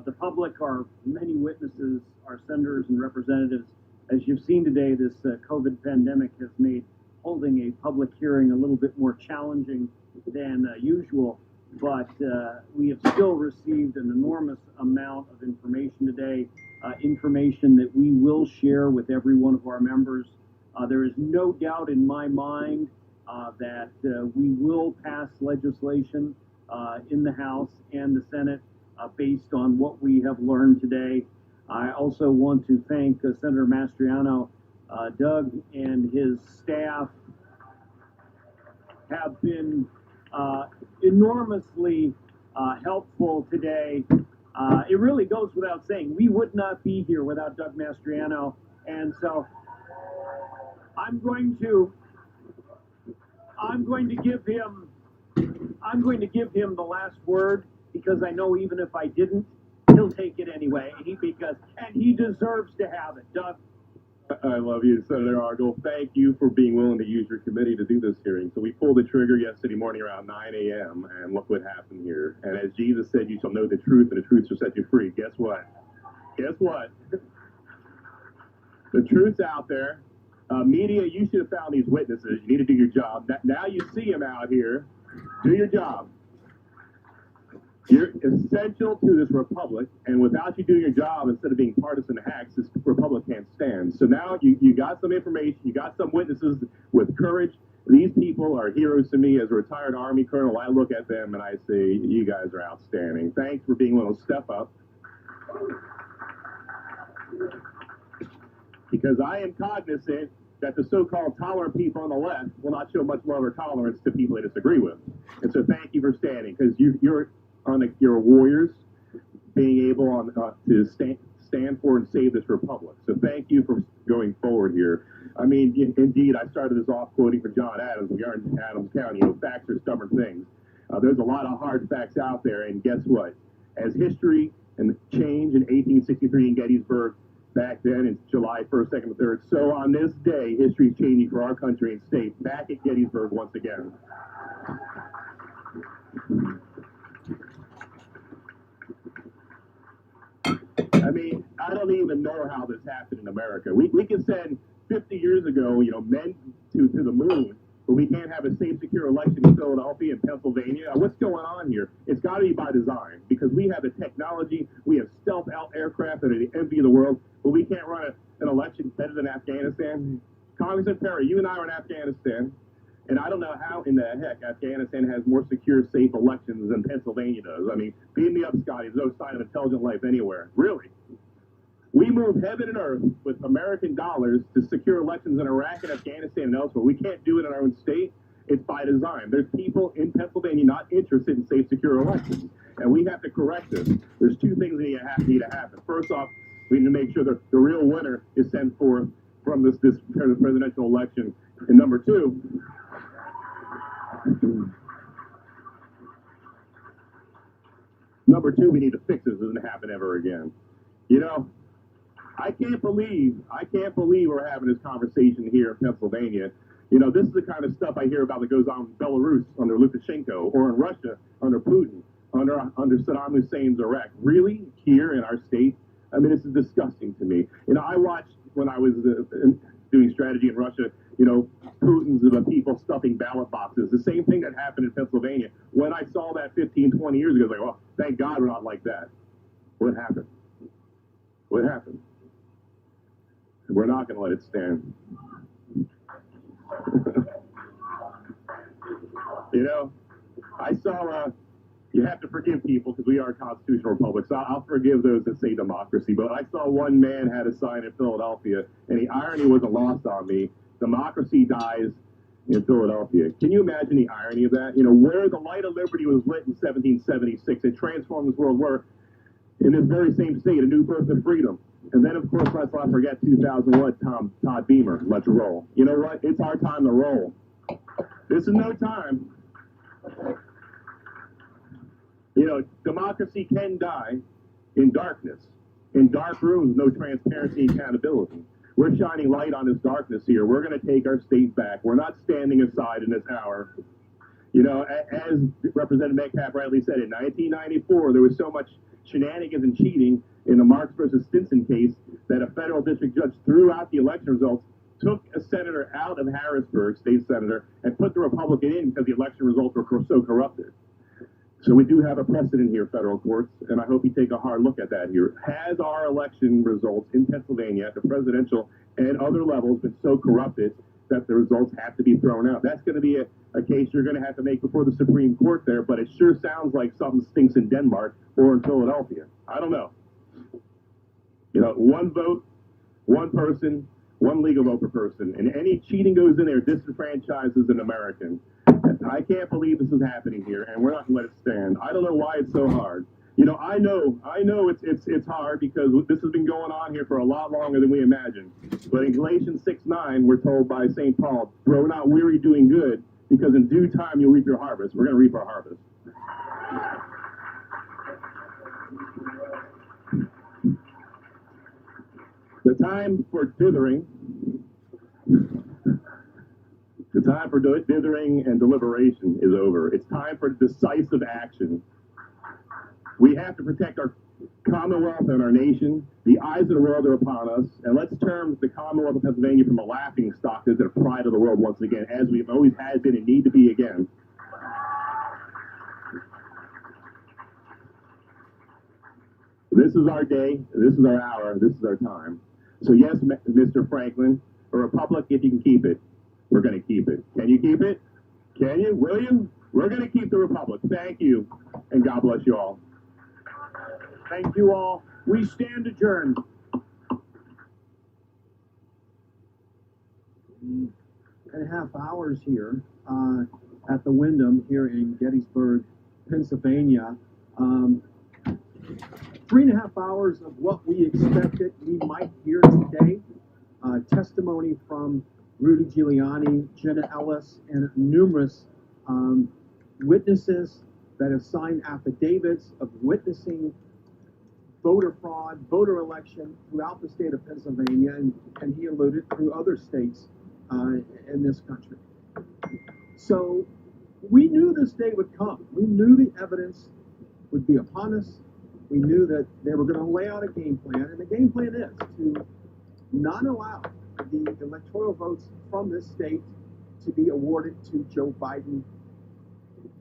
The public, our many witnesses, our senators and representatives. As you've seen today, this COVID pandemic has made holding a public hearing a little bit more challenging than usual, but we have still received an enormous amount of information today, information that we will share with every one of our members. There is no doubt in my mind that we will pass legislation in the House and the Senate based on what we have learned today. I also want to thank Senator Mastriano. Doug and his staff have been enormously helpful today. It really goes without saying, we would not be here without Doug Mastriano, and so I'm going to give him the last word, because I know even if I didn't, he'll he'll take it anyway, and he deserves to have it. Doug? I love you, Senator Argyle. Thank you for being willing to use your committee to do this hearing. So we pulled the trigger yesterday morning around 9 a.m., and look what happened here. And as Jesus said, you shall know the truth, and the truth shall set you free. Guess what? Guess what? The truth's out there. Media, you should have found these witnesses. You need to do your job. Now you see them out here. Do your job. You're essential to this republic, and without you doing your job, instead of being partisan hacks, this republic can't stand. So now you got some information, you got some witnesses with courage. These people are heroes to me. As a retired Army colonel, I look at them and I say, you guys are outstanding. Thanks for being willing to step up. Because I am cognizant that the so-called tolerant people on the left will not show much love or tolerance to people they disagree with. And so thank you for standing, because you're warriors being able to stand for and save this republic. So thank you for going forward here. I mean, indeed, I started this off quoting for John Adams. We are in Adams County. Facts are stubborn things. There's a lot of hard facts out there, and guess what? As history and change in 1863 in Gettysburg, back then it's July 1st, 2nd, and 3rd. So on this day, history is changing for our country and state, back at Gettysburg once again. I mean, I don't even know how this happened in America. We can send 50 years ago, men to the moon, but we can't have a safe, secure election in Philadelphia and Pennsylvania. What's going on here? It's got to be by design, because we have the technology, we have stealth aircraft that are the envy of the world, but we can't run an election better than Afghanistan. Congressman Perry, you and I are in Afghanistan, and I don't know how in the heck Afghanistan has more secure, safe elections than Pennsylvania does. I mean, beam me up, Scotty. There's no sign of intelligent life anywhere. Really? We moved heaven and earth with American dollars to secure elections in Iraq and Afghanistan and elsewhere. We can't do it in our own state. It's by design. There's people in Pennsylvania not interested in safe, secure elections, and we have to correct this. There's two things that need to happen. First off, we need to make sure that the real winner is sent forth from this presidential election. And number two, we need to fix this. It doesn't happen ever again. I can't believe we're having this conversation here in Pennsylvania. This is the kind of stuff I hear about that goes on in Belarus under Lukashenko, or in Russia under Putin, under Saddam Hussein's Iraq. Really? Here in our state? I mean, this is disgusting to me. I watched when I was doing strategy in Russia, Putin's people stuffing ballot boxes. The same thing that happened in Pennsylvania. When I saw that 15, 20 years ago, I was like, well, thank God we're not like that. What happened? What happened? We're not going to let it stand. I saw, you have to forgive people because we are a constitutional republic, so I'll forgive those that say democracy, but I saw one man had a sign in Philadelphia, and the irony wasn't lost on me. Democracy dies in Philadelphia. Can you imagine the irony of that? Where the light of liberty was lit in 1776, it transformed this world. Where in this very same state, a new birth of freedom. And then, of course, let's not forget 2001, Todd Beamer. Let's roll. You know what? It's our time to roll. This is no time. Democracy can die in darkness. In dark rooms, no transparency and accountability. We're shining light on this darkness here. We're going to take our state back. We're not standing aside in this hour. As Representative Metcalf rightly said, in 1994, there was so much shenanigans and cheating in the Marks versus Stinson case that a federal district judge threw out the election results, took a senator out of Harrisburg, state senator, and put the Republican in because the election results were so corrupted. So we do have a precedent here, federal courts, and I hope you take a hard look at that here. Has our election results in Pennsylvania at the presidential and other levels been so corrupted that the results have to be thrown out? That's going to be a case you're going to have to make before the Supreme Court there, but it sure sounds like something stinks in Denmark or in Philadelphia. I don't know. One vote, one person, one legal vote per person, and any cheating goes in there disenfranchises an American. I can't believe this is happening here, and we're not going to let it stand. I don't know why it's so hard. I know it's hard because this has been going on here for a lot longer than we imagined. But in Galatians 6:9, we're told by St. Paul, grow not weary doing good, because in due time you'll reap your harvest. We're going to reap our harvest. time for dithering. The time for dithering and deliberation is over. It's time for decisive action. We have to protect our Commonwealth and our nation. The eyes of the world are upon us, and let's turn the Commonwealth of Pennsylvania from a laughing stock to the pride of the world once again, as we've always had been and need to be again. This is our day, this is our hour, this is our time. So yes, Mr. Franklin, a republic, if you can keep it, we're going to keep it. Can you keep it? Can you? Will you? We're going to keep the republic. Thank you, and God bless you all. Thank you all. We stand adjourned. And a half hours here at the Wyndham here in Gettysburg, Pennsylvania. 3.5 hours of what we expected we might hear today. Testimony from Rudy Giuliani, Jenna Ellis, and numerous witnesses that have signed affidavits of witnessing voter fraud, voter election throughout the state of Pennsylvania, and he alluded through other states in this country. So we knew this day would come. We knew the evidence would be upon us. We knew that they were going to lay out a game plan, and the game plan is to not allow the electoral votes from this state to be awarded to Joe Biden